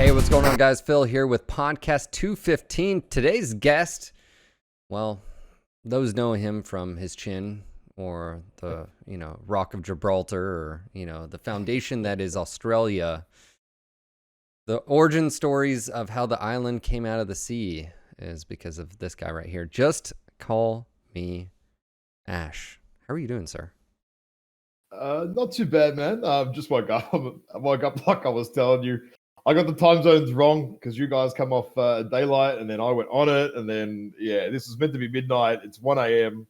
Hey, what's going on, guys? Phil here with podcast 215. Today's guest, well, those know him from his chin or the, Rock of Gibraltar or, the foundation that is Australia. The origin stories of how the island came out of the sea is because of this guy right here. Just call me Ash. How are you doing, sir? Not too bad, man. Just woke up. I woke up like I was telling you. I got the time zones wrong because you guys come off daylight, and then I went on it, and then this is meant to be midnight. It's 1 a.m.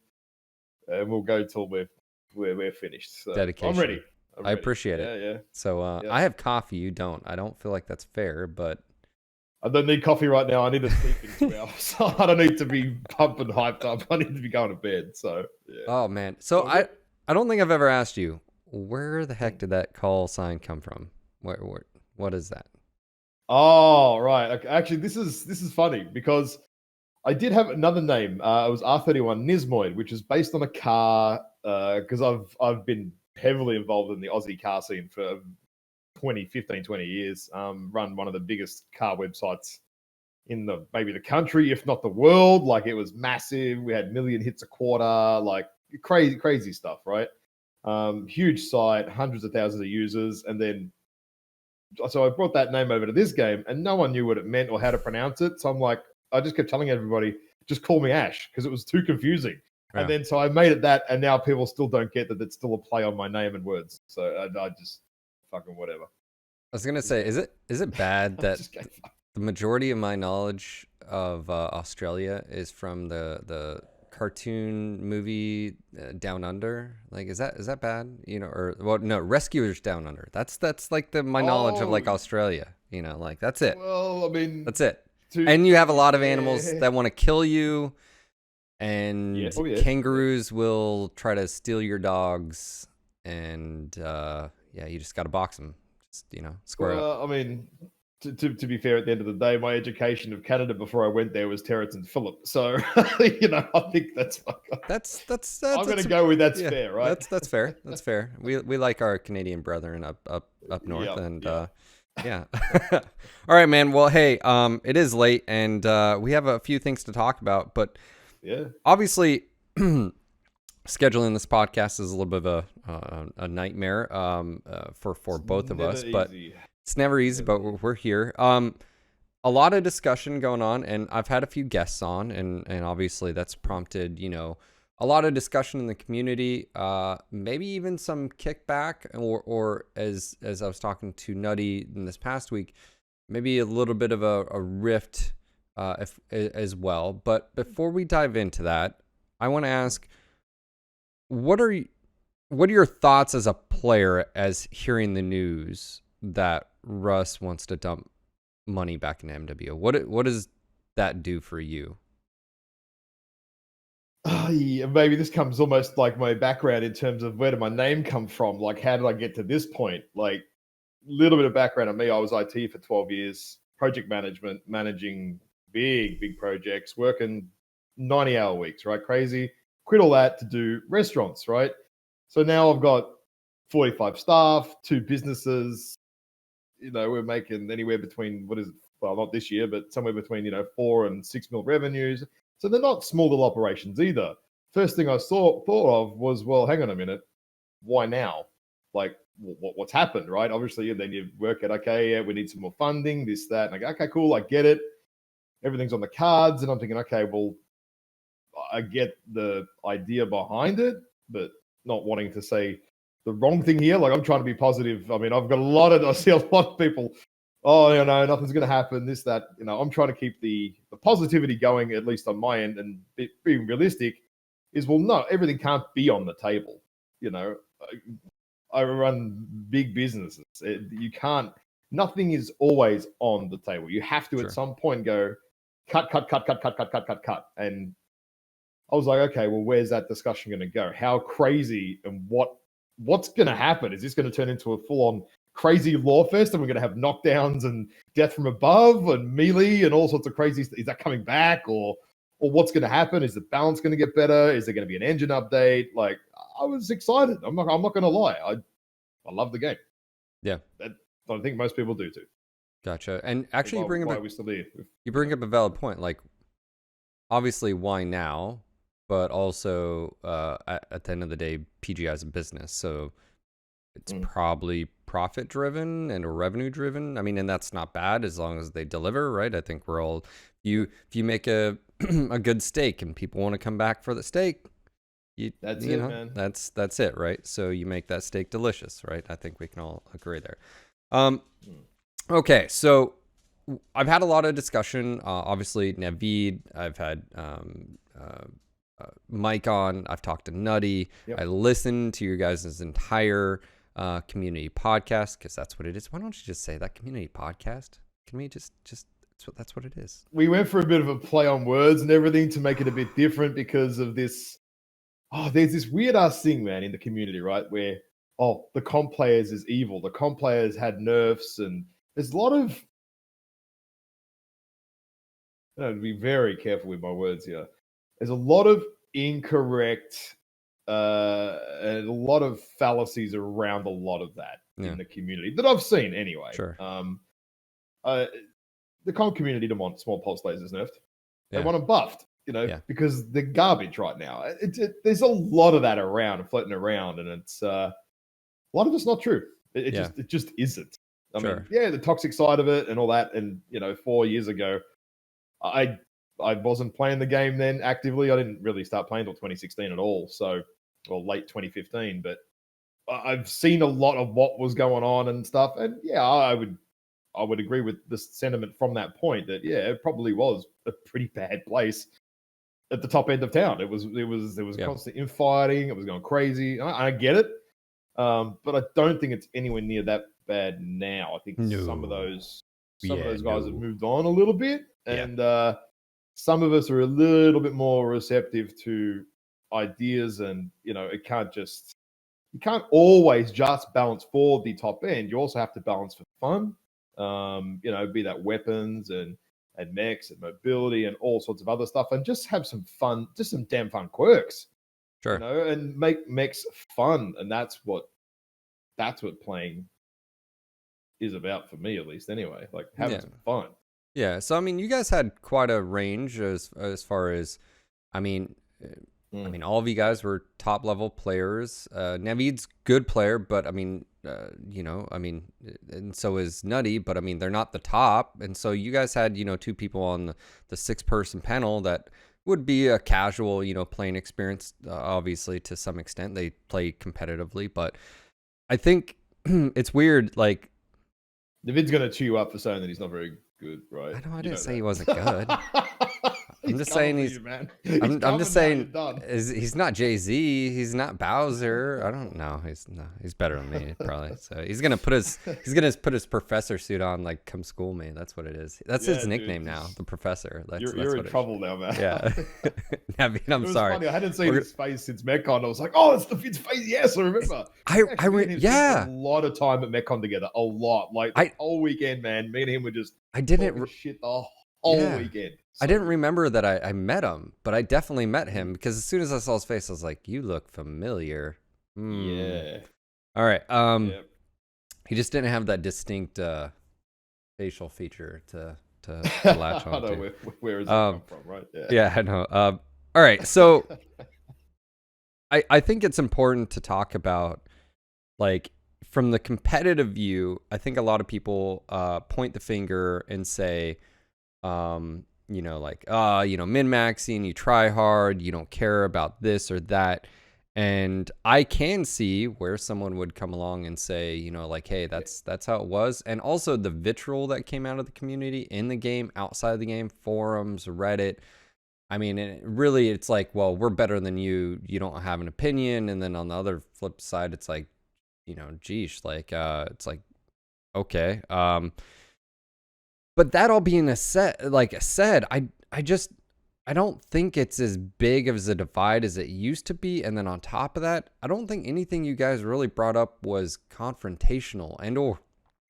and we'll go till we're finished. So Dedication. I'm ready. I appreciate it. Yeah. So I have coffee. You don't. I don't feel like that's fair, but I don't need coffee right now. I need to sleep in 2 hours. So I don't need to be pumped and hyped up. I need to be going to bed. So yeah. Oh man. So I don't think I've ever asked you, where the heck did that call sign come from? What is that? Oh, right. Okay. Actually, this is funny because I did have another name. It was R31 Nismoid, which is based on a car. Because I've been heavily involved in the Aussie car scene for 20 years. Run one of the biggest car websites in maybe the country, if not the world. Like, it was massive. We had million hits a quarter, like crazy stuff, right? Huge site, hundreds of thousands of users, and then. So I brought that name over to this game, and no one knew what it meant or how to pronounce it. So I'm like, I just kept telling everybody, just call me Ash, because it was too confusing. Yeah. And then so I made it that, and now people still don't get that it's still a play on my name and words. So I just fucking whatever. I was gonna say, is it bad that the majority of my knowledge of Australia is from the cartoon movie Down Under? Like, is that bad? Rescuers Down Under. That's like my knowledge of like Australia. Like that's it. Well, I mean, that's it. And you have a lot of animals that want to kill you, and kangaroos will try to steal your dogs, and you just got to box them. Just square up. I mean, to be fair, at the end of the day, my education of Canada before I went there was Terraton Phillip. So I think that's I'm going to go with that's fair, right? That's fair. That's fair. We like our Canadian brethren up north, yeah. All right, man. Well, hey, it is late, and we have a few things to talk about, but obviously, scheduling this podcast is a little bit of a nightmare for both of us, but it's never easy. But we're here. A lot of discussion going on, and I've had a few guests on, and obviously that's prompted a lot of discussion in the community, maybe even some kickback, or as I was talking to Nutty in this past week, maybe a little bit of a rift as well. But before we dive into that, I want to ask, what are your thoughts as a player as hearing the news that Russ wants to dump money back in MWO? What does that do for you? Maybe this comes almost like my background in terms of where did my name come from? Like, how did I get to this point? Like, a little bit of background on me. I was IT for 12 years, project management, managing big projects, working 90-hour weeks, right? Crazy. Quit all that to do restaurants, right? So now I've got 45 staff, 2 businesses. We're making anywhere between, well, not this year, but somewhere between, 4 and 6 mil revenues. So they're not small little operations either. First thing I thought of was, well, hang on a minute. Why now? Like, what's happened, right? Obviously, and then you work at, we need some more funding, this, that. And I go, okay, cool, I get it. Everything's on the cards. And I'm thinking, okay, well, I get the idea behind it, but not wanting to say the wrong thing here. Like, I'm trying to be positive. I mean, I see a lot of people, nothing's going to happen, this, that. I'm trying to keep the positivity going, at least on my end, and being realistic is, well, no, everything can't be on the table. I run big businesses. Nothing is always on the table. You have to, at some point, go cut. And I was like, okay, well, where's that discussion going to go? How crazy, and what's going to happen? Is this going to turn into a full-on crazy law fest, and we're going to have knockdowns and death from above and melee and all sorts of crazy stuff? Is that coming back, or what's going to happen? Is the balance going to get better? Is there going to be an engine update? Like, I was excited. I'm not going to lie. I love the game. Yeah. I think most people do too. Gotcha. And actually, Why are we still there? You bring up a valid point. Like, obviously, why now? But also, at the end of the day, PGI is a business, so it's probably profit driven and revenue driven. I mean, and that's not bad as long as they deliver, right? I think we're all if you make a a good steak and people want to come back for the steak, that's you it, know, man. that's it, right? So you make that steak delicious, right? I think we can all agree there. Okay, so I've had a lot of discussion. Obviously, Naveed. I've had Mike on. I've talked to Nutty. Yep. I listened to your guys' entire community podcast because that's what it is. Why don't you just say that community podcast? Can we just that's what it is? We went for a bit of a play on words and everything to make it a bit different because of this. Oh, there's this weird ass thing, man, in the community, right? Where the comp players is evil. The comp players had nerfs, and there's a lot of. I have to be very careful with my words here. There's a lot of incorrect and a lot of fallacies around a lot of that in the community that I've seen anyway. Sure. The comp community don't want small pulse lasers nerfed. They want them buffed, because they're garbage right now. There's a lot of that around and floating around, and it's a lot of it's not true. It just isn't. I mean, the toxic side of it and all that, and 4 years ago, I wasn't playing the game then actively. I didn't really start playing until 2016 at all, or late 2015. But I've seen a lot of what was going on and stuff, and I would agree with the sentiment from that point that it probably was a pretty bad place at the top end of town. There was constant infighting. It was going crazy. I get it, but I don't think it's anywhere near that bad now. I think some of those guys have moved on a little bit, and some of us are a little bit more receptive to ideas, and you can't always just balance for the top end. You also have to balance for fun. Be that weapons and mechs and mobility and all sorts of other stuff, and just have some fun, just some damn fun quirks. Sure. And make mechs fun, and that's what playing is about for me, at least. Anyway, like having some fun. Yeah. So I mean, you guys had quite a range as far as, I mean, all of you guys were top level players. Naveed's good player, but I mean, and so is Nutty, but I mean, they're not the top. And so you guys had, 2 people on the 6-person panel that would be a casual, playing experience. Obviously, to some extent, they play competitively, but I think it's weird. Like, Naveed's gonna chew you up for saying that he's not very good, right? I know. I didn't say he wasn't good. I'm just saying I'm just saying he's not Jay-Z. He's not Bowser. I don't know. He's better than me probably. So he's gonna put his professor suit on, like, come school me. That's what it is. That's his nickname now, the professor. You're in trouble now, man. Yeah. Naveed, I'm sorry. Funny. I hadn't seen his face since MechCon. I was like, oh, it's the face. Yes, I remember. A lot of time at MechCon together. A lot. Like the whole weekend, man. Me and him were just shit the whole weekend. I didn't remember that I met him, but I definitely met him because as soon as I saw his face, I was like, "You look familiar." Yeah. All right. He just didn't have that distinct facial feature to latch on to. Where is it come from, right? Yeah, I know. All right, so I think it's important to talk about, like, from the competitive view. I think a lot of people point the finger and say, min-maxing, you try hard, you don't care about this or that. And I can see where someone would come along and say, hey, that's how it was. And also the vitriol that came out of the community in the game, outside of the game, forums, Reddit. I mean, it's like, well, we're better than you. You don't have an opinion. And then on the other flip side, it's like, geesh, like, it's like, okay. But that all being said, I don't think it's as big as a divide as it used to be. And then on top of that, I don't think anything you guys really brought up was confrontational. And or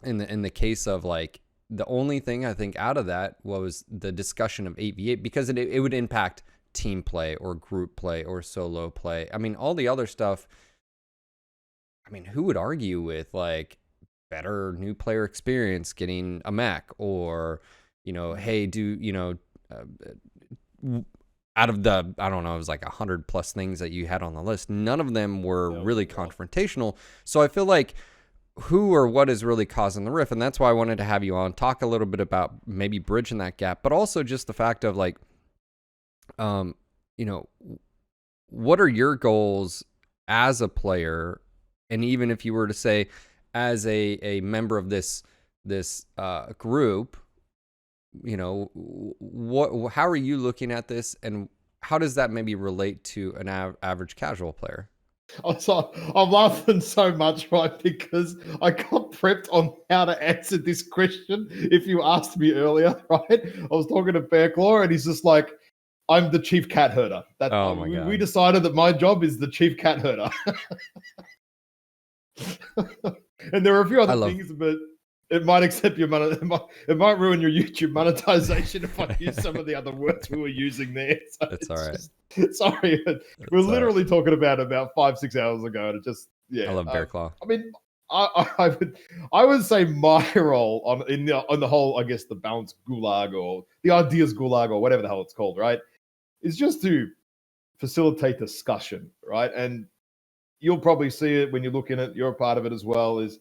in the case of, like, the only thing I think out of that was the discussion of 8v8, because it would impact team play or group play or solo play. I mean, all the other stuff, I mean, who would argue with, like, better new player experience getting a mech, or, hey, out of the, I don't know, it was like 100 plus things that you had on the list, none of them were really confrontational. So I feel like who or what is really causing the rift, and that's why I wanted to have you on, talk a little bit about maybe bridging that gap, but also just the fact of like, what are your goals as a player, and even if you were to say as a member of this group, how are you looking at this, and how does that maybe relate to an average casual player? I'm laughing so much, right? Because I got prepped on how to answer this question. If you asked me earlier, right? I was talking to Bearclaw, and he's just like, I'm the chief cat herder. Oh my God. We decided that my job is the chief cat herder. And there are a few other things, but it might accept your money. It might ruin your YouTube monetization if I use some of the other words we were using there. So that's all right. Sorry, we're literally talking about 5-6 hours ago, and it just I love Bearclaw. I mean, I would say my role on the whole, I guess, the balance gulag, or the ideas gulag, or whatever the hell it's called, right, is just to facilitate discussion, right? And you'll probably see it when you're looking at, you're a part of it as well, is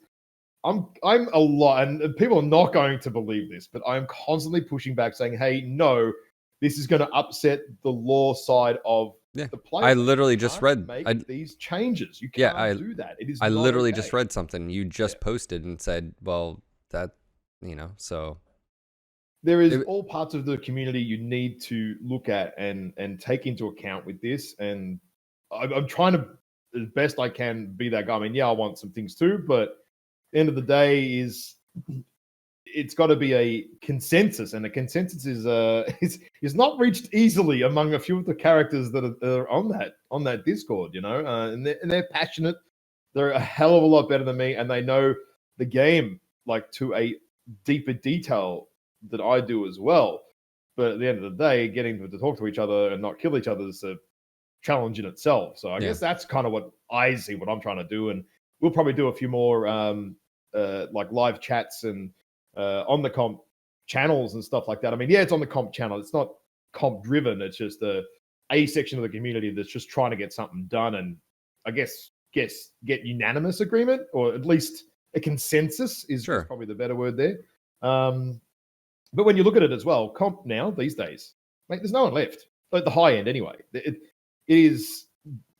I'm a lot, and people are not going to believe this, but I'm constantly pushing back saying, hey, no, this is going to upset the law side of the player. I literally just read these changes. You can't do that. It is I literally just read something you just posted and said, well, that, so there is all parts of the community you need to look at and take into account with this. And I'm trying to, as best I can, be that guy. I mean, yeah, I want some things too, but end of the day is it's got to be a consensus, and a consensus is not reached easily among a few of the characters that are on that Discord, and they're passionate. They're a hell of a lot better than me, and they know the game like to a deeper detail that I do as well. But at the end of the day, getting them to talk to each other and not kill each other is a challenge in itself. So I guess that's kind of what I see, what I'm trying to do, and we'll probably do a few more like live chats and on the comp channels and stuff like that. I mean, yeah, it's on the comp channel. It's not comp driven. It's just a section of the community that's just trying to get something done, and I guess get unanimous agreement, or at least a consensus is probably the better word there. But when you look at it as well, comp now these days, like, there's no one left at the high end anyway. It is,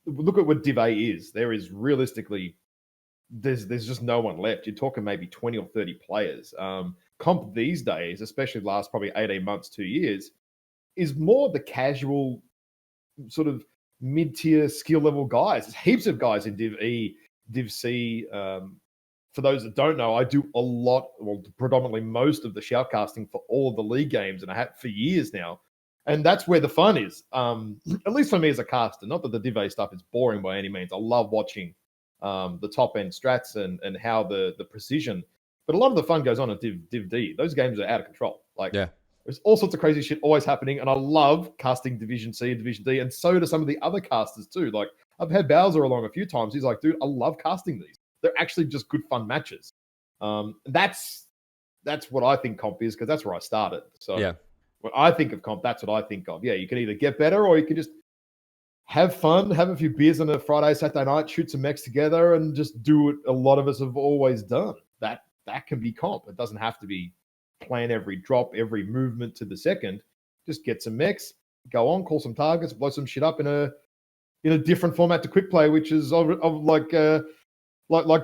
look at what Div A is. There is realistically, there's just no one left. You're talking maybe 20 or 30 players. Comp these days, especially the last probably 18 months, 2 years, is more the casual sort of mid-tier skill level guys. There's heaps of guys in Div E, Div C. For those that don't know, I do a lot, well, predominantly most of the shoutcasting for all of the league games, and I have for years now. And that's where the fun is, at least for me as a caster. Not that the Div A stuff is boring by any means. I love watching the top end strats and how the precision, but a lot of the fun goes on at Div D. Those games are out of control. Like, there's all sorts of crazy shit always happening, and I love casting Division C and Division D, and so do some of the other casters too. Like, I've had Bowser along a few times. He's like, dude, I love casting these. They're actually just good fun matches. That's what I think comp is, because that's where I started. So when I think of comp, that's what I think of. Yeah, you can either get better, or you can just have fun, have a few beers on a Friday, Saturday night, shoot some mechs together, and just do what a lot of us have always done. That can be comp. It doesn't have to be plan every drop, every movement to the second. Just get some mechs, go on, call some targets, blow some shit up in a different format to quick play, which is of like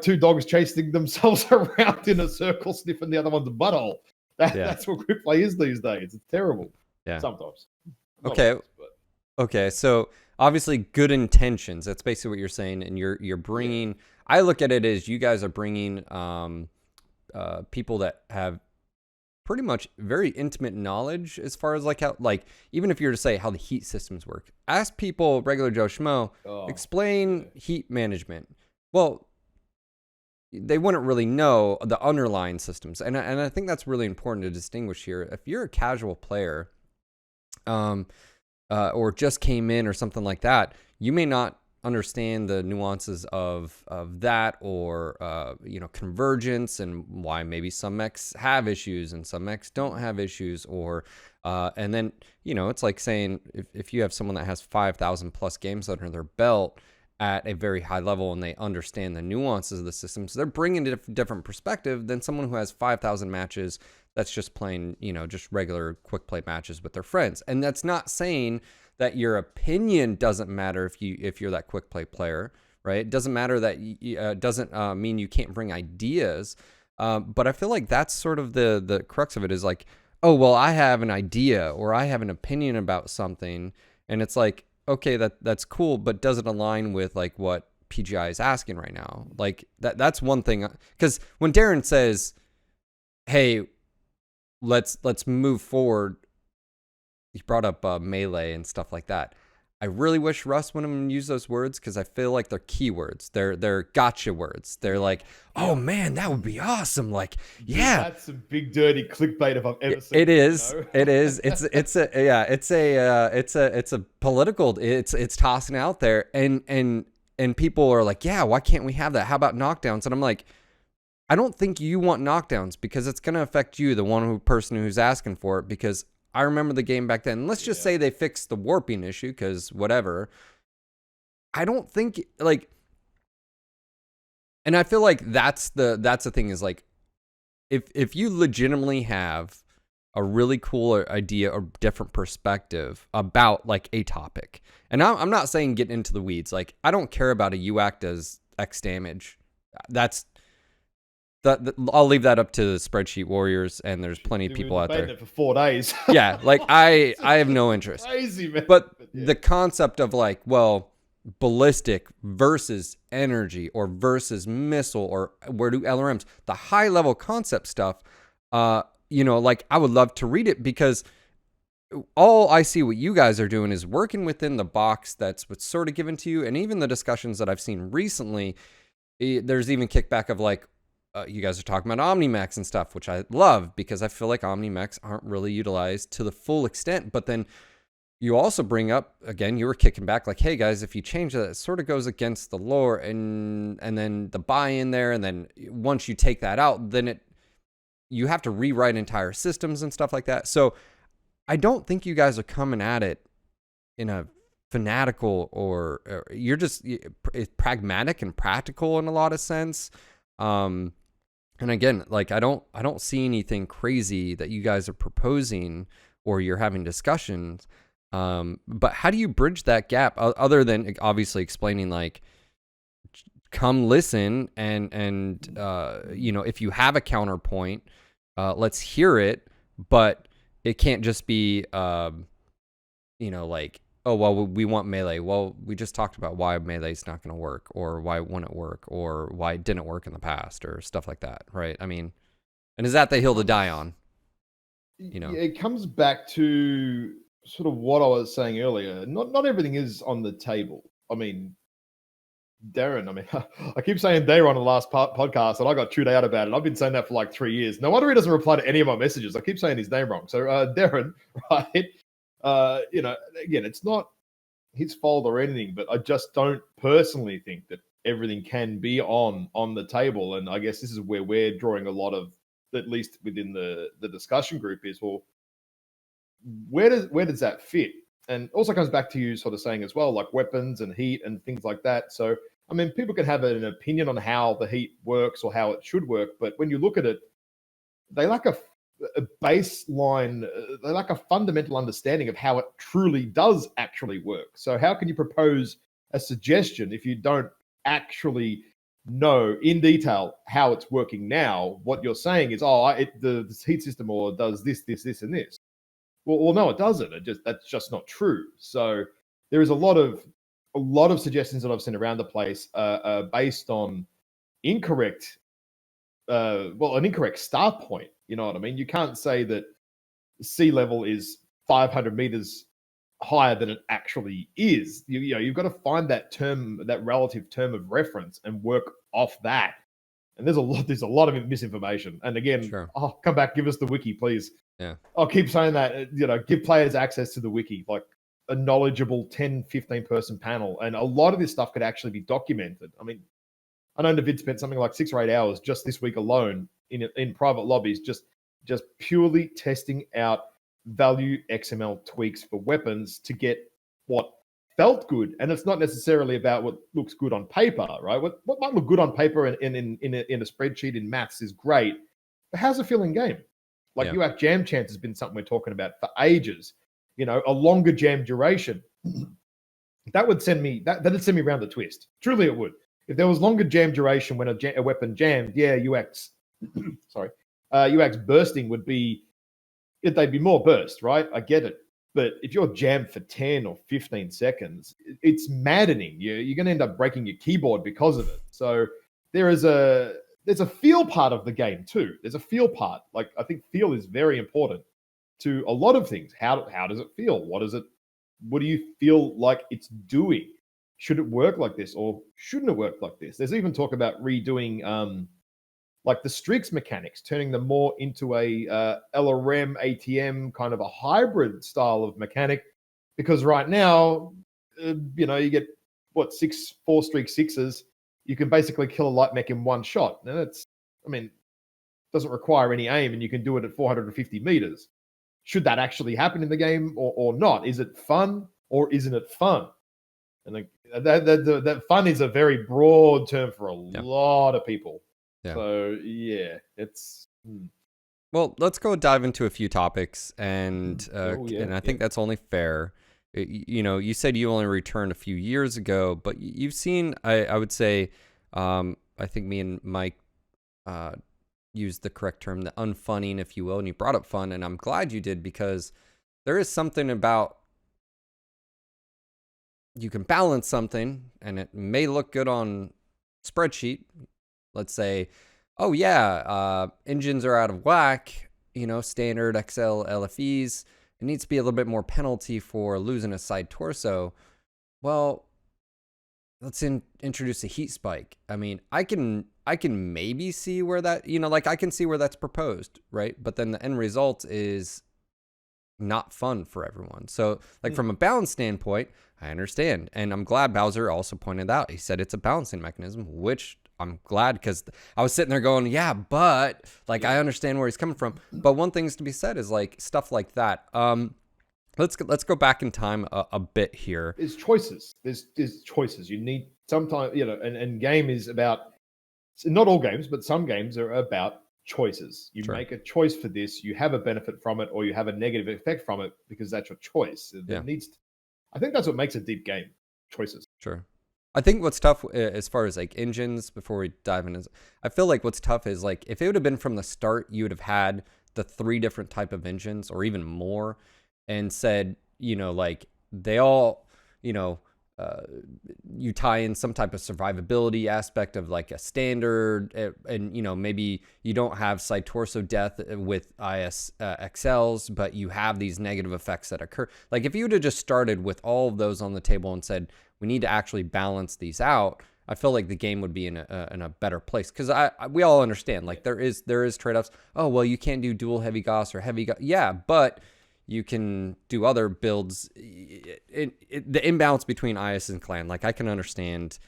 two dogs chasing themselves around in a circle, sniffing the other one's butthole. That's what quick play is these days. It's terrible. Yeah. Sometimes. Okay. So obviously good intentions. That's basically what you're saying. And you're bringing, I look at it as you guys are bringing people that have pretty much very intimate knowledge as far as like how, like, even if you were to say how the heat systems work, ask people, regular Joe Schmo, explain heat management. Well, they wouldn't really know the underlying systems. And I think that's really important to distinguish here. If you're a casual player, or just came in or something like that, you may not understand the nuances of that, or convergence, and why maybe some mechs have issues and some mechs don't have issues, or and then it's like saying if you have someone that has 5,000 plus games under their belt at a very high level and they understand the nuances of the system, so they're bringing a different perspective than someone who has 5,000 matches that's just playing just regular quick play matches with their friends. And that's not saying that your opinion doesn't matter if you're that quick play player, right? It doesn't matter that doesn't mean you can't bring ideas, but I feel like that's sort of the crux of it, is like, oh well, I have an idea or I have an opinion about something, and it's like, okay, that's cool, but does it align with like what PGI is asking right now? Like that's one thing, because when Darren says, hey, let's move forward, he brought up melee and stuff like that. I really wish Russ wouldn't use those words, because I feel like they're keywords. They're gotcha words. They're like, oh man, that would be awesome. Like, yeah, that's some big dirty clickbait if I've ever seen. It is. It is. It's a political. It's tossing out there, and people are like, yeah, why can't we have that? How about knockdowns? And I'm like, I don't think you want knockdowns, because it's gonna affect you, the person who's asking for it, because I remember the game back then. Let's just say they fixed the warping issue, because whatever. I don't think and I feel like that's the thing, is like, if you legitimately have a really cool idea or different perspective about like a topic, and I'm not saying get into the weeds. Like, I don't care about a UAC does X damage. I'll leave that up to the spreadsheet warriors, and there's plenty of people out there. It for 4 days. Yeah, like I have no interest. Crazy, man. But the concept of like, well, ballistic versus energy or versus missile, or where do LRMs, the high level concept stuff, like I would love to read it, because all I see what you guys are doing is working within the box that's what's sort of given to you. And even the discussions that I've seen recently, there's even kickback of like, you guys are talking about Omnimechs and stuff, which I love, because I feel like Omnimechs aren't really utilized to the full extent. But then you also bring up, again, you were kicking back like, hey guys, if you change that, it sort of goes against the lore, and then the buy-in there, and then once you take that out, then you have to rewrite entire systems and stuff like that. So I don't think you guys are coming at it in a fanatical, or you're just pragmatic and practical in a lot of sense. And again, like I don't see anything crazy that you guys are proposing or you're having discussions. But how do you bridge that gap, other than obviously explaining like, come listen, and if you have a counterpoint, let's hear it, but it can't just be like, oh well, we want melee. Well, we just talked about why melee's not going to work, or why it wouldn't work, or why it didn't work in the past, or stuff like that, right? I mean, and is that the hill to die on? It comes back to sort of what I was saying earlier. Not everything is on the table. I mean, Darren, I keep saying Darren on the last podcast, and I got chewed out about it. I've been saying that for like 3 years. No wonder he doesn't reply to any of my messages. I keep saying his name wrong. So Darren, right? Again, it's not his fault or anything, but I just don't personally think that everything can be on the table. And I guess this is where we're drawing a lot of, at least within the discussion group, is, well, where does that fit? And also comes back to you sort of saying as well, like weapons and heat and things like that. So, I mean, people can have an opinion on how the heat works or how it should work, but when you look at it, they lack a baseline, they lack a fundamental understanding of how it truly does actually work. So how can you propose a suggestion if you don't actually know in detail how it's working now? What you're saying is, the heat system or does this, and this. Well, no, it doesn't. That's just not true. So there is a lot of suggestions that I've seen around the place based on incorrect, an incorrect start point. You know what I mean? You can't say that sea level is 500 meters higher than it actually is. You've got to find that relative term of reference, and work off that. And there's a lot of misinformation. And again, Sure. Come back, give us the wiki, please. Yeah. I'll keep saying that. Give players access to the wiki. Like, a knowledgeable 10, 15 person panel. And a lot of this stuff could actually be documented. I mean, I know Navid spent something like 6 or 8 hours just this week alone in private lobbies, just purely testing out value XML tweaks for weapons to get what felt good. And it's not necessarily about what looks good on paper, right? What might look good on paper in a spreadsheet in maths is great, but how's it feel in game? Like UAC jam chance has been something we're talking about for ages. You know, a longer jam duration. That would send me that'd send me around the twist. Truly, it would. If there was longer jam duration when a weapon jammed, UAC's UAC's bursting would be, they'd be more burst, right? I get it. But if you're jammed for 10 or 15 seconds, it's maddening. You're going to end up breaking your keyboard because of it. So there's a feel part of the game too. There's a feel part. Like, I think feel is very important to a lot of things. How does it feel? What do you feel like it's doing? Should it work like this or shouldn't it work like this? There's even talk about redoing like the streaks mechanics, turning them more into a LRM, ATM, kind of a hybrid style of mechanic. Because right now, you get, 4 streak sixes. You can basically kill a light mech in one shot. And doesn't require any aim, and you can do it at 450 meters. Should that actually happen in the game or not? Is it fun or isn't it fun? And that fun is a very broad term for a lot of people. Yeah. So it's. Well, let's go dive into a few topics, and I think that's only fair. You said you only returned a few years ago, but you've seen, I would say, I think me and Mike used the correct term, the unfunning, if you will, and you brought up fun, and I'm glad you did, because there is something about, you can balance something, and it may look good on spreadsheet. Let's say, engines are out of whack, standard XL LFEs. It needs to be a little bit more penalty for losing a side torso. Well, let's introduce a heat spike. I mean, I can maybe see where that, I can see where that's proposed, right? But then the end result is not fun for everyone. So, from a balance standpoint, I understand. And I'm glad Bowser also pointed out. He said it's a balancing mechanism, which I'm glad, because I was sitting there going, but I understand where he's coming from. But one thing to be said is stuff like that. Let's go back in time a bit here. There's choices. There's choices. You need sometimes, and game is about, not all games, but some games are about choices. You make a choice for this, you have a benefit from it, or you have a negative effect from it because that's your choice. I think that's what makes a deep game. Choices. Sure. I think what's tough as far as engines, before we dive in, is I feel like what's tough is if it would have been from the start, you would have had the 3 different type of engines or even more, and said, they all, you tie in some type of survivability aspect of a standard, and maybe you don't have side torso death with IS XLs, but you have these negative effects that occur. If you would have just started with all of those on the table and said, we need to actually balance these out, I feel like the game would be in a better place, because we all understand there is trade-offs. Oh, well, you can't do dual heavy Gauss or heavy Gauss. Yeah, but you can do other builds. The imbalance between IS and Clan, I can understand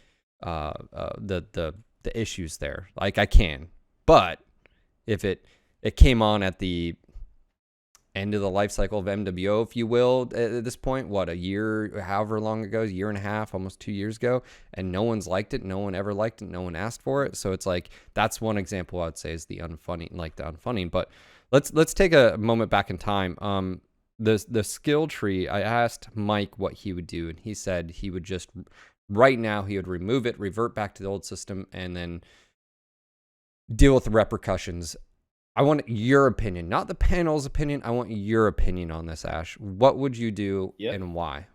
the issues there. I can, but if it came on at the end of the life cycle of MWO, if you will, at this point, a year, however long ago, a year and a half, almost 2 years ago, and no one's liked it, no one ever liked it, no one asked for it. So it's that's one example I would say is the unfunning. But let's take a moment back in time. The skill tree, I asked Mike what he would do, and he said he would just, right now, he would remove it, revert back to the old system, and then deal with the repercussions. I want your opinion, not the panel's opinion. I want your opinion on this, Ash. What would you do and why?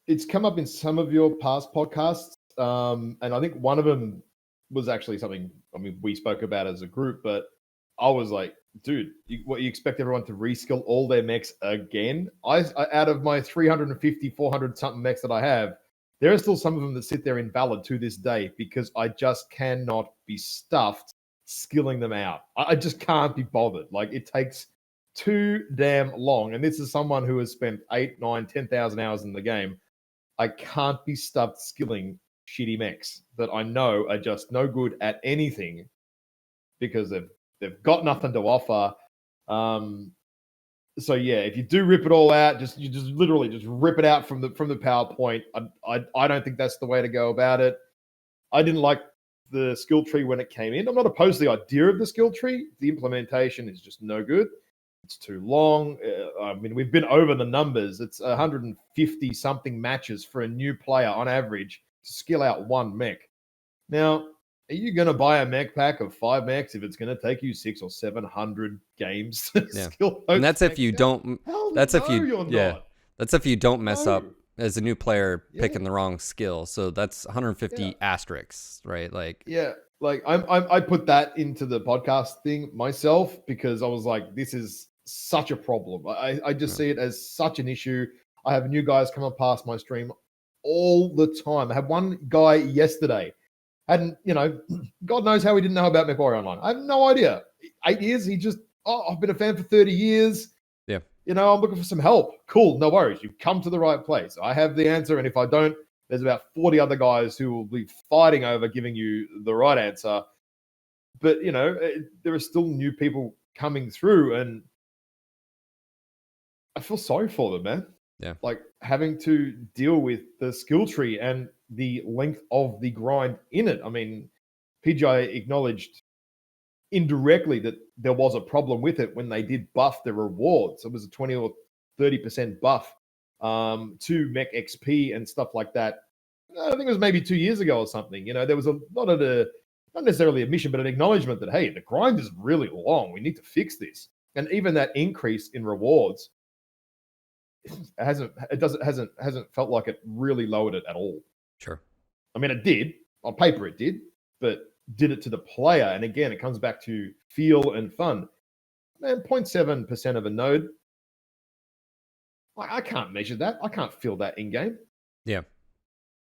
It's come up in some of your past podcasts, and I think one of them was actually something, we spoke about as a group, but I was like, dude, you expect everyone to reskill all their mechs again? Out of my 350, 400 something mechs that I have, there are still some of them that sit there invalid to this day because I just cannot be stuffed skilling them out. I just can't be bothered. It takes too damn long. And this is someone who has spent 8, 9, 10,000 hours in the game. I can't be stuffed skilling shitty mechs that I know are just no good at anything because they've got nothing to offer. So yeah, if you do rip it all out, you just literally just rip it out from the PowerPoint. I don't think that's the way to go about it. I didn't like the skill tree when it came in. I'm not opposed to the idea of the skill tree. The implementation is just no good. It's too long. I mean, we've been over the numbers. It's 150 something matches for a new player on average to skill out one mech. Now, are you going to buy a mech pack of 5 mechs if it's going to take you 600 or 700 games to skill those? And that's if you don't. That's if you. You're yeah. not. That's if you don't mess No. up as a new player picking the wrong skill. So that's 150 asterisks, right? Like. Yeah. Like I put that into the podcast thing myself because I was like, this is such a problem. I just see it as such an issue. I have new guys coming past my stream all the time. I had one guy yesterday, hadn't, God knows how he didn't know about Mechwarrior Online. I have no idea. 8 years, he just, I've been a fan for 30 years. Yeah. I'm looking for some help. Cool, no worries. You've come to the right place. I have the answer, and if I don't, there's about 40 other guys who will be fighting over giving you the right answer. But, there are still new people coming through, and I feel sorry for them, man. Yeah. Like having to deal with the skill tree and the length of the grind in it. I mean, PGI acknowledged indirectly that there was a problem with it when they did buff the rewards. It was a 20 or 30% buff to mech XP and stuff like that. I think it was maybe 2 years ago or something. There was not necessarily a mission, but an acknowledgement that, hey, the grind is really long. We need to fix this. And even that increase in rewards hasn't felt like it really lowered it at all. Sure. I mean, it did. On paper it did, but did it to the player? And again, it comes back to feel and fun. Man, 0.7% of a node. I can't measure that. I can't feel that in game. Yeah.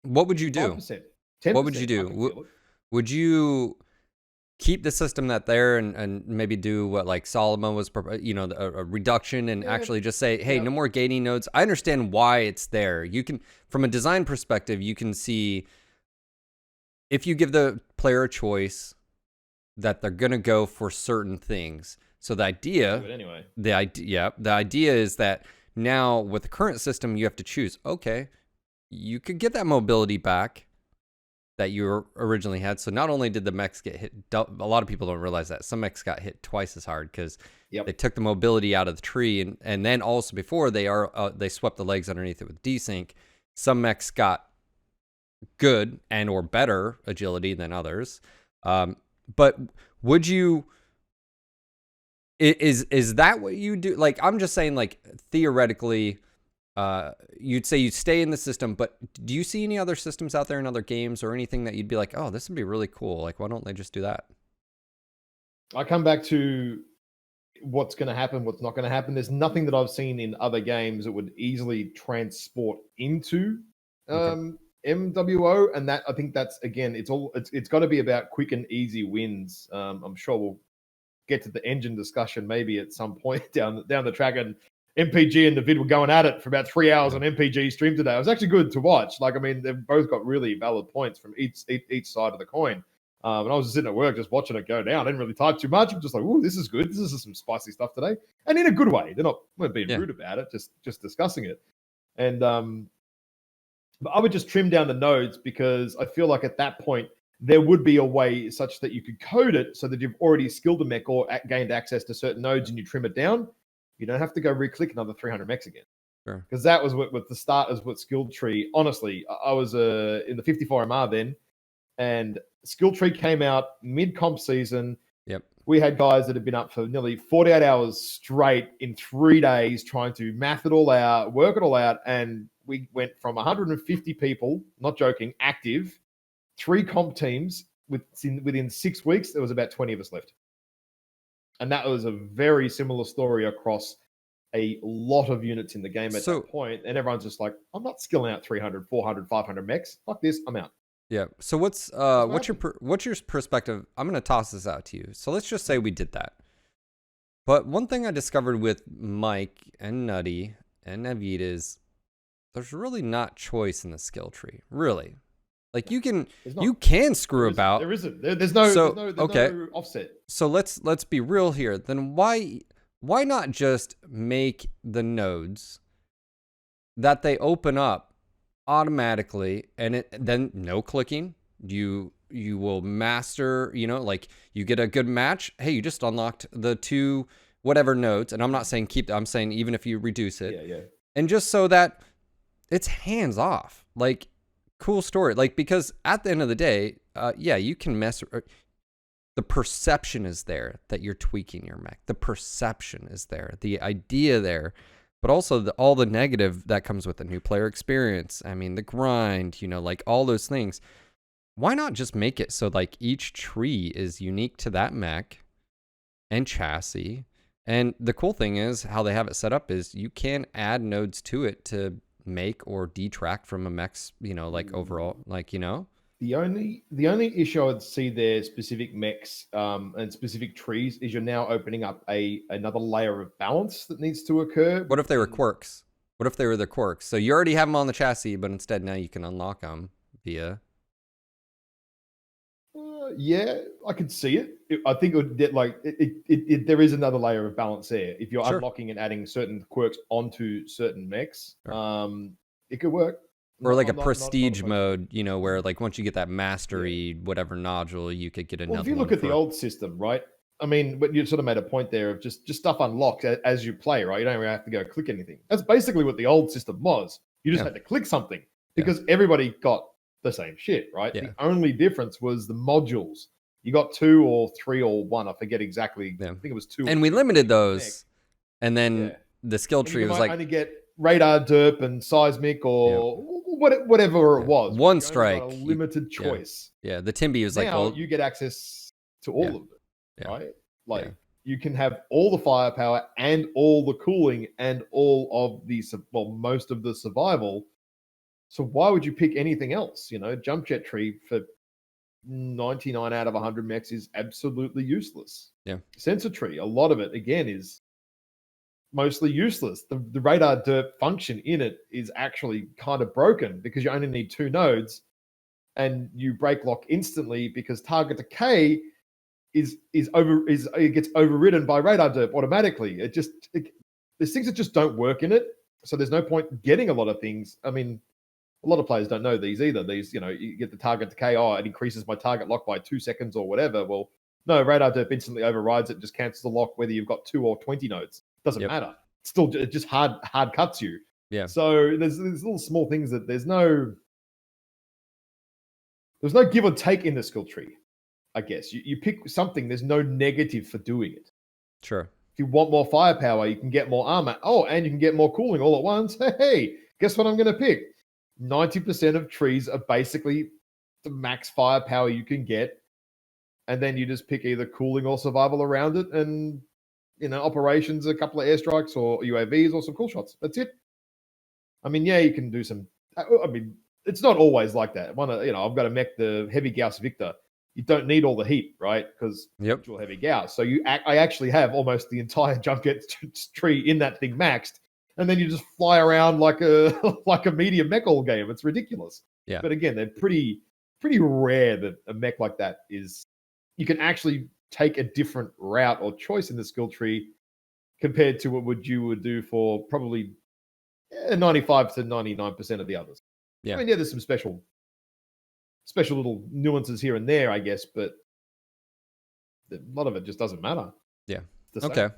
What would you do? 5%, 10%, what would you do? Would you keep the system that there and maybe do what like Solomon was, a reduction and actually just say, hey, no more gating nodes. I understand why it's there. You can, from a design perspective, you can see if you give the player a choice that they're going to go for certain things. So the idea, the idea is that now with the current system, you have to choose, okay, you could get that mobility back that you originally had. So not only did the mechs get hit, a lot of people don't realize that some mechs got hit twice as hard because they took the mobility out of the tree, and then also before they swept the legs underneath it with desync. Some mechs got good and or better agility than others. But would you? Is that what you do? Like, I'm just saying, like, theoretically. You'd say you'd stay in the system, but do you see any other systems out there in other games or anything that you'd be like, oh, this would be really cool? Like, why don't they just do that? I come back to what's going to happen, what's not going to happen. There's nothing that I've seen in other games that would easily transport into MWO, and that I think that's again, it's got to be about quick and easy wins. I'm sure we'll get to the engine discussion maybe at some point down the track, and MPG and David were going at it for about 3 hours on MPG stream today. It was actually good to watch. Like, I mean, they've both got really valid points from each side of the coin. And I was just sitting at work, just watching it go down. I didn't really type too much. I'm just like, "Ooh, this is good. This is some spicy stuff today," and in a good way. They're not being rude about it, just discussing it. And but I would just trim down the nodes because I feel like at that point there would be a way such that you could code it so that you've already skilled a mech or gained access to certain nodes, and you trim it down. You don't have to go re-click another 300 mechs again. Sure. Because that was what the start is with skill tree. Honestly, I was in the 54 MR then, and skill tree came out mid-comp season. Yep. We had guys that had been up for nearly 48 hours straight in 3 days trying to math it all out, work it all out, and we went from 150 people, not joking, active, 3 comp teams. Within 6 weeks, there was about 20 of us left. And that was a very similar story across a lot of units in the game at that point. And everyone's just like, I'm not skilling out 300, 400, 500 mechs. Fuck this, I'm out. Yeah. So what's your perspective? I'm going to toss this out to you. So let's just say we did that. But one thing I discovered with Mike and Nutty and Navid is there's really not choice in the skill tree. Really. Like you can screw about. There isn't. There's no offset. So let's be real here. Then why not just make the nodes that they open up automatically, and then no clicking. You will master, like you get a good match. Hey, you just unlocked the 2 whatever nodes, and I'm not saying I'm saying even if you reduce it. Yeah. And just so that it's hands off. Like, cool story. Like, because at the end of the day, you can mess. The perception is there that you're tweaking your mech. The perception is there. The idea there. But also all the negative that comes with the new player experience. I mean, the grind, like all those things. Why not just make it so like each tree is unique to that mech and chassis? And the cool thing is how they have it set up is you can add nodes to it to make or detract from a mech's, like overall, like, The only issue I would see there, specific mechs and specific trees, is you're now opening up another layer of balance that needs to occur. What if they were quirks? What if they were the quirks? So you already have them on the chassis, but instead now you can unlock them via. Yeah, I could see it. I think it would get there is another layer of balance there. If you're unlocking and adding certain quirks onto certain mechs, it could work. Or like a prestige mode, where like once you get that mastery, whatever nodule, you could get another. Well, if you look at the old system, right? I mean, but you sort of made a point there of just stuff unlocked as you play, right? You don't really have to go click anything. That's basically what the old system was. You just had to click something because everybody got the same shit, right? The only difference was the modules. You got 2 or 3 or 1. I forget exactly. I think it was 2. And we limited those. And then the skill tree was like only get radar, derp, and seismic or whatever it was. One strike. A limited choice. Yeah. The Timby was now like, you get access to all of it, right? Like you can have all the firepower and all the cooling and all of the most of the survival. So why would you pick anything else? Jump jet tree for 99 out of 100 mechs is absolutely useless. Yeah. Sensor tree, a lot of it again is mostly useless. The radar derp function in it is actually kind of broken because you only need 2 nodes, and you break lock instantly because target decay it gets overridden by radar derp automatically. There's things that just don't work in it, so there's no point getting a lot of things. I mean, a lot of players don't know these either. These, you get the target decay. Oh, it increases my target lock by 2 seconds or whatever. Well, no, radar derp instantly overrides it, just cancels the lock whether you've got 2 or 20 nodes. Doesn't matter. Still, it just hard cuts you. Yeah. So there's little small things that there's no give or take in the skill tree. I guess you pick something. There's no negative for doing it. Sure. If you want more firepower, you can get more armor. Oh, and you can get more cooling all at once. Hey, guess what I'm going to pick? 90% of trees are basically the max firepower you can get, and then you just pick either cooling or survival around it, and operations, a couple of airstrikes or UAVs or some cool shots. That's it. I mean, you can do some. I mean, it's not always like that. I've got to mech the heavy Gauss Victor. You don't need all the heat, right? Because heavy Gauss. So I actually have almost the entire jump jet tree in that thing maxed. And then you just fly around like a medium mech all game. It's ridiculous. Yeah. But again, they're pretty rare that a mech like that is. You can actually take a different route or choice in the skill tree compared to what you would do for probably 95 to 99% of the others. Yeah. I mean, there's some special little nuances here and there, I guess, but a lot of it just doesn't matter. Yeah. Okay.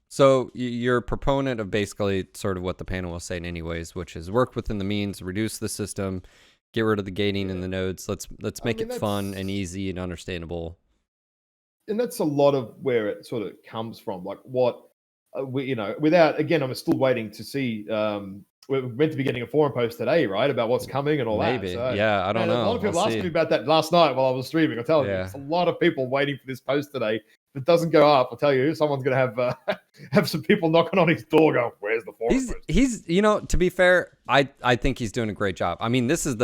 So you're a proponent of basically sort of what the panel was saying anyways, which is work within the means, reduce the system, get rid of the gating in the nodes. Let's make it fun and easy and understandable. And that's a lot of where it sort of comes from. Like what, without, again, I'm still waiting to see, we're meant to be getting a forum post today, right? About what's coming and all that. Maybe. So, yeah, I don't know. A lot of people asked me about that last night while I was streaming. I'm telling you, there's a lot of people waiting for this post today If it doesn't go up, I'll tell you, someone's gonna have some people knocking on his door, going, "Where's the forum post?" He's to be fair, I think he's doing a great job. I mean, this is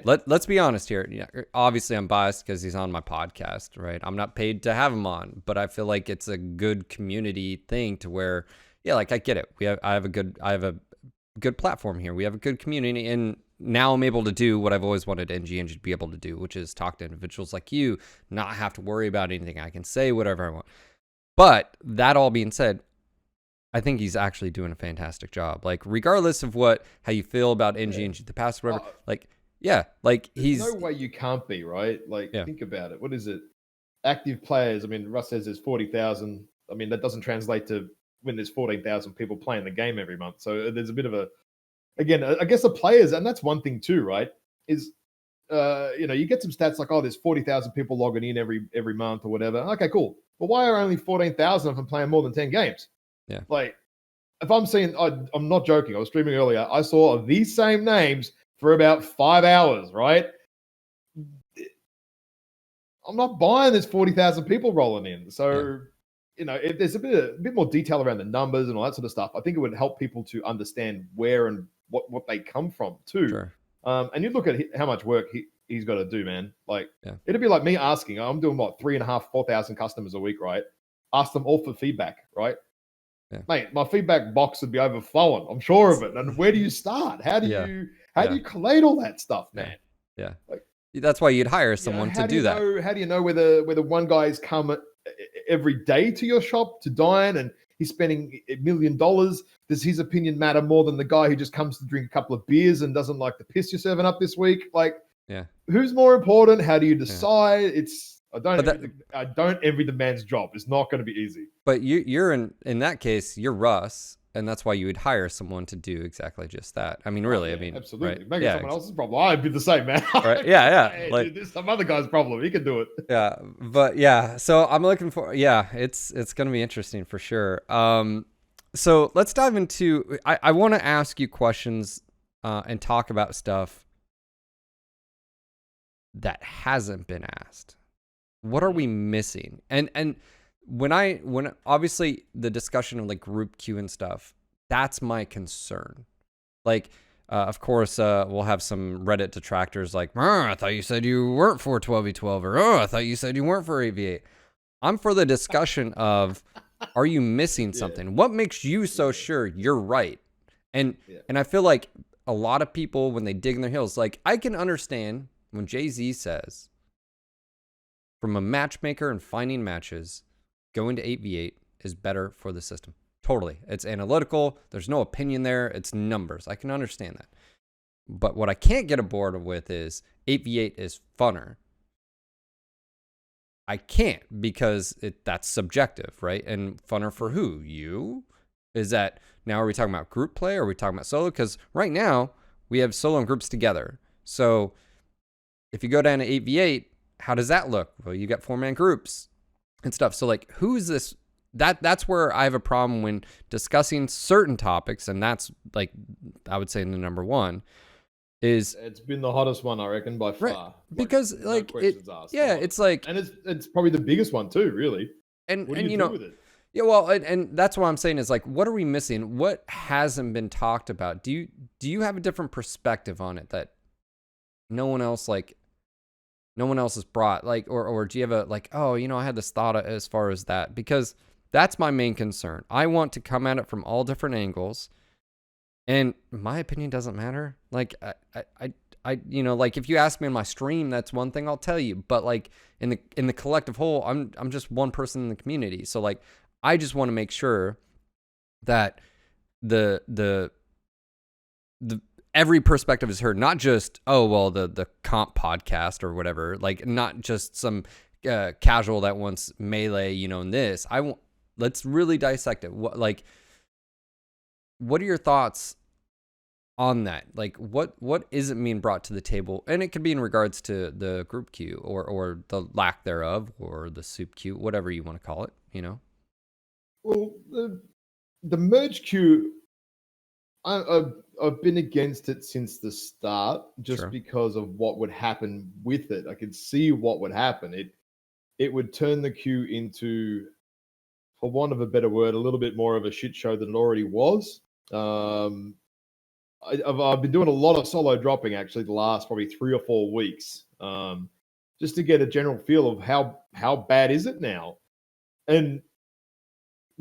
let's be honest here. Yeah, obviously I'm biased because he's on my podcast, right? I'm not paid to have him on, but I feel like it's a good community thing to where, yeah, like I get it. I have a good platform here. We have a good community, and now I'm able to do what I've always wanted NG Engine to be able to do, which is talk to individuals like you, not have to worry about anything. I can say whatever I want. But that all being said, I think he's actually doing a fantastic job. Like, regardless of how you feel about NG Engine, the past, whatever, There's no way you can't be, right? Like, think about it. What is it? Active players. I mean, Russ says there's 40,000. I mean, that doesn't translate to when there's 14,000 people playing the game every month. So there's a bit of again, I guess the players, and that's one thing too, right? Is you get some stats like, there's 40,000 people logging in every month or whatever. Okay, cool. But why are only 14,000 of them playing more than 10 games? Yeah. Like, if I'm seeing, I'm not joking. I was streaming earlier. I saw these same names for about 5 hours, right? I'm not buying this 40,000 people rolling in. So, if there's a bit more detail around the numbers and all that sort of stuff, I think it would help people to understand where and what they come from too. Sure. And you look at how much work he's got to do, man. Like, it'd be like me asking, I'm doing 3,500, 4,000 customers a week, right? Ask them all for feedback, right? Yeah. Mate, my feedback box would be overflowing. I'm sure of it. And where do you start? How do you collate all that stuff, man? Yeah. Like, that's why you'd hire someone to do that. How do you know whether one guy's come every day to your shop to dine and he's spending $1 million? Does his opinion matter more than the guy who just comes to drink a couple of beers and doesn't like the piss you're serving up this week? Like, who's more important? How do you decide? I don't envy the man's job. It's not going to be easy. But you're in that case, you're Russ, and that's why you would hire someone to do exactly just that. I mean, really, absolutely. Right? Make it someone else's problem. I'd be the same, man. Right? Yeah. Hey, dude, this is some other guy's problem. He can do it. Yeah, but so I'm looking for. Yeah, it's going to be interesting for sure. So let's dive into. I want to ask you questions and talk about stuff that hasn't been asked. What are we missing? And when obviously the discussion of like group queue and stuff, that's my concern. Like, of course, we'll have some Reddit detractors like, I thought you said you weren't for 12v12, or I thought you said you weren't for 8v8. I'm for the discussion of, are you missing something? What makes you so sure you're right? And I feel like a lot of people, when they dig in their heels, like, I can understand when Jay-Z says, from a matchmaker and finding matches, going to 8v8 is better for the system. Totally. It's analytical. There's no opinion there. It's numbers. I can understand that. But what I can't get aboard with is 8v8 is funner. I can't, because that's subjective, right? And funner for who? You? Is that, now are we talking about group play or are we talking about solo? Because right now we have solo and groups together. So if you go down to 8v8, how does that look? Well, you got 4-man groups and stuff. So like, who's this? That's where I have a problem when discussing certain topics. And that's like, I would say the number one is, it's been the hottest one, I reckon, by far. Right. Because like, it's like, and it's probably the biggest one too, really. And what do you do with it? Yeah, well, and that's what I'm saying is like, what are we missing? What hasn't been talked about? Do you have a different perspective on it that no one else has brought, like, or do you have a, like, I had this thought as far as that? Because that's my main concern. I want to come at it from all different angles, and my opinion doesn't matter. Like, I like, if you ask me on my stream, that's one thing I'll tell you, but like in the collective whole, I'm just one person in the community. So like, I just want to make sure that the every perspective is heard, not just, the comp podcast or whatever, like not just some casual that wants melee, in this. Let's really dissect it. What are your thoughts on that? Like, what isn't being brought to the table? And it could be in regards to the group queue or the lack thereof, or the soup queue, whatever you want to call it, Well, the merge queue, I've been against it since the start, just because of what would happen with it. I could see what would happen. it would turn the queue into, for want of a better word, a little bit more of a shit show than it already was. I've been doing a lot of solo dropping actually the last probably 3 or 4 weeks, just to get a general feel of how bad is it now. And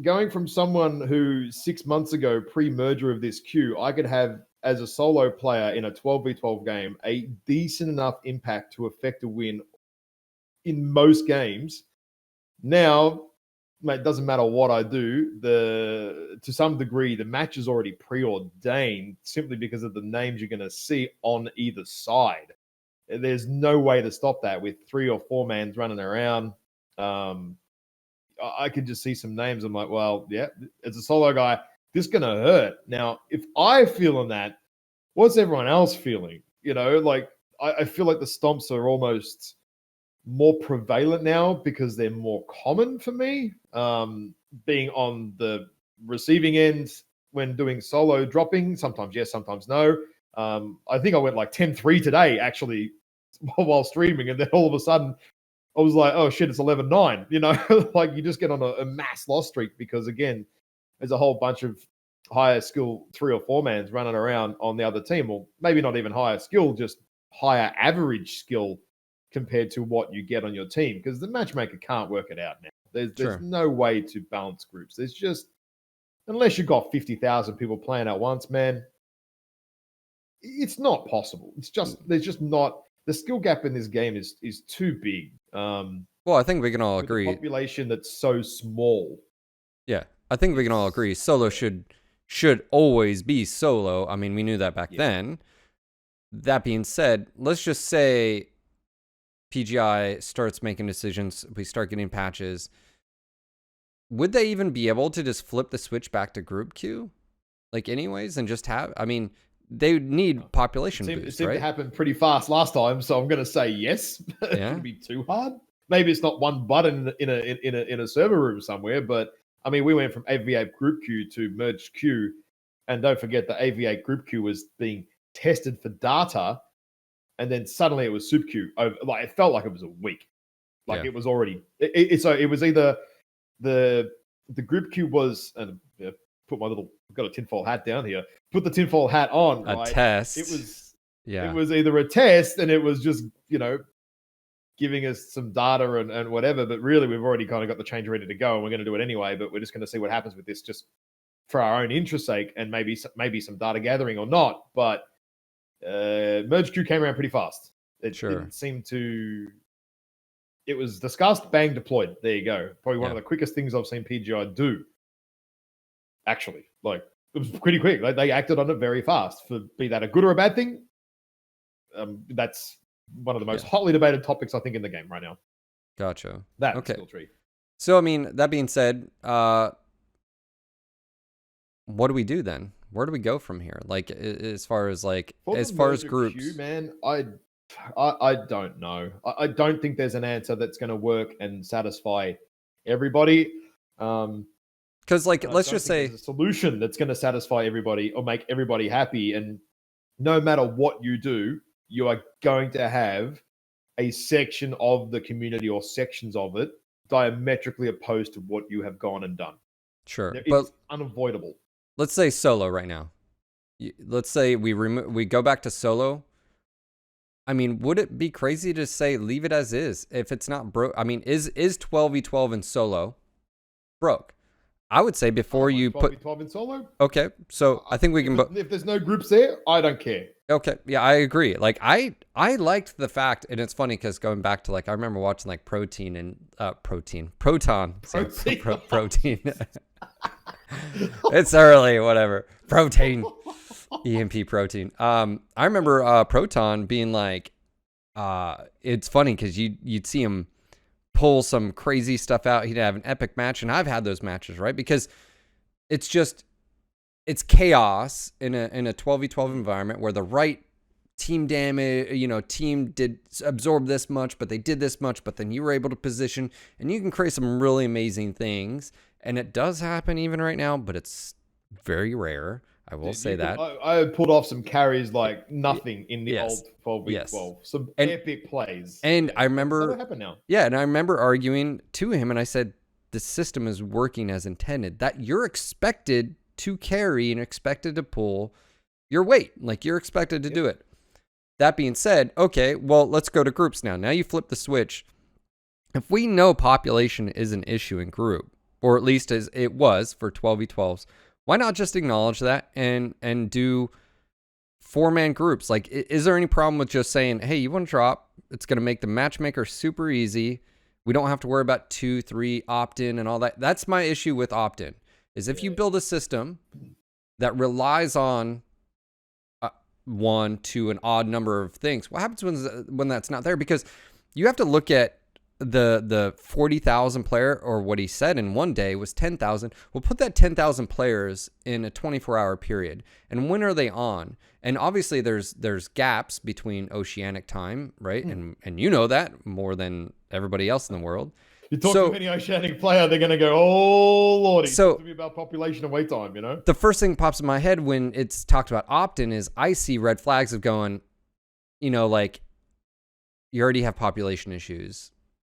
going from someone who 6 months ago, pre-merger of this queue, I could have as a solo player in a 12v12 game a decent enough impact to affect a win in most games. Now, mate, it doesn't matter what I do. To some degree, the match is already preordained simply because of the names you're going to see on either side. There's no way to stop that with 3 or 4 mans running around. I could just see some names. I'm like, well, yeah, as a solo guy, this is going to hurt. Now, if I feel that, what's everyone else feeling? You know, like I feel like the Stomps are almost more prevalent now because they're more common for me. Being on the receiving end when doing solo dropping, sometimes yes, sometimes no. I think I went like 10-3 today, actually, while streaming. And then all of a sudden, I was like, oh shit, it's 11-9. You know, like you just get on a mass loss streak because, again, there's a whole bunch of higher skill 3 or 4 mans running around on the other team, or maybe not even higher skill, just higher average skill compared to what you get on your team, because the matchmaker can't work it out now. There's no way to balance groups. There's just, unless you've got 50,000 people playing at once, man, it's not possible. It's just, there's just not, the skill gap in this game is too big. Well, I think we can all agree. The population that's so small. Yeah, I think we can all agree solo should always be solo. I mean, we knew that back then. That being said, let's just say PGI starts making decisions, we start getting patches. Would they even be able to just flip the switch back to group queue? Like anyways, and just have, I mean, they would need population boost, it seemed right? to happen pretty fast last time, so I'm going to say yes. It's going to be too hard. Maybe it's not one button in a server room somewhere, but I mean, we went from AV8 group queue to merged queue, and don't forget the AV8 group queue was being tested for data, and then suddenly it was soup queue. Like it felt like it was a week, like it was already. So it was either the group queue was, and put my little, I've got a tinfoil hat down here. Put the tinfoil hat on. A test. It was. Yeah. It was either a test, and it was just, you know, giving us some data and whatever. But really, we've already kind of got the change ready to go, and we're going to do it anyway. But we're just going to see what happens with this, just for our own interest sake, and maybe some data gathering or not. But merge queue came around pretty fast. It didn't seem to. It was discussed, bang, deployed. There you go. Probably one of the quickest things I've seen PGI do. Actually, like it was pretty quick. Like they acted on it very fast. For be that a good or a bad thing, that's one of the most hotly debated topics I think in the game right now. Gotcha. That skill tree. So I mean, that being said, what do we do then? Where do we go from here? Like as far as groups, queue, man, I don't know. I don't think there's an answer that's going to work and satisfy everybody. Because like let's just say a solution that's going to satisfy everybody or make everybody happy. And no matter what you do, you are going to have a section of the community or sections of it diametrically opposed to what you have gone and done. Sure, it's unavoidable. Let's say solo right now. Let's say we go back to solo. I mean, would it be crazy to say leave it as is if it's not broke? I mean, is 12v12 in solo broke? I would say before you put 12 in solo. Okay, so I think we can. If there's no groups there, I don't care. Okay, yeah, I agree. Like I liked the fact, and it's funny because going back to like I remember watching like Proton. It's early, whatever. Protein, EMP protein. I remember Proton being like, it's funny because you'd see him pull some crazy stuff out. He'd have an epic match, and I've had those matches, right? Because it's chaos in a 12v12 environment where the right team damage, team did absorb this much, but they did this much, but then you were able to position, and you can create some really amazing things. And it does happen even right now, but it's very rare. I will say that. I pulled off some carries like nothing in the Yes. old 12v12. Yes. Some And epic plays. And I That remember, don't happen now. yeah, and I remember arguing to him, and I said, the system is working as intended. That you're expected to carry and expected to pull your weight, like you're expected to do it. That being said, okay, well, let's go to groups now. Now you flip the switch. If we know population is an issue in group, or at least as it was for 12v12s, why not just acknowledge that and do 4-man groups? Like, is there any problem with just saying, hey, you want to drop? It's going to make the matchmaker super easy. We don't have to worry about 2, 3 opt-in and all that. That's my issue with opt-in, is if you build a system that relies on 1 to an odd number of things, what happens when that's not there? Because you have to look at the 40,000 player, or what he said in one day was 10,000. We'll put that 10,000 players in a 24-hour period, and when are they on? And obviously there's gaps between oceanic time, right? And you know that more than everybody else in the world. You talk to any oceanic player, they're going to go, oh, Lordy, talk to me about population and wait time, you know? The first thing pops in my head when it's talked about opt-in is I see red flags of going, you know, like, you already have population issues.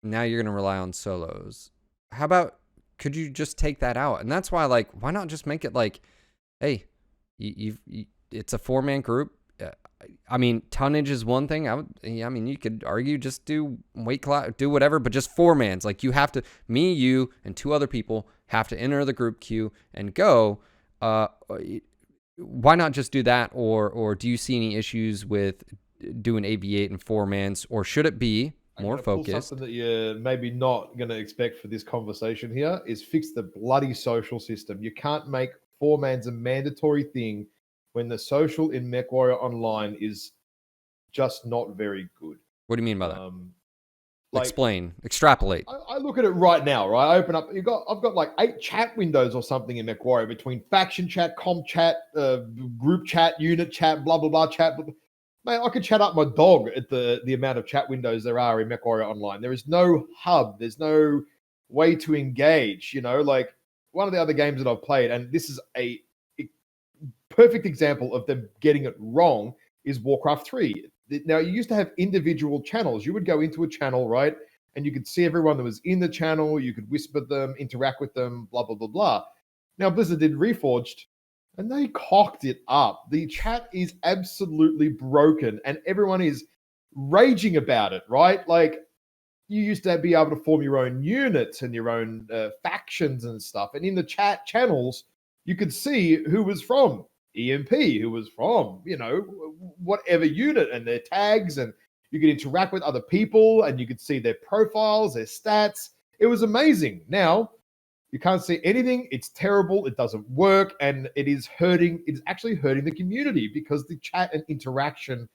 Now you're going to rely on solos. How about, could you just take that out? And that's why, like, why not just make it like, hey, it's a 4-man group. I mean, tonnage is one thing. I mean, you could argue just do weight class, do whatever, but just 4-mans. Like, you have to, me, you, and 2 other people have to enter the group queue and go. Why not just do that? Or do you see any issues with doing AV8 and 4-mans, or should it be more focused? Something that you're maybe not going to expect for this conversation here is fix the bloody social system. You can't make 4-mans a mandatory thing when the social in Mechwarrior Online is just not very good. What do you mean by that? Explain, extrapolate. I look at it right now, right? I open up, I've got like 8 chat windows or something in Mechwarrior, between faction chat, com chat, group chat, unit chat, blah, blah, blah, chat. Blah, blah. Man, I could chat up my dog at the amount of chat windows there are in Mechwarrior Online. There is no hub. There's no way to engage, you know? Like, one of the other games that I've played, and this is a perfect example of them getting it wrong, is Warcraft 3. Now, you used to have individual channels. You would go into a channel, right? And you could see everyone that was in the channel. You could whisper them, interact with them, blah, blah, blah, blah. Now, Blizzard did Reforged, and they cocked it up. The chat is absolutely broken, and everyone is raging about it, right? Like, you used to be able to form your own units and your own factions and stuff. And in the chat channels, you could see who was from EMP, who was from, you know, whatever unit, and their tags, and you could interact with other people, and you could see their profiles, their stats. It was amazing. Now, you can't see anything. It's terrible. It doesn't work, and it is hurting. It's actually hurting the community, because the chat and interaction,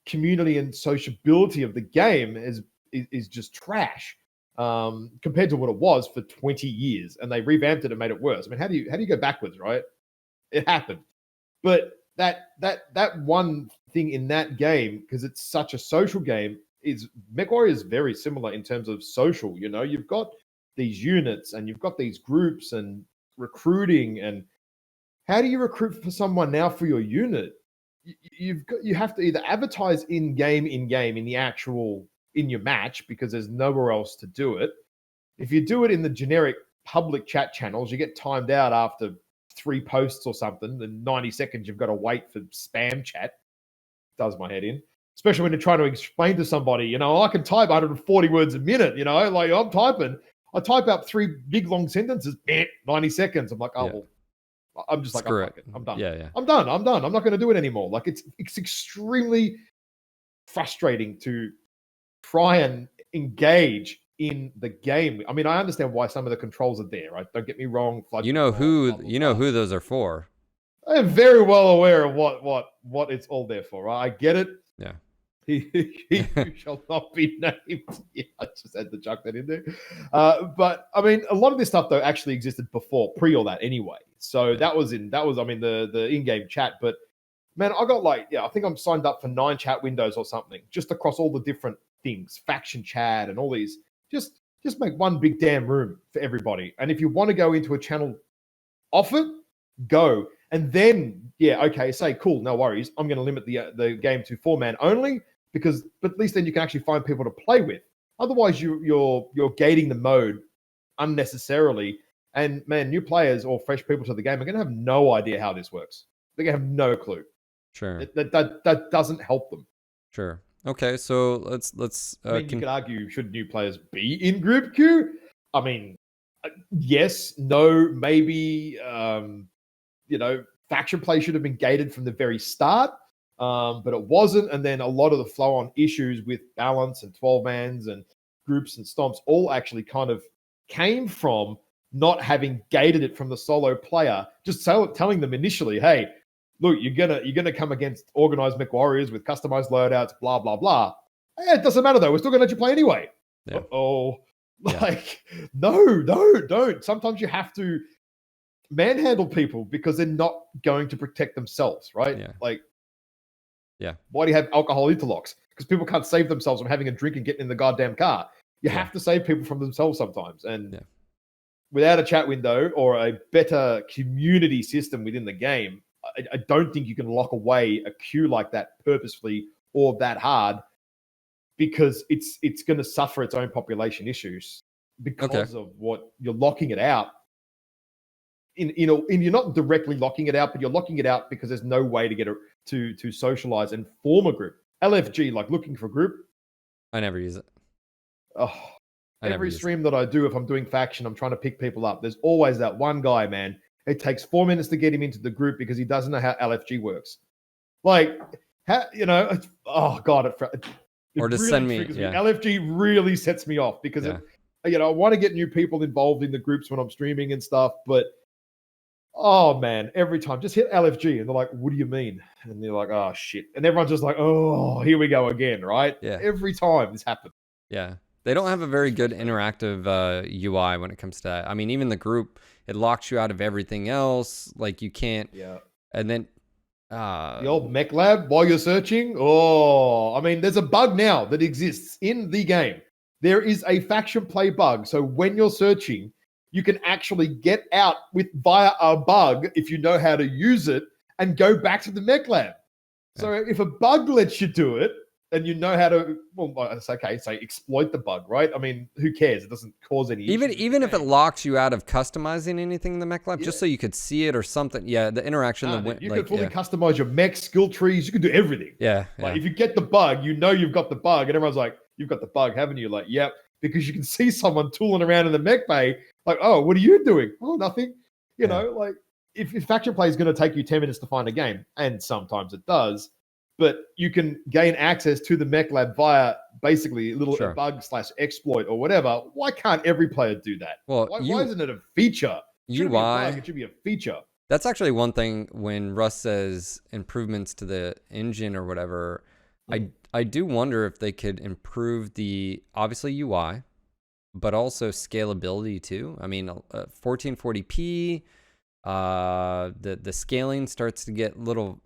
community and sociability of the game is just trash compared to what it was for 20 years, and they revamped it and made it worse. I mean, how do you go backwards, right? It happened. But that one thing in that game, because it's such a social game, is Mechwarrior is very similar in terms of social. You know, you've got these units and you've got these groups and recruiting, and how do you recruit for someone now for your unit? You have to either advertise in game in your match, because there's nowhere else to do it. If you do it in the generic public chat channels, you get timed out after 3 posts or something. The 90 seconds you've got to wait for spam chat. Does my head in, especially when you're trying to explain to somebody, you know, I can type 140 words a minute, you know, like I'm typing. I type out 3 big long sentences, 90 seconds. I'm like, oh, well, I'm just Screw like, it. I'm done. Yeah. I'm done. I'm not going to do it anymore. Like, it's extremely frustrating to try and engage in the game. I mean, I understand why some of the controls are there, right? Don't get me wrong. You know who those are for. I am very well aware of what it's all there for, right? I get it. Yeah. He shall not be named. Yeah, I just had to chuck that in there. But I mean, a lot of this stuff though actually existed before, pre all that anyway. So that was I mean, the in-game chat. But man, I got like, I think I'm signed up for 9 chat windows or something, just across all the different things, faction chat and all these. Just make one big damn room for everybody. And if you want to go into a channel off it, go. And then, yeah, okay, say, cool, no worries. I'm going to limit the game to 4-man only but at least then you can actually find people to play with. Otherwise, you're gating the mode unnecessarily. And man, new players or fresh people to the game are going to have no idea how this works. They're going to have no clue. Sure. That doesn't help them. Sure. Okay, so let's. I mean, you could argue, should new players be in group queue? I mean, yes, no, maybe. Faction play should have been gated from the very start, but it wasn't. And then a lot of the flow-on issues with balance and 12-mans and groups and stomps all actually kind of came from not having gated it from the solo player, just telling them initially, hey, look, you're gonna come against organized Mechwarriors with customized loadouts, blah blah blah. Hey, it doesn't matter though. We're still gonna let you play anyway. Yeah. No, don't. Sometimes you have to manhandle people because they're not going to protect themselves, right? Yeah. Why do you have alcohol interlocks? Because people can't save themselves from having a drink and getting in the goddamn car. You have to save people from themselves sometimes, and without a chat window or a better community system within the game, I don't think you can lock away a queue like that purposefully or that hard, because it's going to suffer its own population issues because of what you're locking it out. You're not directly locking it out, but you're locking it out because there's no way to get to socialize and form a group. LFG, like looking for group. I never use it. Oh, every stream that I do, if I'm doing faction, I'm trying to pick people up. There's always that one guy, man. It takes 4 minutes to get him into the group because he doesn't know how LFG works. Like, oh God, it or to really send me. LFG really sets me off because I want to get new people involved in the groups when I'm streaming and stuff, but oh man, every time just hit LFG and they're like, what do you mean? And they're like, oh shit. And everyone's just like, oh, here we go again, right? Yeah. Every time this happens. Yeah. They don't have a very good interactive UI when it comes to that. I mean, even the group, it locks you out of everything else. Like you can't. Yeah. And then the old mech lab while you're searching. Oh, I mean, there's a bug now that exists in the game. There is a faction play bug. So when you're searching, you can actually get out via a bug if you know how to use it and go back to the mech lab. So if a bug lets you do it and you know how to, well, it's okay, say exploit the bug, right? I mean, who cares? It doesn't cause any issues. Even if it locks you out of customizing anything in the mech lab, just so you could see it or something. Yeah, the interaction. You can fully customize your mech skill trees. You can do everything. Yeah. Like if you get the bug, you know you've got the bug, and everyone's like, "You've got the bug, haven't you?" Like, yep, because you can see someone tooling around in the mech bay. Like, oh, what are you doing? Oh, nothing. You know, like if faction play is going to take you 10 minutes to find a game, and sometimes it does, but you can gain access to the mech lab via basically a little bug/exploit or whatever. Why can't every player do that? Well, why isn't it a feature? UI. It should be a feature. That's actually one thing when Russ says improvements to the engine or whatever. I do wonder if they could improve the obviously UI, but also scalability too. I mean, 1440p, the scaling starts to get little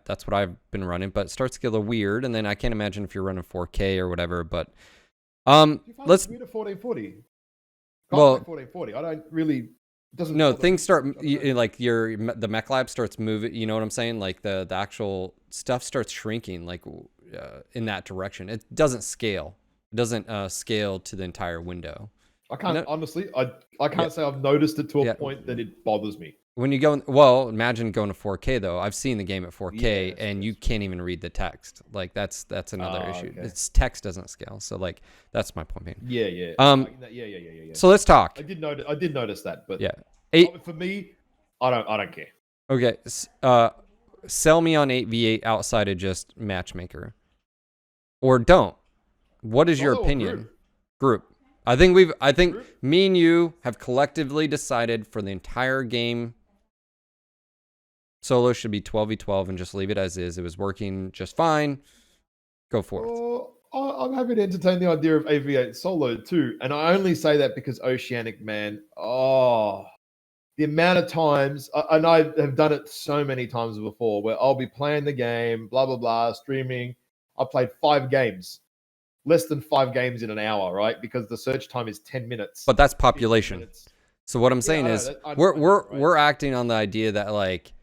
that's what I've been running, but it starts to get a little weird. And then I can't imagine if you're running 4K or whatever. But let's 1440. Well, 1440. I don't really. Doesn't no things start like the mech lab starts moving. You know what I'm saying? Like the actual stuff starts shrinking like in that direction. It doesn't scale. It doesn't scale to the entire window. I can't honestly. I can't say I've noticed it to a point that it bothers me. When you go, well, imagine going to 4K though. I've seen the game at 4K, and you can't even read the text. Like that's another issue. Okay. It's text doesn't scale. So like that's my point being. Yeah. Yeah. So let's talk. I did notice that, but yeah, for me, I don't care. Okay, sell me on 8v8 outside of just matchmaker, or don't. What is your opinion? Group. I think me and you have collectively decided for the entire game. Solo should be 12v12 and just leave it as is. It was working just fine. Go for it. I'm happy to entertain the idea of 8v8 solo too. And I only say that because Oceanic, man, the amount of times, and I have done it so many times before, where I'll be playing the game, blah, blah, blah, streaming. I played 5 games, less than 5 games in an hour, right? Because the search time is 10 minutes. But that's population. So what I'm saying is we're right? acting on the idea that like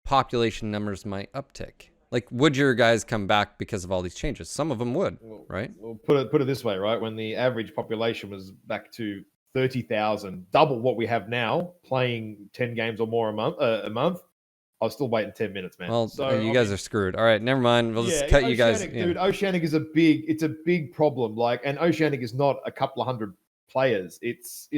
population numbers might uptick. Like, would your guys come back because of all these changes? Some of them would, right? We'll put it this way, right? When the average population was back to 30,000, double what we have now, playing 10 games or more a month, I was still waiting 10 minutes, man. Well, So you guys are screwed. All right, never mind. We'll just cut you guys. Dude, Oceanic is a big problem. Like, and Oceanic is not a couple of hundred players. It's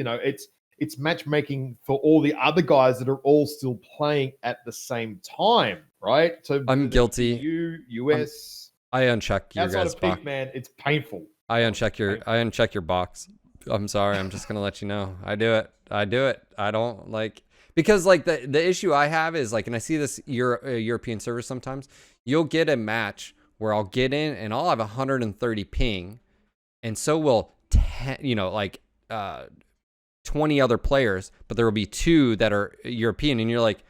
it's matchmaking for all the other guys that are all still playing at the same time, right? So I'm guilty. US. I uncheck your outside guys' of Peak, box. man, it's painful. I uncheck your box. I'm sorry. I'm just gonna let you know. I do it. I don't like, because like the issue I have is like, and I see this European servers sometimes. You'll get a match where I'll get in and I'll have 130 ping, and so will 20 other players, but there will be 2 that are European, and you're like,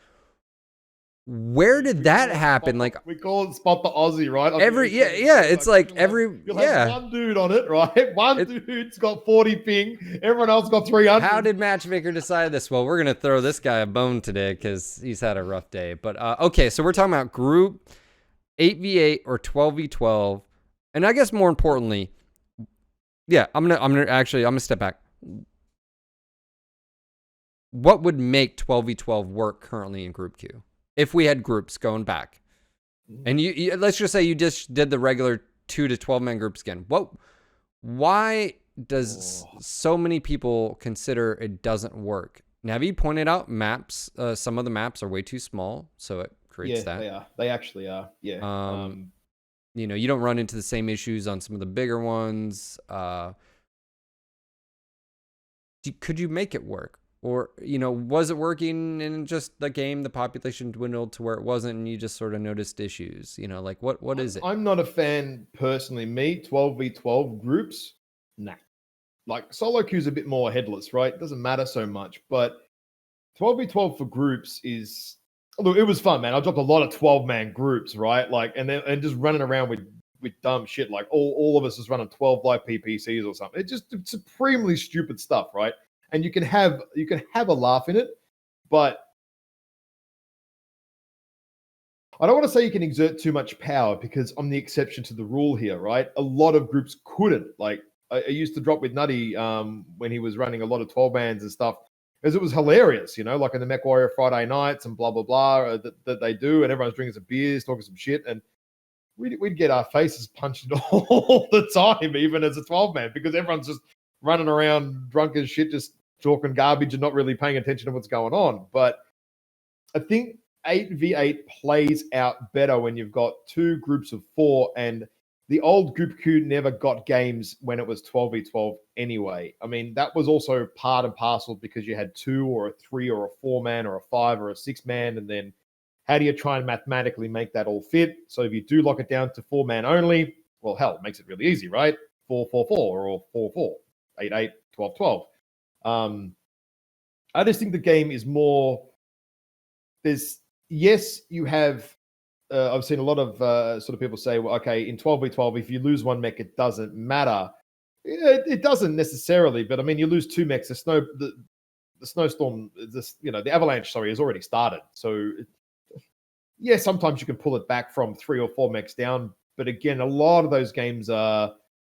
where did that happen? Like, we call it spot the Aussie, right? It's like you'll have one dude on it, right? One dude's got 40 ping, everyone else got 300. How did Matchmaker decide this? Well, we're gonna throw this guy a bone today because he's had a rough day. But okay, so we're talking about group 8v8 or 12v12, and I guess more importantly, yeah, I'm gonna step back. What would make 12v12 work currently in Group Q? If we had groups going back, and you let's just say you just did the regular 2 to 12 man groups again. Why does so many people consider it doesn't work? Navi pointed out maps. Some of the maps are way too small, so it creates that. They are. They actually are. Yeah. You don't run into the same issues on some of the bigger ones. Could you make it work? Or, was it working in just the game, the population dwindled to where it wasn't, and you just sort of noticed issues? Like, what is it? I'm not a fan, personally. Me, 12v12 groups, nah. Like, solo queue's a bit more headless, right? It doesn't matter so much. But 12v12 for groups is... Look, it was fun, man. I dropped a lot of 12-man groups, right? Like, and just running around with dumb shit. Like, all of us just running 12 live PPCs or something. It's just supremely stupid stuff, right? And you can have a laugh in it, but I don't want to say you can exert too much power, because I'm the exception to the rule here, right? A lot of groups couldn't. Like, I used to drop with Nutty when he was running a lot of 12-mans and stuff, because it was hilarious, like in the Mechwarrior Friday nights and blah, blah, blah, that they do, and everyone's drinking some beers, talking some shit, and we'd get our faces punched all the time, even as a 12-man, because everyone's just running around drunk as shit, just talking garbage and not really paying attention to what's going on. But I think 8v8 plays out better when you've got 2 groups of 4, and the old Group Q never got games when it was 12v12 anyway. I mean, that was also part and parcel because you had 2 or a 3 or a 4-man or a 5 or a 6-man, and then how do you try and mathematically make that all fit? So if you do lock it down to 4-man only, well, hell, it makes it really easy, right? 4-4-4 or 4-4, 8-8, 12-12. I just think the game is more... you have... I've seen a lot of sort of people say, well, okay, in 12v12, if you lose one mech, it doesn't matter. It doesn't necessarily, but I mean, you lose 2 mechs, the snowstorm, the avalanche, has already started. So, yeah, sometimes you can pull it back from 3 or 4 mechs down, but again, a lot of those games they're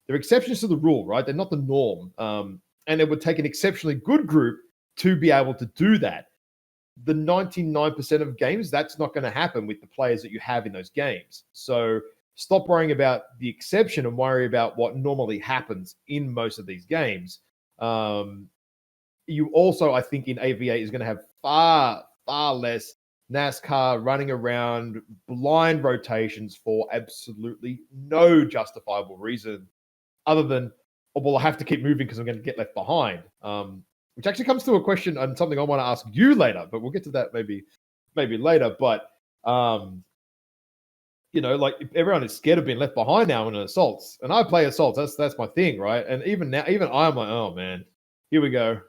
exceptions to the rule, right? They're not the norm. And it would take an exceptionally good group to be able to do that. The 99% of games, that's not going to happen with the players that you have in those games. So stop worrying about the exception and worry about what normally happens in most of these games. You also, I think, in AV8 is going to have far, far less NASCAR running around blind rotations for absolutely no justifiable reason other than, oh, well, I have to keep moving because I'm going to get left behind. Which actually comes to a question and something I want to ask you later, but we'll get to that maybe later. But like everyone is scared of being left behind now in assaults, and I play assaults. That's my thing, right? And even now, I'm like, oh man, here we go.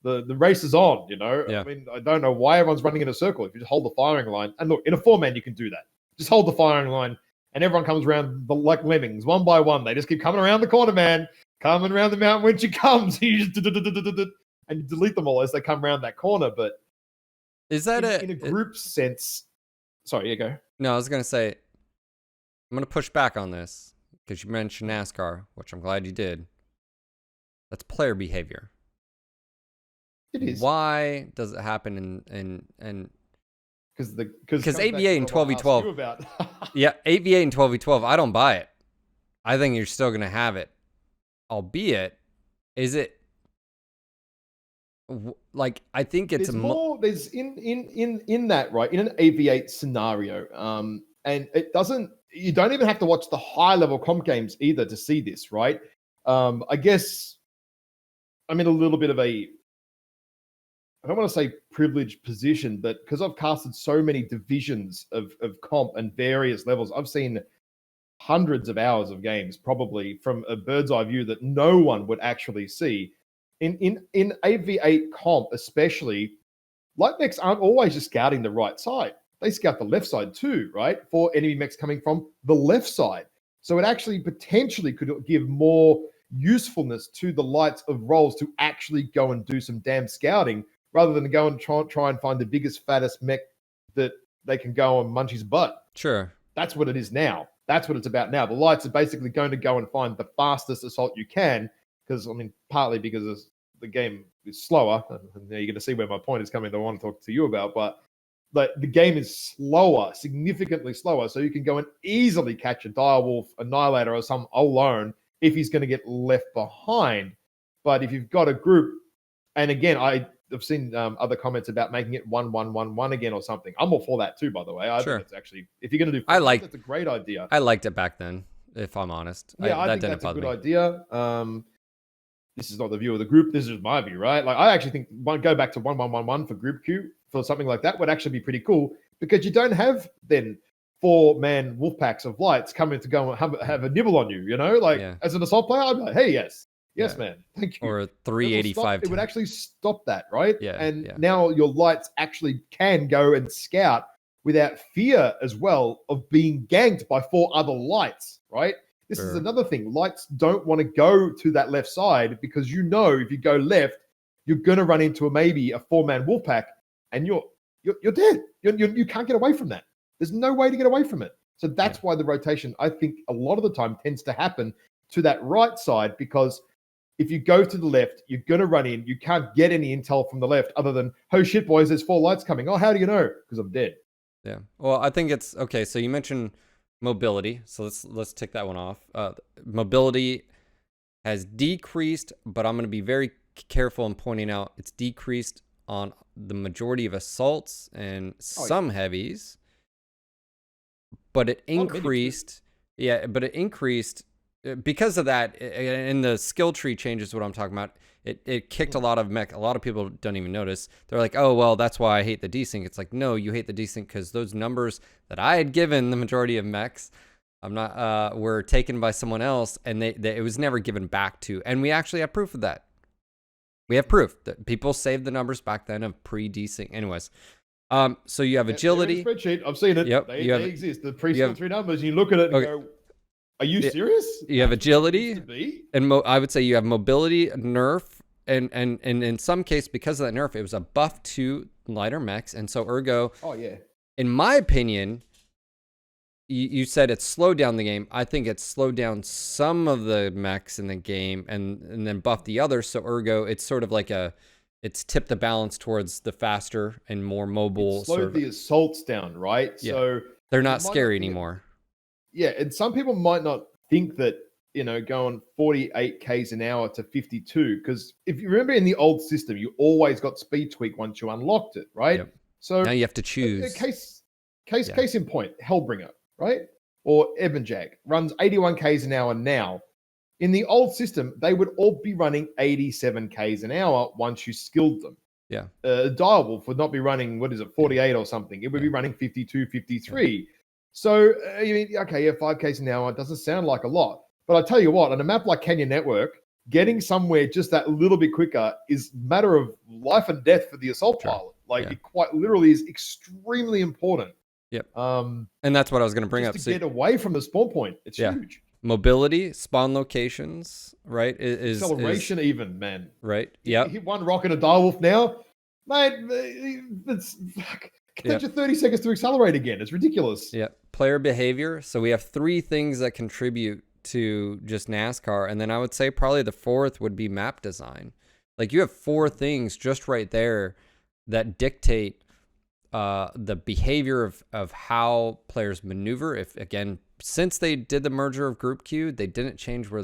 The race is on. Yeah. I mean, I don't know why everyone's running in a circle. If you just hold the firing line, and look, in a 4-man, you can do that. Just hold the firing line, and everyone comes around like lemmings, one by one. They just keep coming around the corner, man. Coming around the mountain when she comes. You just and you delete them all as they come around that corner. But is that in a group sense? Sorry, you go. No, I was gonna say I'm gonna push back on this because you mentioned NASCAR, which I'm glad you did. That's player behavior. It is. Why does it happen in because 8v8 and 12v12 yeah, 8v8 and 12v12, I don't buy it. I think you're still gonna have it, albeit is it like, I think it's there's in that, right, in an 8v8 scenario, and it doesn't, you don't even have to watch the high level comp games either to see this, right? I guess I'm in a little bit of a, I don't want to say privileged position, but because I've casted so many divisions of comp and various levels, I've seen hundreds of hours of games, probably from a bird's eye view that no one would actually see. In 8v8 comp, especially, light mechs aren't always just scouting the right side. They scout the left side too, right? For enemy mechs coming from the left side. So it actually potentially could give more usefulness to the lights of roles to actually go and do some damn scouting, rather than go and try and find the biggest, fattest mech that they can go and munch his butt. Sure. That's what it is now. That's what it's about now. The lights are basically going to go and find the fastest assault you can, because, I mean, partly because the game is slower. And you're going to see where my point is coming that I want to talk to you about. But the game is slower, significantly slower. So you can go and easily catch a direwolf, annihilator, or some alone if he's going to get left behind. But if you've got a group, and again, I've seen other comments about making it 1-1-1-1 again or something. I'm all for that too, by the way. I think it's actually, if you're going to do, that's a great idea. I liked it back then, if I'm honest. Yeah, I think that's a good idea. This is not the view of the group. This is my view, right? Like, I actually think go back to 1-1-1-1 for group queue for something like that would actually be pretty cool, because you don't have then 4-man wolf packs of lights coming to go and have a nibble on you. You know, like as an assault player, I'd be like, hey, yes, man, thank you. Or a 385. It would actually stop that, right? Yeah. And now your lights actually can go and scout without fear as well of being ganked by 4 other lights, right? This is another thing. Lights don't want to go to that left side, because you know if you go left, you're going to run into maybe a 4-man wolf pack, and you're dead. You can't get away from that. There's no way to get away from it. So that's why the rotation, I think, a lot of the time tends to happen to that right side, because if you go to the left, you're going to run in. You can't get any intel from the left other than, oh shit, boys, there's 4 lights coming. Oh, how do you know? Because I'm dead. Yeah. Well, I think it's okay. So you mentioned mobility. So let's take that one off. Mobility has decreased, but I'm going to be very careful in pointing out it's decreased on the majority of assaults and some heavies, but it increased. But it increased because of that. And the skill tree changes what I'm talking about. It kicked a lot of mech. A lot of people don't even notice. They're like, oh, well, that's why I hate the desync. It's like, no, you hate the desync because those numbers that I had given the majority of mechs, were taken by someone else, and it was never given back to. And we actually have proof of that. We have proof that people saved the numbers back then of pre-desync. Anyways, so you have agility. Spreadsheet. I've seen it. Yep. They exist. The pre-skill tree numbers. You look at it and go, are you serious? You have agility, and I would say you have mobility, nerf, and in some case, because of that nerf, it was a buff to lighter mechs, and so ergo. Oh yeah. In my opinion, you said it slowed down the game. I think it slowed down some of the mechs in the game, and then buffed the others. So ergo, it's sort of like it's tipped the balance towards the faster and more mobile. It slowed the assaults down, right? Yeah. So they're not scary anymore. Yeah, and some people might not think that, going 48 Ks an hour to 52, because if you remember in the old system, you always got speed tweak once you unlocked it, right? Yep. So now you have to choose. Case in point, Hellbringer, right? Or Ebenjag runs 81 Ks an hour now. In the old system, they would all be running 87 Ks an hour once you skilled them. Yeah. Direwolf would not be running, 48 or something. It would be running 52, 53. Yeah. So, 5 Ks an hour doesn't sound like a lot. But I tell you what, on a map like Canyon Network, getting somewhere just that little bit quicker is a matter of life and death for the assault pilot. It quite literally is extremely important. Yep. And that's what I was going to bring up. To get away from the spawn point, it's huge. Mobility, spawn locations, right? Acceleration, even, man. Right. Yeah. Hit one rock and a direwolf now, mate. It's takes you 30 seconds to accelerate again. It's ridiculous. Yeah. Player behavior. So we have 3 things that contribute to just NASCAR, and then I would say probably the 4th would be map design. Like you have 4 things just right there that dictate the behavior of how players maneuver. If again, since they did the merger of Group Q, they didn't change where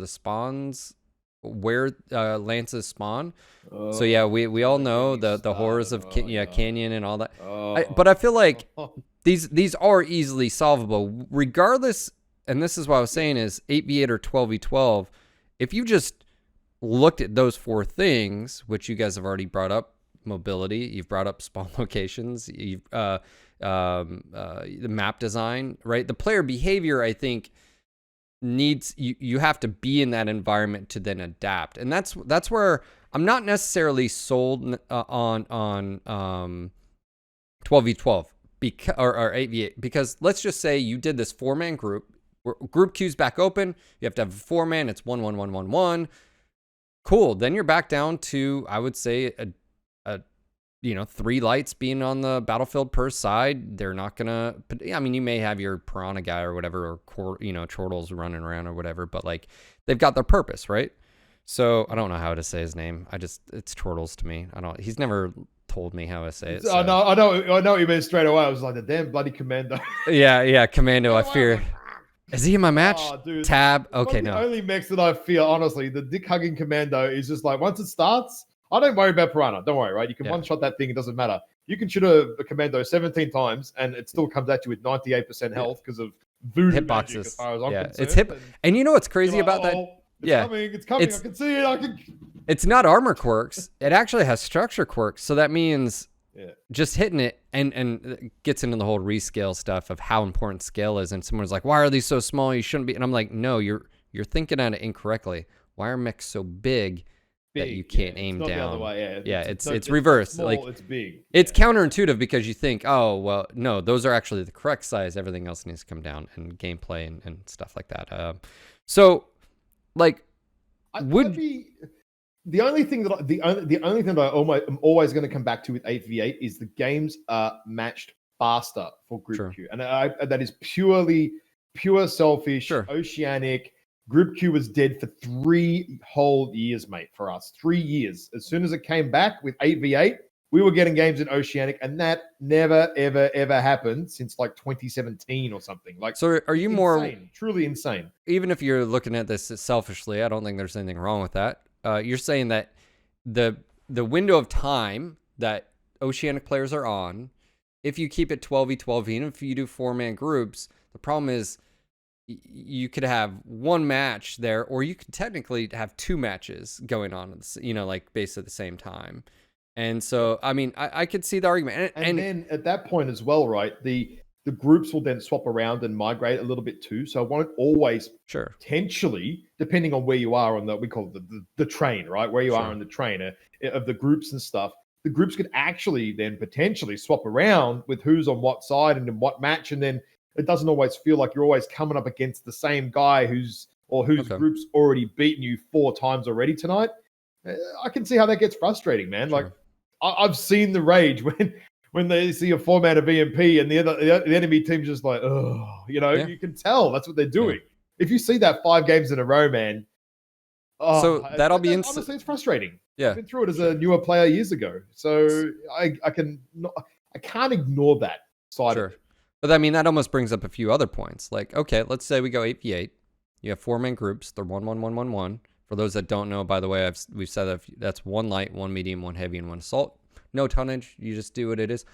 lances spawn. So yeah, we all know the horrors of Canyon and all that. But I feel like these are easily solvable, regardless. And this is what I was saying is 8v8 or 12v12. If you just looked at those 4 things, which you guys have already brought up, mobility, you've brought up spawn locations, you've the map design, right? The player behavior, I think, needs you have to be in that environment to then adapt, and that's where I'm not necessarily sold on 12v12 or 8v8, because let's just say you did this 4-man group. Group Q's back open. You have to have a 4-man. It's 1-1-1-1-1. Cool. Then you're back down to, I would say, a 3 lights being on the battlefield per side. They're not gonna. I mean, you may have your piranha guy or whatever, or chortles running around or whatever, but like they've got their purpose, right? So I don't know how to say his name. It's Chortles to me. He's never told me how to say it. So. I know what you meant straight away. I was like, the damn bloody Commando. yeah, Commando. I fear. Is he in my match? Dude, Tab. Okay, no. The only mechs that I fear, honestly, the dick hugging Commando is just like, once it starts, I don't worry about Piranha. Don't worry, right? You can one-shot that thing. It doesn't matter. You can shoot a Commando 17 times, and it still comes at you with 98% health because of voodoo hitboxes. As far as I'm concerned. It's hit. And you know what's crazy about that? It's coming. I can see it. It's not armor quirks. It actually has structure quirks. So that means just hitting it and it gets into the whole rescale stuff of how important scale is. And someone's like, why are these so small? You shouldn't be. And I'm like, no, you're thinking at it incorrectly. Why are mechs so big that you can't aim down? The other way. It's reversed. Small, like it's big. It's counterintuitive because you think, oh, well, no, those are actually the correct size. Everything else needs to come down, and gameplay and stuff like that. So like, the only thing that I'm always going to come back to with 8v8 is the games are matched faster for Group Q, and that is pure selfish, oceanic. Group Q was dead for 3 whole years, mate. For us, 3 years. As soon as it came back with 8v8, we were getting games in oceanic, and that never, ever, ever happened since like 2017 or something. Like, so are you truly insane? Even if you're looking at this selfishly, I don't think there's anything wrong with that. You're saying that the window of time that oceanic players are on, if you keep it 12v12, even if you do 4-man groups, the problem is you could have 1 match there, or you could technically have 2 matches going on, like basically at the same time. And so, I mean, I could see the argument. And then at that point as well, right, the groups will then swap around and migrate a little bit too. So it won't always potentially, depending on where you are on we call it the train, right? Where you are on the train of the groups and stuff. The groups could actually then potentially swap around with who's on what side and in what match. And then it doesn't always feel like you're always coming up against the same guy whose group's already beaten you 4 times already tonight. I can see how that gets frustrating, man. Like, I've seen the rage when they see a 4-man of EMP and the enemy team's just like, you can tell that's what they're doing. If you see that 5 games in a row, man. So that'll be honestly, it's frustrating. Yeah, I've been through it as a newer player years ago, so I can't ignore that side of it. But I mean, that almost brings up a few other points. Like, okay, let's say we go 8v8. You have 4-man groups. They're 1-1-1-1-1. For those that don't know, by the way, we've said that that's 1 light, 1 medium, 1 heavy, and 1 assault. No tonnage. You just do what it is.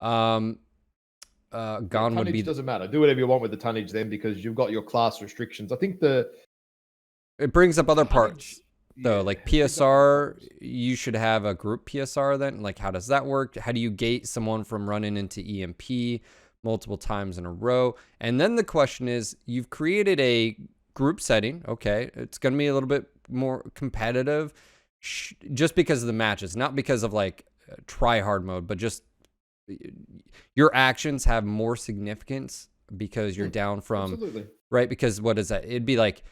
Gone would be. Doesn't matter. Do whatever you want with the tonnage then, because you've got your class restrictions. I think it brings up other parts though, like PSR. You should have a group PSR then. Like, how does that work? How do you gate someone from running into EMP multiple times in a row? And then the question is, you've created a group setting. Okay, it's going to be a little bit more competitive just because of the matches, not because of like try hard mode, but just your actions have more significance because you're down from, absolutely. right? Because what is that? It'd be like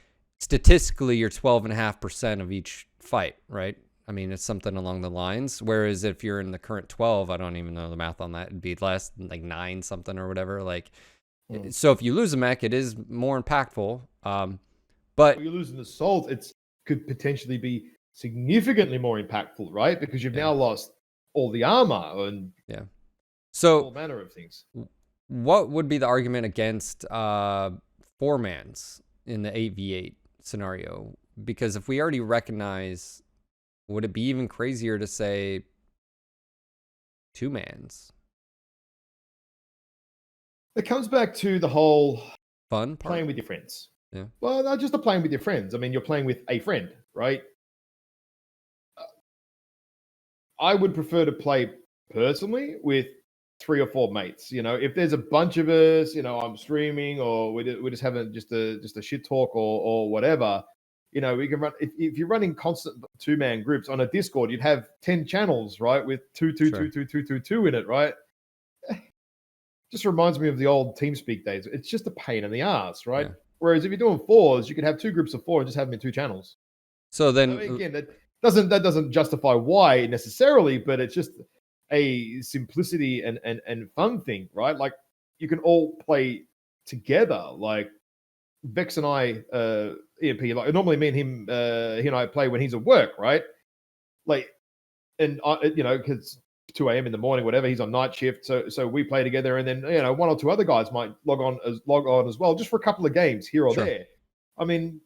statistically you're 12.5% of each fight, right? I mean, it's something along the lines. Whereas if you're in the current 12, I don't even know the math on that. It'd be less, like 9 something or whatever. Like, so if you lose a mech, it is more impactful. But you're losing the souls. It could potentially be significantly more impactful, right? Because you've now lost all the armor and so all manner of things. What would be the argument against 4-mans in the 8v8 scenario? Because if we already recognize, would it be even crazier to say 2-mans? It comes back to the whole Fun part? Playing with your friends. Yeah. Well, not just the playing with your friends. I mean, you're playing with a friend, right? I would prefer to play personally with 3 or 4 mates. You know, if there's a bunch of us, you know, I'm streaming or we're just having just a shit talk or whatever. You know, we can run if you're running constant 2-man groups on a Discord, you'd have 10 channels, right? With 2 in it, right? Just reminds me of the old TeamSpeak days. It's just a pain in the ass, right? Yeah. Whereas if you're doing 4s, you could have 2 groups of 4 and just have them in 2 channels. So then, I mean, again, that doesn't justify why necessarily, but it's just a simplicity and fun thing, right? Like you can all play together. Like Vex and I, EMP, like normally me and him, he and I play when he's at work, right? Like, and I, you know, because 2 a.m. in the morning, whatever, he's on night shift, so we play together, and then 1 or 2 other guys might log on as well, just for a couple of games here or there. I mean,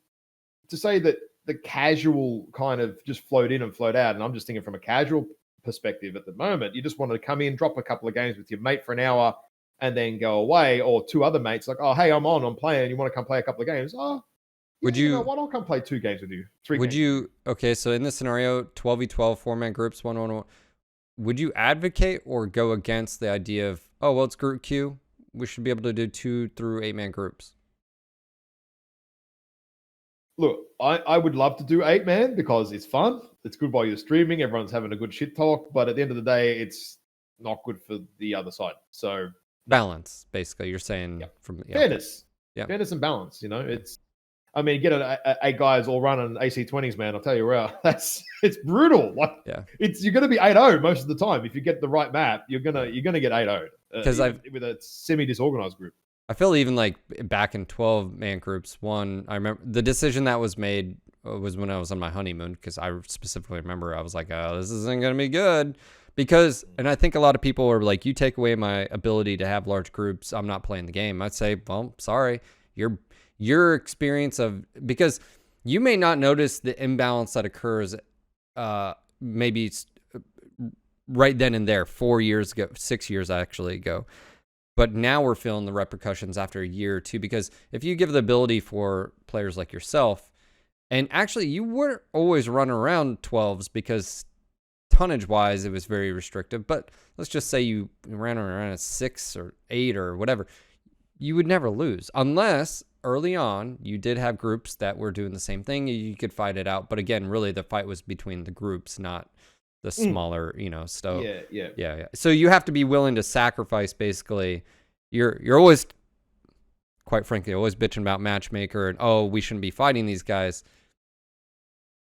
to say that the casual kind of just float in and float out, and I'm just thinking from a casual perspective at the moment, you just wanted to come in, drop a couple of games with your mate for an hour, and then go away, or 2 other mates like, oh, hey, I'm playing, you want to come play a couple of games? Oh, would you? Why don't I come play 2 games with you? 3 would games you? Okay, so in this scenario, 12v12, 4-man groups, 1-1-1. Would you advocate or go against the idea of, oh, well, it's group queue, we should be able to do 2 through 8-man groups? Look, I would love to do 8-man because it's fun. It's good while you're streaming. Everyone's having a good shit talk. But at the end of the day, it's not good for the other side. So balance, basically, you're saying from fairness, fairness and balance. You know, it's. I mean, get 8 guys all running AC20s, man. I'll tell you what, it's brutal. Like, you're going to be 8-0 most of the time. If you get the right map, you're gonna get 8-0 because with a semi disorganized group. I feel even like back in 12-man groups, I remember the decision that was made was when I was on my honeymoon, because I specifically remember I was like, oh, this isn't going to be good. Because, and I think a lot of people are like, you take away my ability to have large groups, I'm not playing the game. I'd say, well, sorry, your experience of, because you may not notice the imbalance that occurs maybe right then and there, 4 years ago, 6 years actually ago. But now we're feeling the repercussions after a year or two, because if you give the ability for players like yourself, and actually you weren't always running around 12s because tonnage-wise it was very restrictive, but let's just say you ran around a 6 or 8 or whatever, you would never lose unless early on you did have groups that were doing the same thing. You could fight it out. But again, really the fight was between the groups, not the smaller, stuff. Yeah. So you have to be willing to sacrifice. Basically, you're always, quite frankly, always bitching about matchmaker and, oh, we shouldn't be fighting these guys.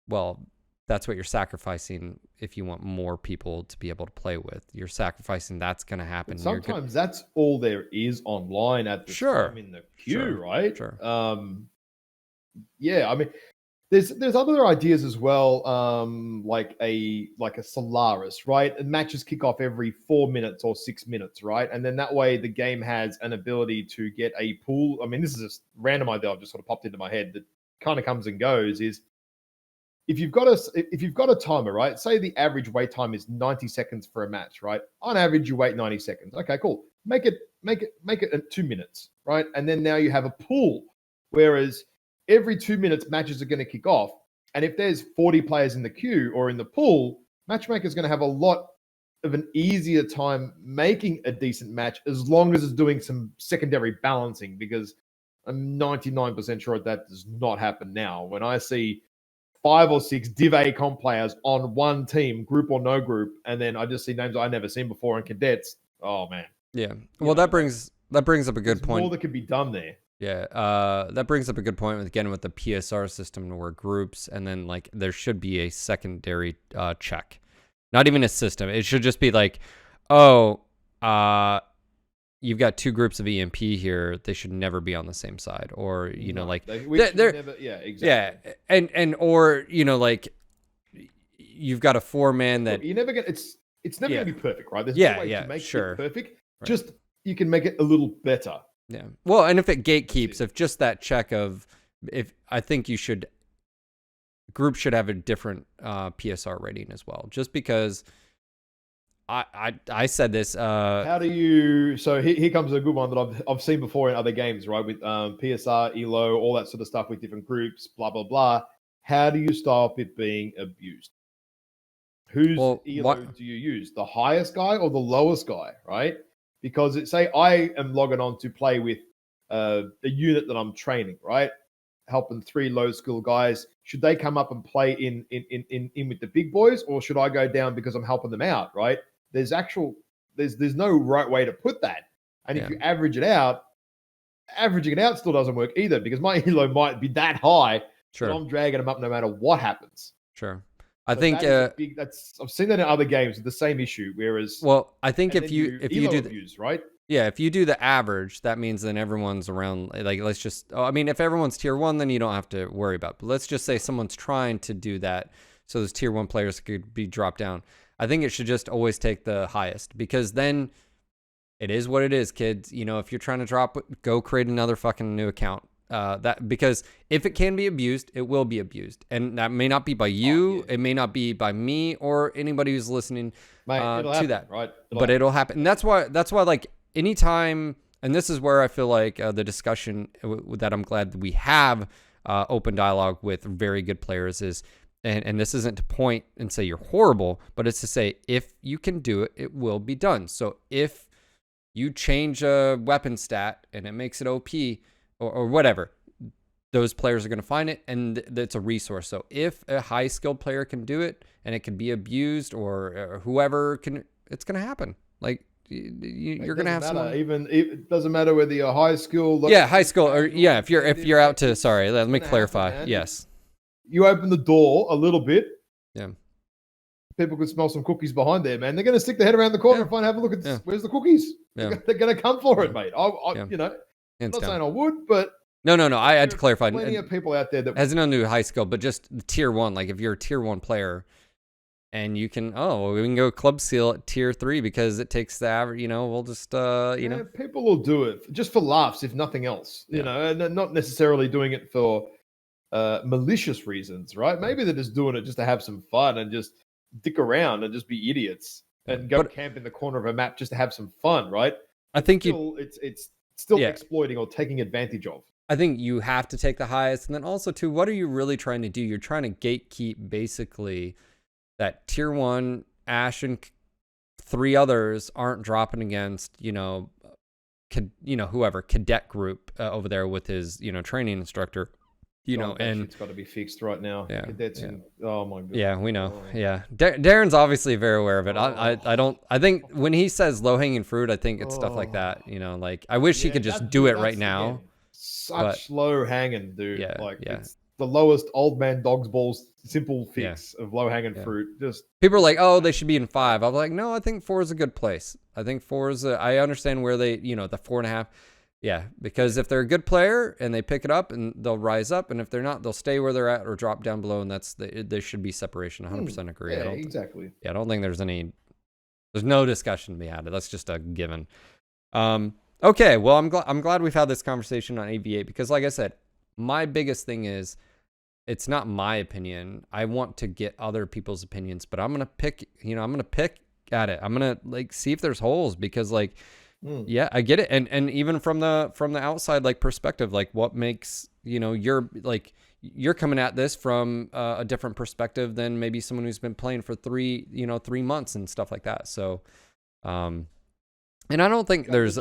Well, that's what you're sacrificing if you want more people to be able to play with. You're sacrificing that's going to happen. But sometimes that's all there is online at the time in the queue, right? Sure. Yeah, I mean, there's other ideas as well, like a Solaris, right? And matches kick off every 4 minutes or 6 minutes, right? And then that way the game has an ability to get a pool. I mean, this is a random idea I've just sort of popped into my head that kind of comes and goes. Is if you've got a timer, right? Say the average wait time is 90 seconds for a match, right? On average, you wait 90 seconds. Okay, cool. Make it at 2 minutes, right? And then now you have a pool. Whereas every 2 minutes, matches are going to kick off. And if there's 40 players in the queue or in the pool, Matchmaker's going to have a lot of an easier time making a decent match, as long as it's doing some secondary balancing, because I'm 99% sure that does not happen now. When I see 5 or 6 Div A comp players on one team, group or no group, and then I just see names I've never seen before in cadets. Oh man. Yeah. Well, that brings that brings up a good There's point. more that could be done there. Yeah, that brings up a good point with the PSR system where groups, and then like there should be a secondary check, not even a system. It should just be like, oh, you've got two groups of EMP here. They should never be on the same side, or like they're never, yeah, exactly. Yeah, and or like you've got a 4-man that you're never gonna. It's never gonna be perfect, right? There's no way to make it perfect. Right. Just you can make it a little better. Yeah. Well, and if it gatekeeps, if just that check of, if I think groups should have a different PSR rating as well, just because I said this. How do you? So here comes a good one that I've seen before in other games, right? With PSR, ELO, all that sort of stuff with different groups, blah blah blah. How do you stop it being abused? Whose ELO do you use? The highest guy or the lowest guy, right? Because say I am logging on to play with a unit that I'm training, right? Helping 3 low skill guys. Should they come up and play in with the big boys, or should I go down because I'm helping them out, right? There's no right way to put that. And if you average it out, averaging it out still doesn't work either, because my ELO might be that high that I'm dragging them up no matter what happens. Sure. I think I've seen that in other games with the same issue. Whereas, I think if you do abuse, right? Yeah, if you do the average, that means then everyone's around. Like, let's just. I mean, if everyone's tier 1, then you don't have to worry about it. But let's just say someone's trying to do that, so those tier 1 players could be dropped down. I think it should just always take the highest, because then it is what it is, kids. If you're trying to drop, go create another fucking new account. Because if it can be abused, it will be abused, and that may not be by you, it may not be by me or anybody who's listening to happen, that, right? It'll happen, and that's why like anytime, and this is where I feel like the discussion that I'm glad that we have open dialogue with very good players is, and this isn't to point and say you're horrible, but it's to say if you can do it, it will be done. So if you change a weapon stat and it makes it OP. Or whatever, those players are going to find it, and it's a resource. So if a high skilled player can do it, and it can be abused, or whoever can, it's going to happen. Like you're going to have someone. It doesn't matter whether you're high skill. High skill, or if you're out to. Sorry, let me clarify. Happen, yes, you open the door a little bit. Yeah. People could smell some cookies behind there, man. They're going to stick their head around the corner and have a look at this. Where's the cookies? They're going to come for it, mate. I'm not saying I would, but no. I had to clarify. Plenty of people out there that has nothing to do with high skill, but just the tier 1. Like if you're a tier 1 player, and you can, we can go club seal at tier 3 because it takes the average. We'll just people will do it just for laughs, if nothing else. And not necessarily doing it for malicious reasons, right? Maybe they're just doing it just to have some fun and just dick around and just be idiots and go camp in the corner of a map just to have some fun, right? I think it's still exploiting or taking advantage of. I think you have to take the highest. And then also, too, what are you really trying to do? You're trying to gatekeep, basically, that tier 1 Ash and 3 others aren't dropping against, whoever, cadet group over there with his, training instructor. And it's got to be fixed right now. Yeah, cadets oh my god. Yeah, we know. Yeah, Darren's obviously very aware of it. I think when he says low hanging fruit, I think it's stuff like that. Like I wish he could just do it right now. Such low hanging, dude. It's the lowest old man dog's balls simple fix of low hanging fruit. Just people are like, oh, they should be in 5. I'm like, no, I think 4 is a good place. I think 4 is. I understand where they, the 4.5. Yeah, because if they're a good player and they pick it up, and they'll rise up, and if they're not, they'll stay where they're at or drop down below, and there should be separation. 100% agree. Yeah, exactly. I don't think there's no discussion to be had. That's just a given. Okay, well, I'm glad we've had this conversation on AV8 because, like I said, my biggest thing is it's not my opinion. I want to get other people's opinions, but I'm gonna pick. I'm gonna pick at it. I'm gonna see if there's holes because Yeah, I get it, and even from the outside perspective, what makes you're coming at this from a different perspective than maybe someone who's been playing for 3 months and stuff like that. So, and I don't think there's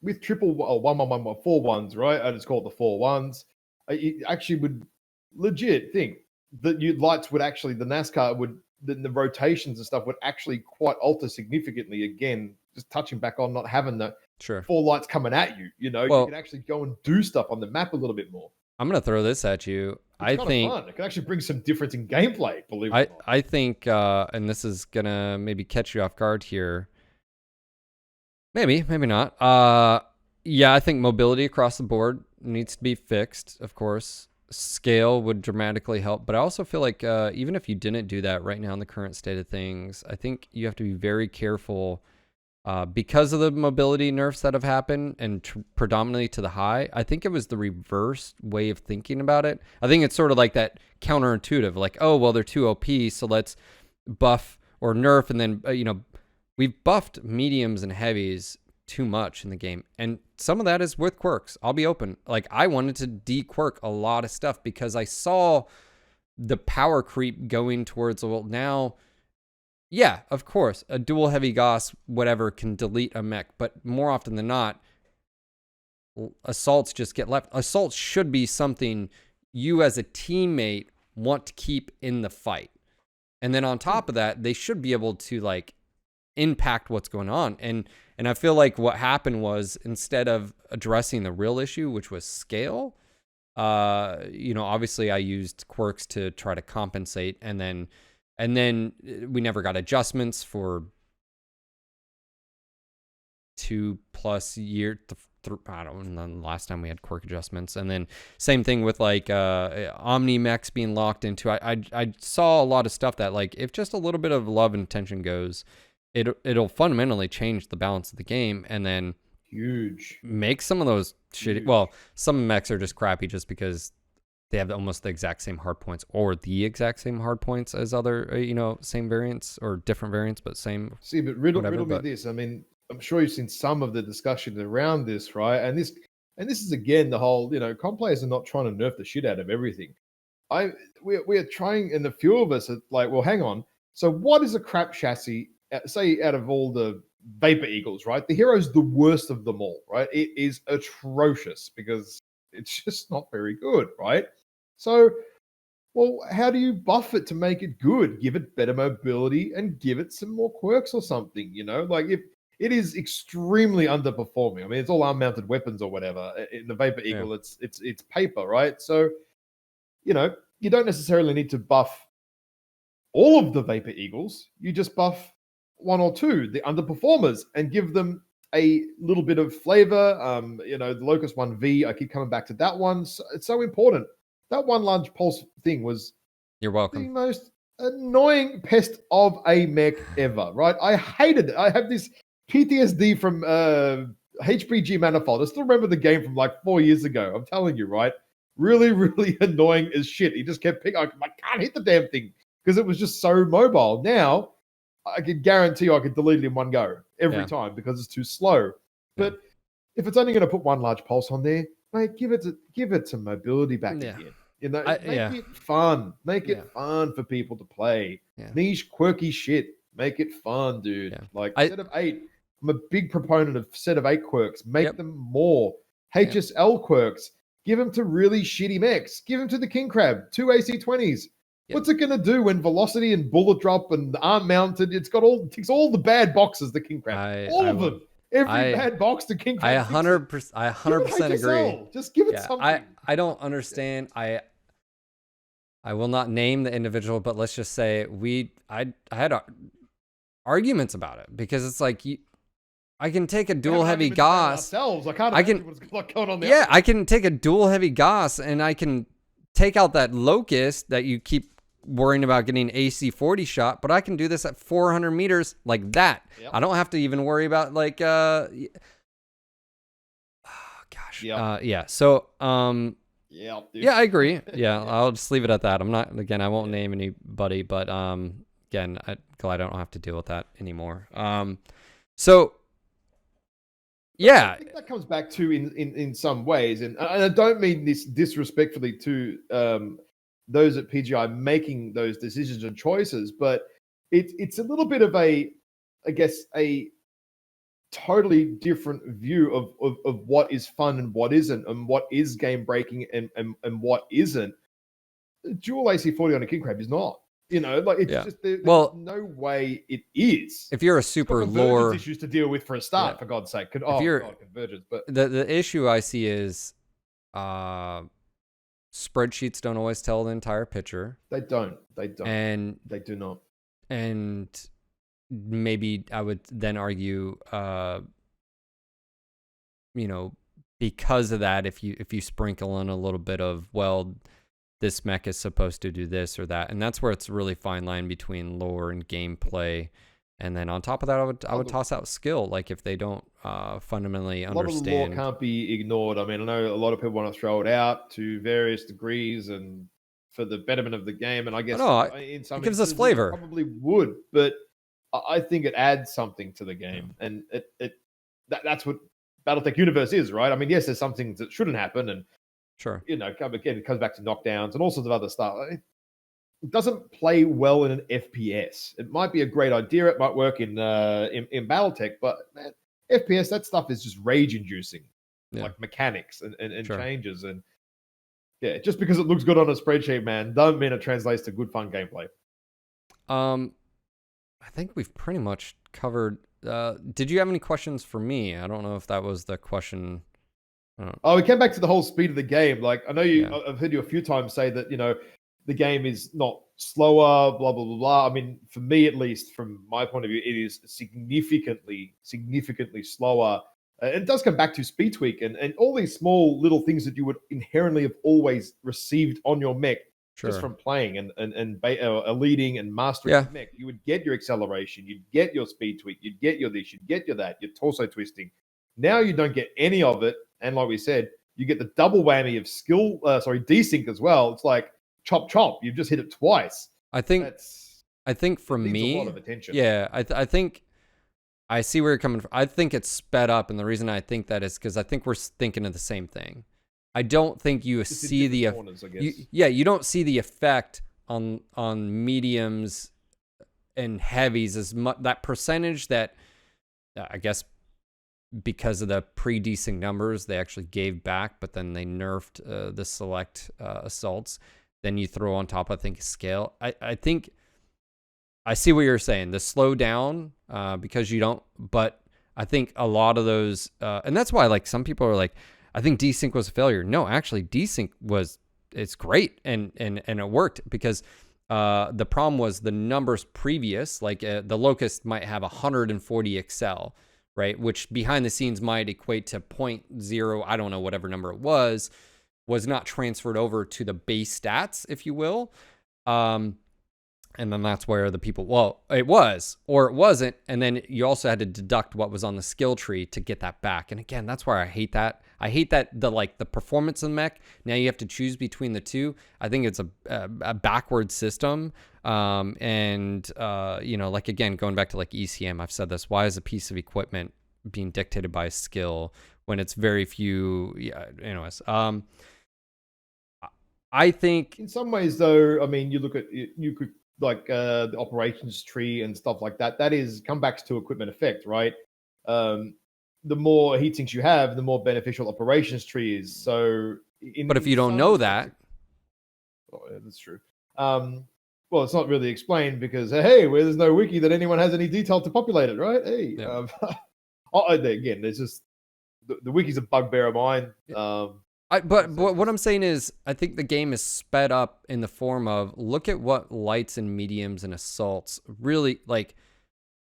with triple 1 4 1s, right? I just call it the 4 1s. I actually would legit think that lights would actually the NASCAR would the rotations and stuff would actually quite alter significantly again. Just touching back on not having the Sure. 4 lights coming at you. You know, Well, you can actually go and do stuff on the map a little bit more. I'm gonna throw this at you. It's I kind of think fun. It can actually bring some difference in gameplay, believe it or not. I think, and this is gonna maybe catch you off guard here. Maybe not. Yeah, I think mobility across the board needs to be fixed, of course. Scale would dramatically help, but I also feel like even if you didn't do that right now in the current state of things, I think you have to be very careful because of the mobility nerfs that have happened and predominantly to the high. I think it was the reverse way of thinking about it. I think it's sort of like that counterintuitive, like, oh, well, they're too OP, so let's buff or nerf, and then, we've buffed mediums and heavies too much in the game. And some of that is with quirks. I'll be open. Like, I wanted to de-quirk a lot of stuff because I saw the power creep going towards, well, now, yeah, of course, a dual heavy Goss, whatever, can delete a mech. But more often than not, assaults just get left. Assaults should be something you as a teammate want to keep in the fight. And then on top of that, they should be able to, like, impact what's going on. And I feel like what happened was, instead of addressing the real issue, which was scale, obviously I used quirks to try to compensate, and then we never got adjustments for 2+ years. I don't know, the last time we had quirk adjustments. And then same thing with like Omnimechs being locked into. I saw a lot of stuff that, like, if just a little bit of love and attention goes, it'll fundamentally change the balance of the game, and then make some of those shitty. Well, some mechs are just crappy just because they have almost the exact same hard points or the exact same hard points as other same variants or different variants, but same. See, but riddle me this. I mean, I'm sure you've seen some of the discussion around this, right? And this is again the whole, comp players are not trying to nerf the shit out of everything. We are trying, and the few of us are like, well, hang on. So what is a crap chassis? Say out of all the Vapor Eagles, right? The hero's the worst of them all, right? It is atrocious because it's just not very good, right? So, well, how do you buff it to make it good? Give it better mobility and give it some more quirks or something, Like, if it is extremely underperforming. I mean, it's all unmounted weapons or whatever. In the Vapor Eagle, it's paper, right? So, you don't necessarily need to buff all of the Vapor Eagles. You just buff 1 or 2, the underperformers, and give them a little bit of flavor. The Locust 1V, I keep coming back to that one. So, it's so important. That one large pulse thing was You're welcome. the most annoying pest of a mech ever, right? I hated it. I have this PTSD from HPG Manifold. I still remember the game from like 4 years ago. I'm telling you, right? Really, really annoying as shit. He just kept picking. I can't hit the damn thing because it was just so mobile. Now, I can guarantee you I could delete it in one go every time because it's too slow. But if it's only going to put one large pulse on there, mate, give it some mobility back again. Make it fun. Make it fun for people to play. Yeah. Niche, quirky shit. Make it fun, dude. Yeah. Like, set of 8. I'm a big proponent of set of 8 quirks. Make them more. HSL quirks. Give them to really shitty mechs. Give them to the King Crab. 2 AC-20s. What's it going to do when velocity and bullet drop and arm mounted? It's got ticks all the bad boxes, the King Crab. All of them. Every bad box the King Crab. I 100% agree. Just give it something. I don't understand. I will not name the individual, but let's just say I had arguments about it because it's like I can take a dual heavy Goss. I can't imagine what's going on there. Yeah, I can take a dual heavy Goss and I can take out that Locust that you keep worrying about getting AC 40 shot, but I can do this at 400 meters like that. Yep. I don't have to even worry about like So yeah, I agree. Yeah, I'll just leave it at that. I won't name anybody, but again, I don't have to deal with that anymore. So yeah, I think that comes back to in some ways, and I don't mean this disrespectfully to those at PGI making those decisions and choices, but it's a little bit of a totally different view of what is fun and what isn't, and what is game breaking and what isn't. Dual AC 40 on a King Crab is not. You know, like it's Yeah. just there's Well, no way it is. if you're a It's got super convergence lore, issues to deal with for a start, yeah. for God's sake. If you're God, convergence. But the issue I see is spreadsheets don't always tell the entire picture. they don't. And They do not. and maybe I would then argue, you know, because of that, if you sprinkle in a little bit of, well, this mech is supposed to do this or that, and that's where it's a really fine line between lore and gameplay. And then on top of that, I would toss out skill, like if they don't fundamentally understand. A lot of the lore can't be ignored. I mean, I know a lot of people want to throw it out to various degrees and for the betterment of the game, and I guess in some it gives us instances, flavor. it probably would, but I think it adds something to the game, and that's what BattleTech Universe is, right? I mean, yes, there's some things that shouldn't happen, and sure, you know, again, it comes back to knockdowns and all sorts of other stuff. It doesn't play well in an FPS. It might be a great idea. It might work in BattleTech, but man, FPS, that stuff is just rage-inducing, like mechanics and sure. changes. And yeah, just because it looks good on a spreadsheet, man, don't mean it translates to good, fun gameplay. I think we've pretty much covered. Did you have any questions for me? I don't know if that was the question. Oh, we came back to the whole speed of the game. Like, I know I've heard you a few times say that, you know, the game is not slower, blah, blah, blah, blah. I mean, for me, at least, from my point of view, it is significantly slower. It does come back to speed tweak and all these small little things that you would inherently have always received on your mech just from playing and leading and mastering the mech. You would get your acceleration, you'd get your speed tweak, you'd get your this, you'd get your that, your torso twisting. Now you don't get any of it. And like we said, you get the double whammy of skill, desync as well. It's like chop, chop. You've just hit it twice. I think for me, a lot of attention. Yeah, I think I see where you're coming from. I think it's sped up. And the reason I think that is because I think we're thinking of the same thing. I don't think you just see the corners, I guess. You don't see the effect on mediums and heavies as much. That percentage that I guess because of the pre-desync numbers they actually gave back, but then they nerfed the select assaults. Then you throw on top, I think, scale. I think I see what you're saying. The slow down because you don't. But I think a lot of those, and that's why like some people are like, I think desync was a failure. No, actually, desync it's great and it worked because the problem was the numbers previous, like the Locust might have 140 excel, right? Which behind the scenes might equate to 0.0, I don't know, whatever number it was not transferred over to the base stats, if you will. And then that's where the people, well, it was, or it wasn't. And then you also had to deduct what was on the skill tree to get that back. And again, that's where I hate that. I hate that the performance of the mech. Now you have to choose between the two. I think it's a backward system. Like again, going back to like ECM, I've said this, why is a piece of equipment being dictated by skill when it's very few? Yeah, anyways, I think in some ways though, I mean, you look at, you could, like the operations tree and stuff like that, that is comebacks to equipment effect, right? The more heat sinks you have, the more beneficial operations tree is. So, but if you don't know that, yeah, that's true. Well, it's not really explained because there's no wiki that anyone has any detail to populate it, right? Again, there's just the wiki's a bugbear of mine. But what I'm saying is, I think the game is sped up in the form of look at what lights and mediums and assaults really like.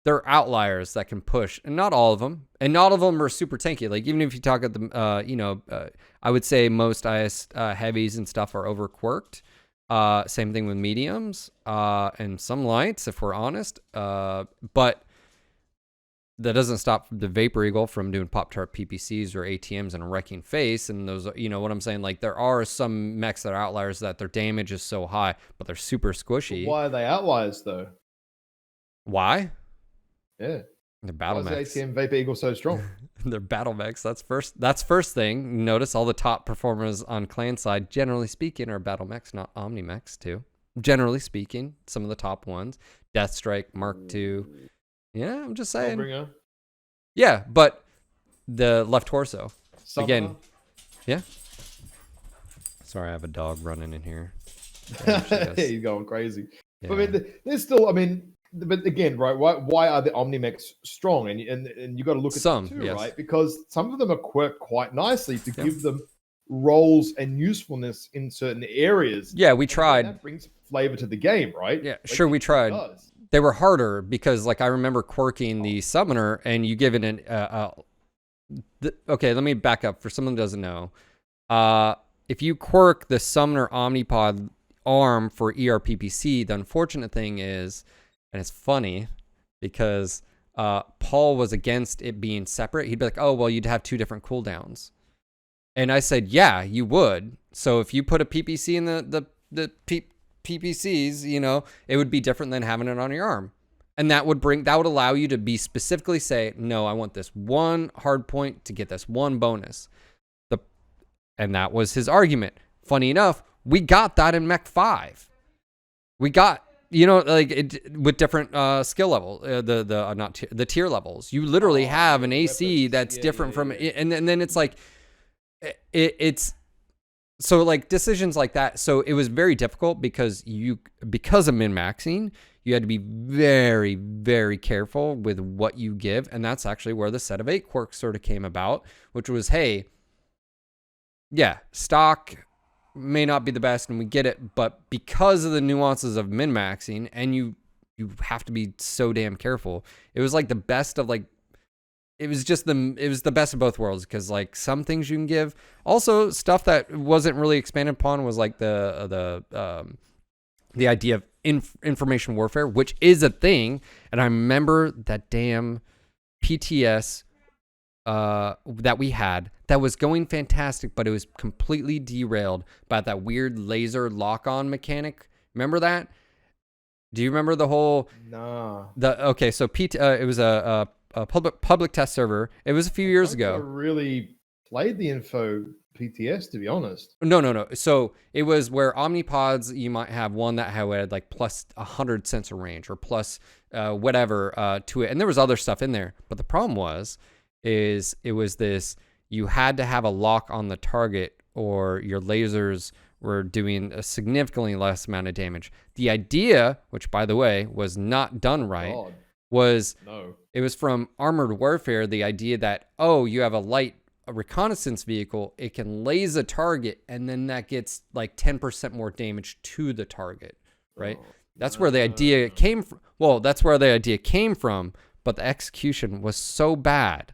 There are outliers that can push, and not all of them, are super tanky. Like even if you talk at the, I would say most IS heavies and stuff are overquirked. Same thing with mediums and some lights, if we're honest. But that doesn't stop the Vapor Eagle from doing Pop-Tart PPCs or ATMs and wrecking face. And those, you know what I'm saying? Like there are some mechs that are outliers that their damage is so high, but they're super squishy. But why are they outliers though? Why? Yeah. They're battle mechs. ATM Vapor Eagle so strong? They're battle mechs. That's first thing. Notice all the top performers on clan side, generally speaking, are battle mechs, not Omnimechs too. Generally speaking, some of the top ones. Deathstrike, Mark II. Yeah, I'm just saying. Hellbringer. Yeah, but the left torso. Summoner. Again. Yeah. Sorry, I have a dog running in here. He's going crazy. But Yeah. there's still, I mean, but again, right? Why are the Omnimechs strong? And you got to look at that Some, too, yes. right? Because some of them are quirked quite nicely to Yeah. give them roles and usefulness in certain areas. Yeah, we And again, tried. that brings flavor to the game, right? Yeah, Like, sure, we it tried. does. They were harder because, like, I remember quirking the summoner, and you give it an. Okay, let me back up for someone who doesn't know. If you quirk the summoner omnipod arm for ERPPC, the unfortunate thing is, and it's funny because Paul was against it being separate. He'd be like, "Oh, well, you'd have 2 different cooldowns," and I said, "Yeah, you would. So if you put a PPC in the PPCs, you know, it would be different than having it on your arm." And that would allow you to be specifically say, no, I want this one hard point to get this one bonus. And that was his argument. Funny enough, we got that in Mech 5. We got, you know, like with different skill level, the tier levels. You literally have an AC that's different from it, and then it's like it's so like decisions like that. So it was very difficult because of min-maxing, you had to be very, very careful with what you give. And that's actually where the set of 8 quirks sort of came about, which was, hey, yeah, stock may not be the best and we get it, but because of the nuances of min-maxing, and you have to be so damn careful, it was like the best of like, it was the best of both worlds, because like some things you can give. Also, stuff that wasn't really expanded upon was like the idea of information warfare, which is a thing. And I remember that damn PTS that we had that was going fantastic, but it was completely derailed by that weird laser lock-on mechanic. Remember that? Do you remember the whole? Nah. Okay, so it was a public test server. It was a few years ago. I really played the info PTS, to be honest. No. So it was where omnipods, you might have one that had like plus 100 sensor range or plus whatever to it, and there was other stuff in there. But the problem is it was this: you had to have a lock on the target, or your lasers were doing a significantly less amount of damage. The idea, which by the way was not done right, it was from Armored Warfare. The idea that, oh, you have a reconnaissance vehicle, it can laser a target, and then that gets like 10% more damage to the target, right? That's where the idea came from. Well, that's where the idea came from, but the execution was so bad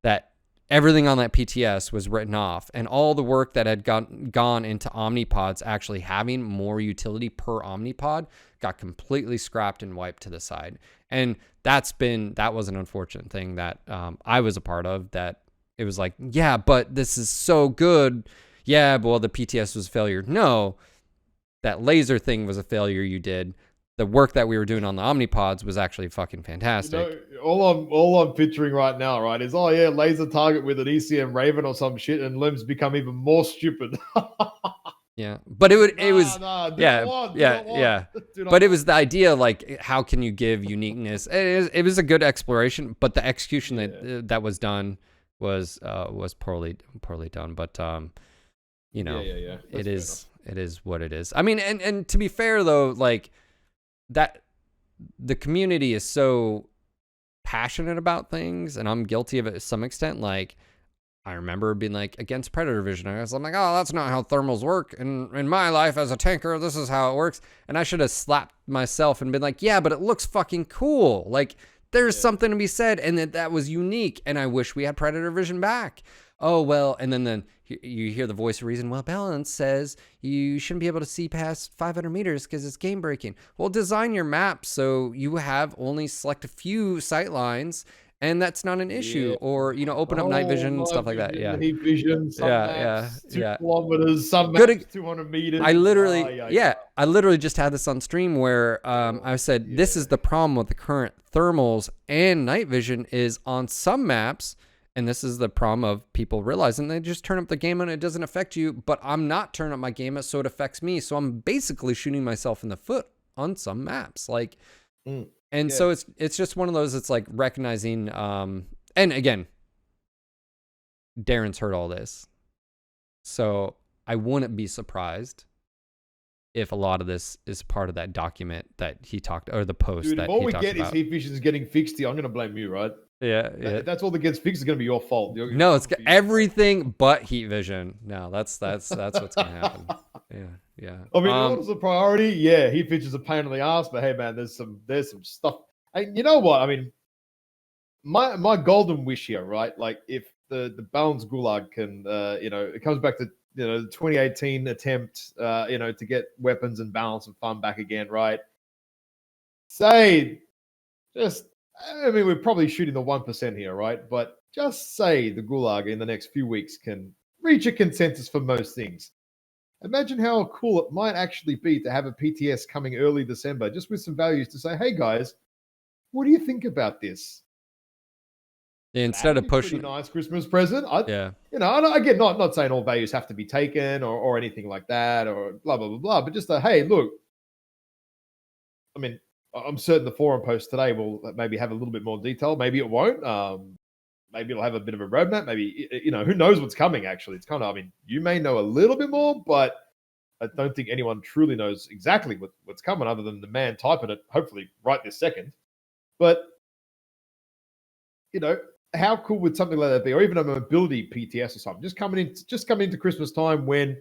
that everything on that PTS was written off, and all the work that had gone into omnipods actually having more utility per omnipod got completely scrapped and wiped to the side. And that was an unfortunate thing that I was a part of, that it was like, yeah, but this is so good. Yeah, but well, the PTS was a failure. No, that laser thing was a failure you did. The work that we were doing on the omnipods was actually fucking fantastic. You know, all I'm picturing right now, right, is, oh yeah, laser target with an ECM Raven or some shit, and limbs become even more stupid. Yeah, but it was yeah. But it was the idea, like, how can you give uniqueness? It was a good exploration, but the execution that was done was poorly done. But you know, it is what it is. I mean, and to be fair though, like that, the community is so passionate about things, and I'm guilty of it to some extent. Like, I remember being like against Predator Vision. I'm like, oh, that's not how thermals work. And in my life as a tanker, this is how it works. And I should have slapped myself and been like, yeah, but it looks fucking cool. Like, there's something to be said, and that was unique. And I wish we had Predator Vision back. Oh, well, and then you hear the voice of reason. Well, Balance says you shouldn't be able to see past 500 meters because it's game breaking. Well, design your map so you have only select a few sight lines, and that's not an issue. Or, you know, open up night vision and stuff like that. Yeah. Heat vision, some maps, 2 kilometers, some maps 200 meters. I literally just had this on stream where I said, this is the problem with the current thermals and night vision is on some maps. And this is the problem of people realizing they just turn up the game and it doesn't affect you, but I'm not turning up my game so it affects me. So I'm basically shooting myself in the foot on some maps. Like, so it's just one of those, it's like recognizing, and again, Darren's heard all this. So I wouldn't be surprised if a lot of this is part of that document that he talked, or the post Dude, if that all he we talked get is about. heat visions getting fixed here, I'm going to blame you, right? Yeah, yeah. If that's all that gets fixed, it's going to be your fault. No, it's everything but heat vision. No, that's what's gonna happen. Yeah. I mean, what is the priority? Yeah, heat visions are a pain in the ass, but hey, man, there's some stuff. And you know what? I mean, my golden wish here, right? Like, if the balanced gulag can, it comes back to the 2018 attempt, to get weapons and balance and fun back again, right? Say, we're probably shooting the 1% here, right? But just say the gulag in the next few weeks can reach a consensus for most things. Imagine how cool it might actually be to have a PTS coming early December, just with some values to say, hey guys, what do you think about this? Instead of pushing, pretty nice Christmas present. Yeah. Again, not saying all values have to be taken or anything like that or blah blah blah blah, but just hey, look. I mean, I'm certain the forum post today will maybe have a little bit more detail. Maybe it won't. Maybe it'll have a bit of a roadmap. Maybe who knows what's coming. Actually, it's kind of. I mean, you may know a little bit more, but I don't think anyone truly knows exactly what's coming, other than the man typing it. Hopefully, right this second. But how cool would something like that be, or even a mobility PTS or something? Just coming into Christmas time when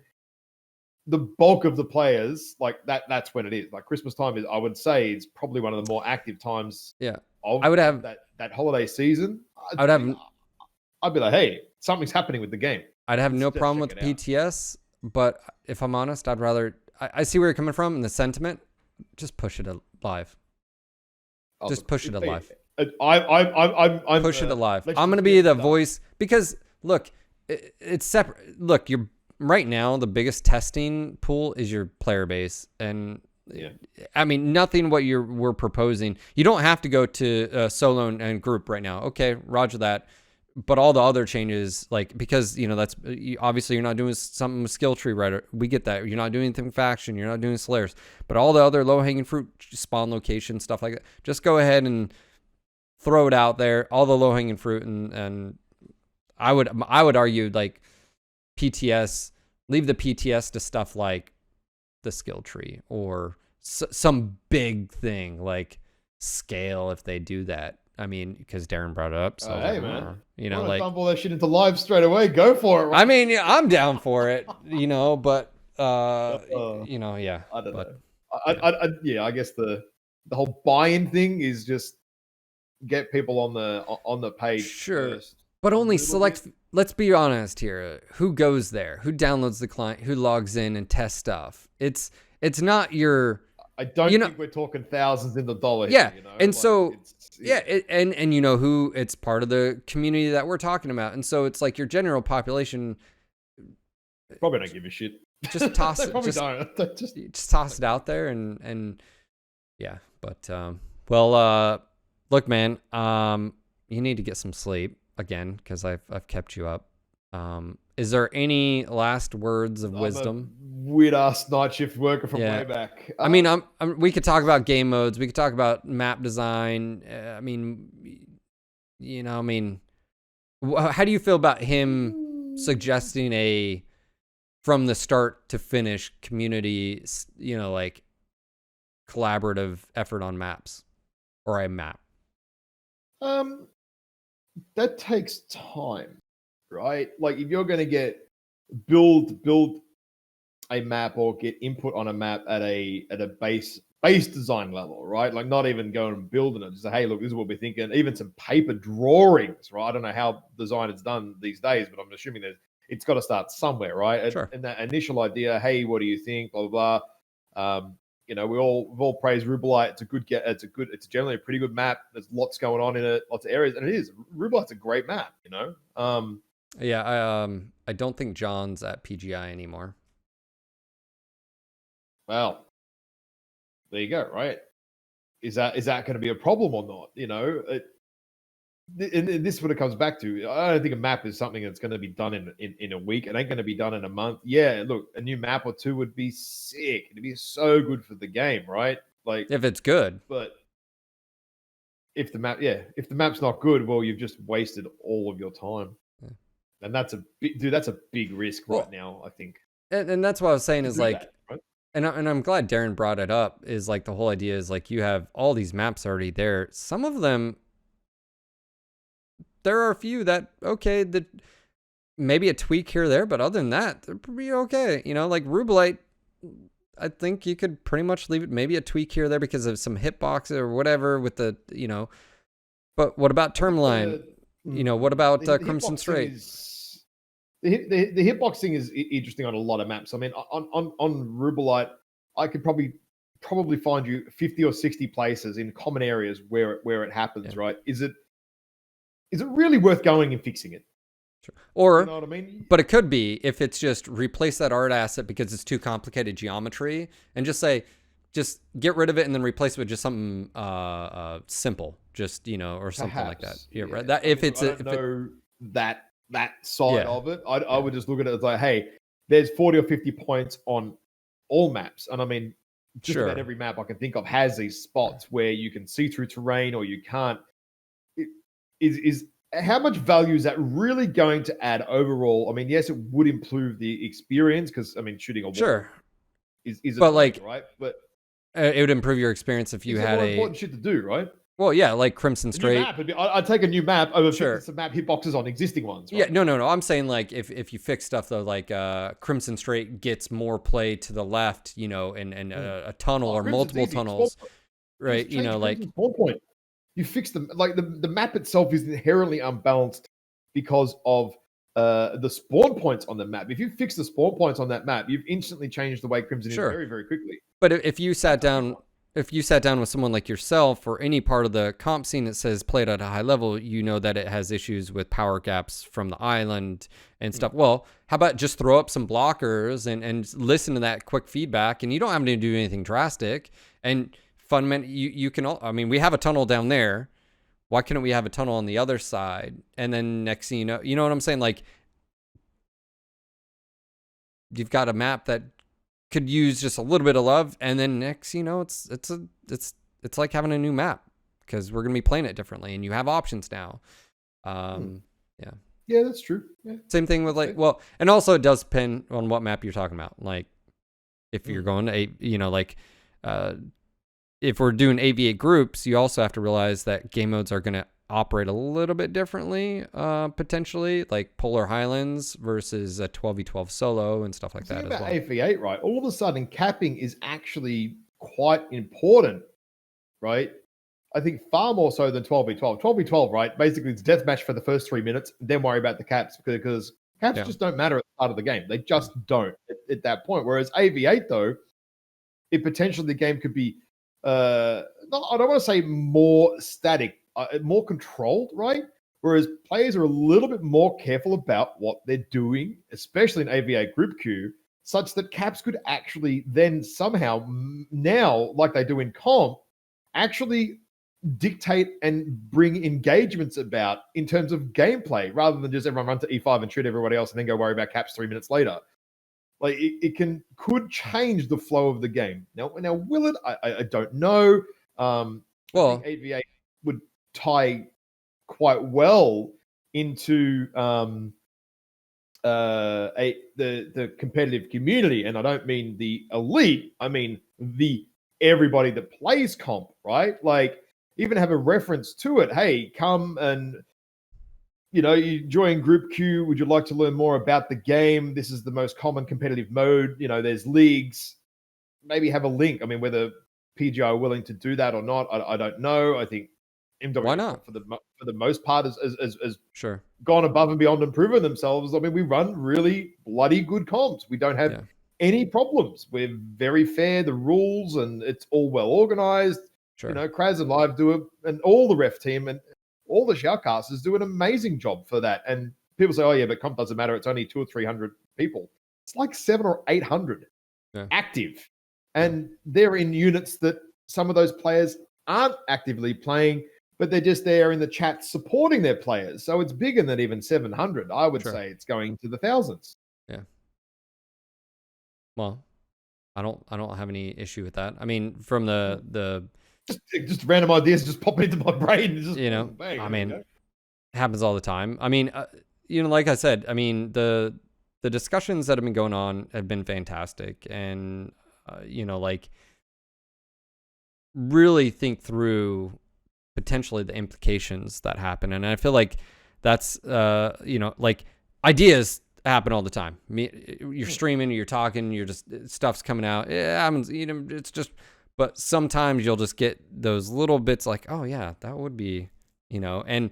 the bulk of the players like that's when it is. Like Christmas time is, I would say, is probably one of the more active times. Yeah, I would have that holiday season. I'd be like, hey, something's happening with the game. I'd have no problem with PTS, but if I'm honest, I'd rather. I see where you're coming from in the sentiment. Just push it live. Just push it live. I'm push it alive. I'm gonna be the voice, because look, it's separate. Look, you're right now the biggest testing pool is your player base, and I mean nothing what we're proposing. You don't have to go to solo and group right now. Okay, roger that. But all the other changes, like, because that's obviously you're not doing something with skill tree, right? We get that. You're not doing anything with faction. You're not doing slayers. But all the other low hanging fruit, spawn location stuff like that, just go ahead and throw it out there, all the low-hanging fruit, and I would argue like PTS, leave the PTS to stuff like the skill tree or some big thing like scale if they do that. I mean, because Darren brought it up. So hey man, like dump all that shit into live straight away. Go for it. Right? I mean, I'm down for it. But yeah. I don't know. I guess the whole buy-in thing is just get people on the page. Sure. First. But only select. Let's be honest here. Who goes there? Who downloads the client? Who logs in and tests stuff? It's not your. I don't think we're talking thousands in the dollar. Yeah, here, and like, so and who it's part of the community that we're talking about, and so it's like your general population probably don't give a shit. Just toss it. Just toss it out there, and yeah. But look, man, you need to get some sleep again because I've kept you up. Is there any last words of wisdom? Weird ass night shift worker from way back. I mean, we could talk about game modes. We could talk about map design. I mean, how do you feel about him suggesting a from the start to finish community, like collaborative effort on maps or a map? That takes time, right? Like if you're going to get build a map or get input on a map at a base design level, right? Like not even going and building it. Just say, hey, look, this is what we're thinking. Even some paper drawings, right? I don't know how design is done these days, but I'm assuming that it's got to start somewhere, right? Sure. And that initial idea, hey, what do you think? Blah blah blah. We've all praised Rubelite. It's generally a pretty good map. There's lots going on in it, lots of areas, and it is. Rubelite's a great map, Yeah, I don't think John's at PGI anymore. Well, there you go, right? Is that going to be a problem or not? And this is what it comes back to. I don't think a map is something that's going to be done in a week. It ain't going to be done in a month. Yeah, look, a new map or two would be sick. It'd be so good for the game, right? Like if it's good. But if the map's not good, well, you've just wasted all of your time. Yeah. And that's a big risk right now, I think. And that's what I was saying is like, that, right? and I'm glad Darren brought it up, is like the whole idea is like you have all these maps already there. Some of them, there are a few that, okay, that maybe a tweak here or there, but other than that, they're pretty okay. You know, like Rubelite, I think you could pretty much leave it, maybe a tweak here or there because of some hitboxes or whatever with the, you know, but what about Termline? You know, what about Crimson Strait? The hitboxing is interesting on a lot of maps. I mean, on Rubelite, I could probably find you 50 or 60 places in common areas where it happens, right? Is it really worth going and fixing it? Sure. Or, you know what I mean? But it could be if it's just replace that art asset because it's too complicated geometry, and just say, just get rid of it and then replace it with just something simple, just, you know, or something like that. Yeah, right. That if it's that side of it, I would just look at it as like, hey, there's 40 or 50 points on all maps, and I mean, just about every map I can think of has these spots where you can see through terrain or you can't. Is how much value is that really going to add overall? I mean, yes, it would improve the experience because I mean, shooting a wall is but like right, but it would improve your experience if you had important shit to do, right? Well, yeah, like Crimson Strait. I'd take a new map over fixing some map hitboxes on existing ones. Right? Yeah, no. I'm saying like if you fix stuff though, like Crimson Strait gets more play to the left, you know, and a tunnel or multiple tunnels, right? You know, like spawn point. You fix them. Like the map itself is inherently unbalanced because of the spawn points on the map. If you fix the spawn points on that map, you've instantly changed the way Crimson is very, very quickly. But if you sat down with someone like yourself or any part of the comp scene that says played at a high level, you know that it has issues with power gaps from the island and stuff. Well, how about just throw up some blockers and listen to that quick feedback, and you don't have to do anything drastic. And fundamentally, you can all, I mean, we have a tunnel down there. Why couldn't we have a tunnel on the other side? And then next thing you know what I'm saying? Like, you've got a map that could use just a little bit of love, and then next, you know, it's like having a new map because we're gonna be playing it differently, and you have options now. Yeah, that's true. Yeah. Same thing with like, well, and also it does depend on what map you're talking about. Like, if you're going to you know, like, if we're doing AV8 groups, you also have to realize that game modes are gonna operate a little bit differently, potentially, like Polar Highlands versus a 12v12 solo and stuff like that as well. AV8, right? All of a sudden, capping is actually quite important, right? I think far more so than 12v12. 12v12, right? Basically, it's deathmatch for the first 3 minutes, then worry about the caps because caps just don't matter at the start of the game. They just don't at that point. Whereas AV8, though, it potentially the game could be, I don't want to say more static, more controlled, right? Whereas players are a little bit more careful about what they're doing, especially in AV8 group queue, such that caps could actually then somehow now, like they do in comp, actually dictate and bring engagements about in terms of gameplay rather than just everyone run to E5 and shoot everybody else and then go worry about caps 3 minutes later. Like it could change the flow of the game. Now will it? I don't know. Well, I think AV8 would tie quite well into the competitive community, and I don't mean the elite. I mean the everybody that plays comp, right? Like even have a reference to it. Hey, come and you join Group Q. Would you like to learn more about the game? This is the most common competitive mode. There's leagues. Maybe have a link. I mean, whether PGI are willing to do that or not, I don't know. I think MW why not for the most part has sure gone above and beyond and proven themselves. I mean, we run really bloody good comps. We don't have any problems. We're very fair. The rules and it's all well organized. Sure. Kraz and Live do it, and all the ref team and all the shoutcasters do an amazing job for that. And people say, "Oh yeah, but comp doesn't matter. It's only 200 or 300 people." It's like 700 or 800 active, and they're in units that some of those players aren't actively playing, but they're just there in the chat supporting their players. So it's bigger than even 700. I would say it's going to the thousands. Yeah. Well, I don't have any issue with that. I mean, from the just random ideas just pop into my brain. Just, bang, I mean, it happens all the time. I mean, like I said, I mean, the discussions that have been going on have been fantastic. And like really think through potentially the implications that happen. And I feel like that's, like ideas happen all the time. You're streaming, you're talking, you're just, stuff's coming out. It's just, but sometimes you'll just get those little bits like, oh yeah, that would be, and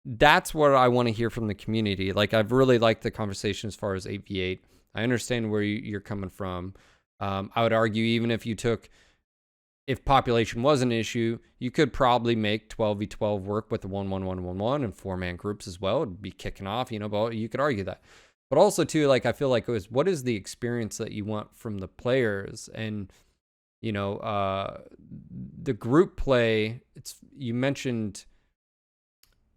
that's what I want to hear from the community. Like, I've really liked the conversation as far as 8v8. I understand where you're coming from. I would argue even if population was an issue, you could probably make 12v12 work with the 1-1-1-1-1 and 4-man groups as well. It'd be kicking off, but you could argue that. But also too, like, I feel like it was, what is the experience that you want from the players? And, the group play, you mentioned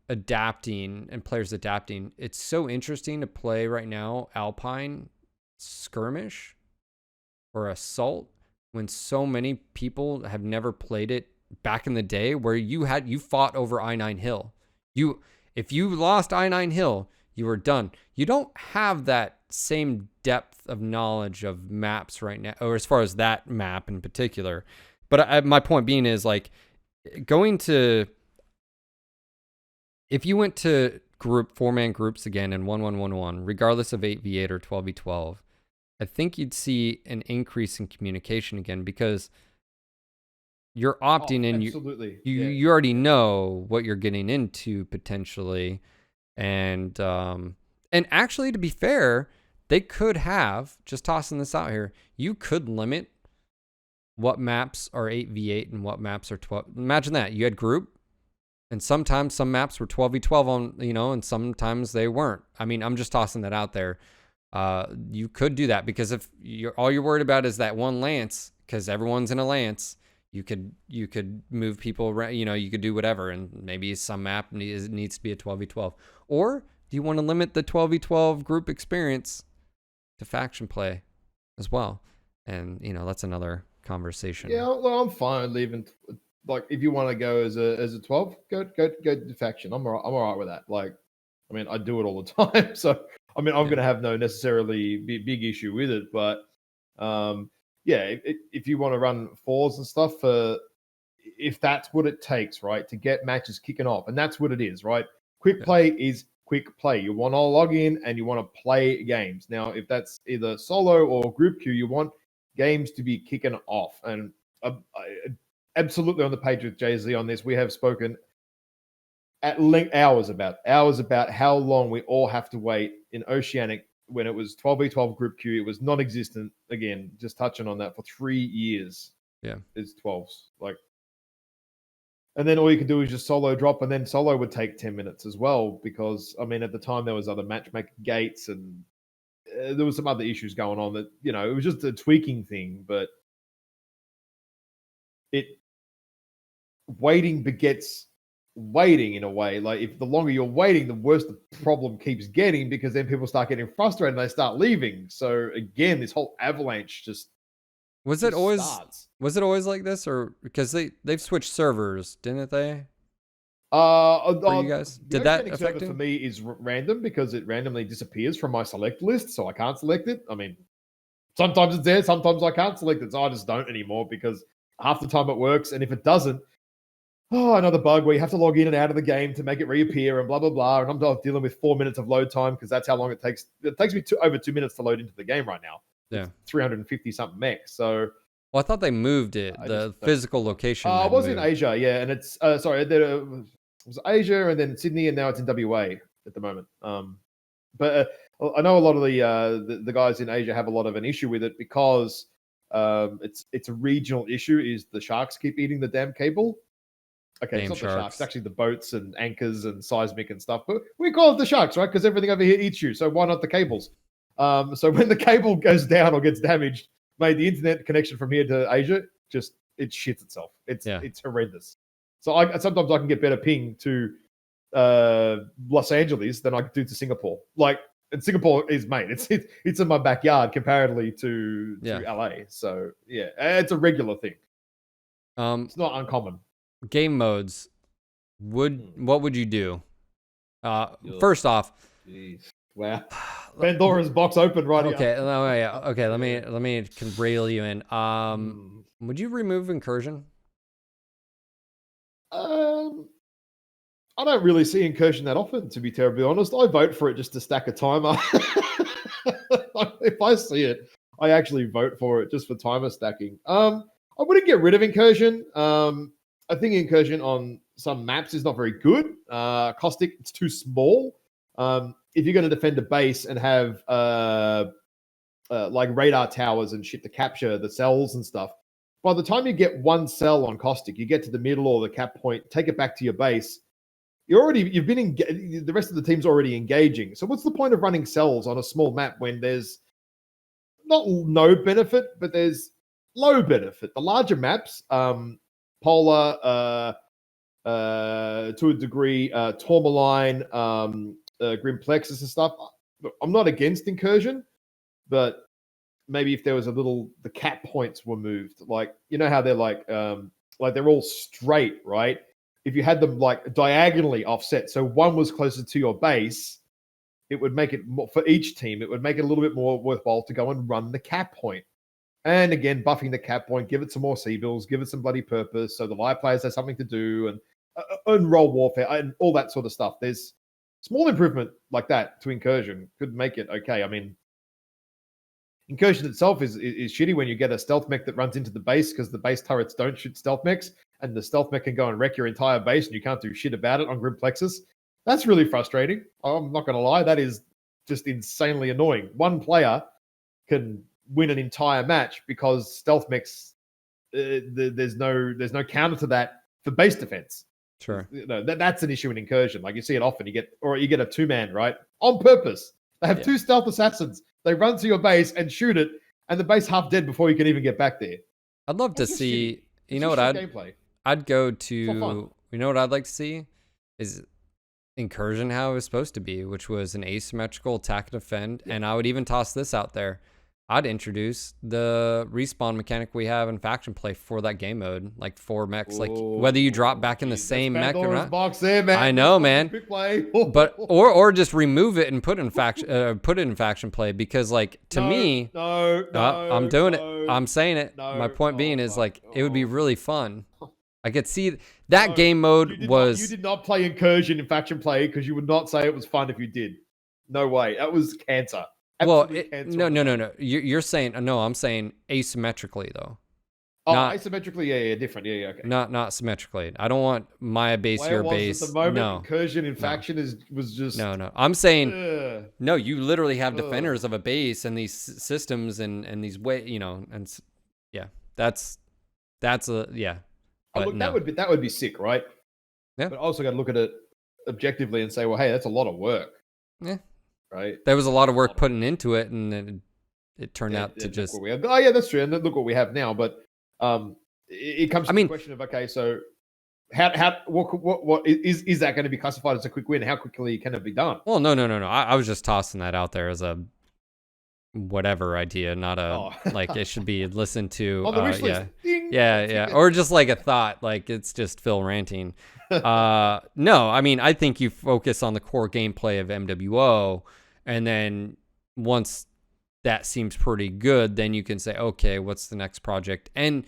adapting and players adapting. It's so interesting to play right now Alpine skirmish or assault when so many people have never played it back in the day, where you fought over I-9 Hill. If you lost I-9 Hill, you were done. You don't have that same depth of knowledge of maps right now, or as far as that map in particular. But my point being is, like, if you went to 4-man groups again in 1-1-1-1, regardless of 8v8 or 12v12, I think you'd see an increase in communication again, because you're opting in. Absolutely. You already know what you're getting into potentially. And actually, to be fair, they could have, just tossing this out here, you could limit what maps are 8v8 and what maps are 12. Imagine that. You had group, and sometimes some maps were 12v12 on, and sometimes they weren't. I mean, I'm just tossing that out there. You could do that, because if all you're worried about is that one lance, because everyone's in a lance, you could move people around, you could do whatever, and maybe some map needs to be a 12v12. Or do you want to limit the 12v12 group experience to faction play as well? And that's another conversation. Yeah, well, I'm fine leaving. Like, if you want to go as a 12, go to faction. I'm all right with that. Like, I mean, I do it all the time, so I mean, I'm going to have no necessarily big issue with it. But if you want to run fours and stuff, if that's what it takes, right, to get matches kicking off, and that's what it is, right? Quick play is quick play. You want to log in and you want to play games. Now, if that's either solo or group queue, you want games to be kicking off. And absolutely on the page with Jay-Z on this. We have spoken at length, hours about how long we all have to wait in Oceanic. When it was 12v12 group queue, it was non-existent. Again, just touching on that, for 3 years. Yeah, it's 12s. Like, and then all you could do is just solo drop, and then solo would take 10 minutes as well, because I mean, at the time there was other matchmaking gates, and there was some other issues going on that, it was just a tweaking thing. But waiting begets waiting in a way. Like, if the longer you're waiting, the worse the problem keeps getting, because then people start getting frustrated and they start leaving. So again, this whole avalanche was it always like this? Or because they've switched servers, didn't they? For you guys, did that affect it? For me is random, because it randomly disappears from my select list, so I can't select it. I mean, sometimes it's there, sometimes I can't select it, so I just don't anymore, because half the time it works, and if it doesn't, another bug where you have to log in and out of the game to make it reappear, and blah blah blah. And I'm dealing with 4 minutes of load time, because that's how long it takes. It takes me over 2 minutes to load into the game right now. Yeah, 350 something mechs. So, well, I thought they moved it, the physical location. It was in Asia, yeah, and it's it was Asia, and then Sydney, and now it's in WA at the moment. But I know a lot of the guys in Asia have a lot of an issue with it, because it's a regional issue. Is the sharks keep eating the damn cable? Okay, it's not the sharks. It's actually the boats and anchors and seismic and stuff. But we call it the sharks, right? Because everything over here eats you. So why not the cables? So when the cable goes down or gets damaged, mate, the internet connection from here to Asia it shits itself. It's horrendous. So sometimes I can get better ping to Los Angeles than I do to Singapore. Like, and Singapore is, mate, it's in my backyard comparatively to LA. So yeah, it's a regular thing. It's not uncommon. Game modes. What would you do? First off, Wow. Pandora's box open right Okay, here. oh, yeah. Okay, let me can rail you in. Hmm. Would you remove incursion? Um, I don't really see Incursion that often, to be terribly honest. I vote for it just to stack a timer. If I see it, I actually vote for it just for timer stacking. I wouldn't get rid of Incursion. I think Incursion on some maps is not very good. Caustic, it's too small. If you're going to defend a base and have like radar towers and shit to capture the cells and stuff, by the time you get one cell on Caustic, you get to the middle or the cap point, take it back to your base. You've been the rest of the team's already engaging. So what's the point of running cells on a small map when there's not no benefit, but there's low benefit? The larger maps, Polar, to a degree, Tourmaline, Grim Plexus and stuff. I'm not against Incursion, but maybe if there was the cap points were moved, like you know how they're like they're all straight, right? If you had them like diagonally offset, so one was closer to your base, it would make it more, for each team, it would make it a little bit more worthwhile to go and run the cap point. And again, buffing the cap point, give it some more C-bills, give it some bloody purpose, so the live players have something to do, and roll warfare and all that sort of stuff. There's small improvement like that to Incursion could make it okay. I mean, Incursion itself is shitty when you get a stealth mech that runs into the base because the base turrets don't shoot stealth mechs, and the stealth mech can go and wreck your entire base and you can't do shit about it on Grim Plexus. That's really frustrating. I'm not going to lie. That is just insanely annoying. One player can win an entire match because stealth mechs, there's no counter to that for base defense. Sure. You know, that's an issue in Incursion. Like you see it often. You get a 2-man, right? On purpose. They have two stealth assassins. They run to your base and shoot it, and the base half dead before you can even get back there. I'd love to see. You know what I'd go to. You know what I'd like to see is Incursion how it was supposed to be, which was an asymmetrical attack and defend. And I would even toss this out there. I'd introduce the respawn mechanic we have in faction play for that game mode, like 4 mechs, like whether you drop back in the same mech or not. Box there, man. I know, man. But or just remove it and put it in faction play, because like to me, I'm doing it. I'm saying it. My point being is like it would be really fun. I could see that game mode you did not play Incursion in faction play because you would not say it was fun if you did. No way. That was cancer. Well, no. You're saying no. I'm saying asymmetrically though. Oh, asymmetrically, yeah, different, yeah, okay. Not symmetrically. I don't want my base, your base. At the moment, Incursion in faction was just no. I'm saying no. You literally have defenders of a base and these systems and these and yeah, that's a yeah. But look, that would be sick, right? Yeah. But also got to look at it objectively and say, well, hey, that's a lot of work. Yeah. Right. There was a lot of work putting into it, and then it turned out to just. Oh yeah, that's true. And look what we have now. But it comes to the question of, okay, so what is that going to be classified as a quick win? How quickly can it be done? Well, no. I was just tossing that out there as a whatever idea, not like it should be listened to. On the wish list. Yeah, or just like a thought, like it's just Phil ranting. No, I mean, I think you focus on the core gameplay of MWO, and then once that seems pretty good, then you can say, okay, what's the next project? And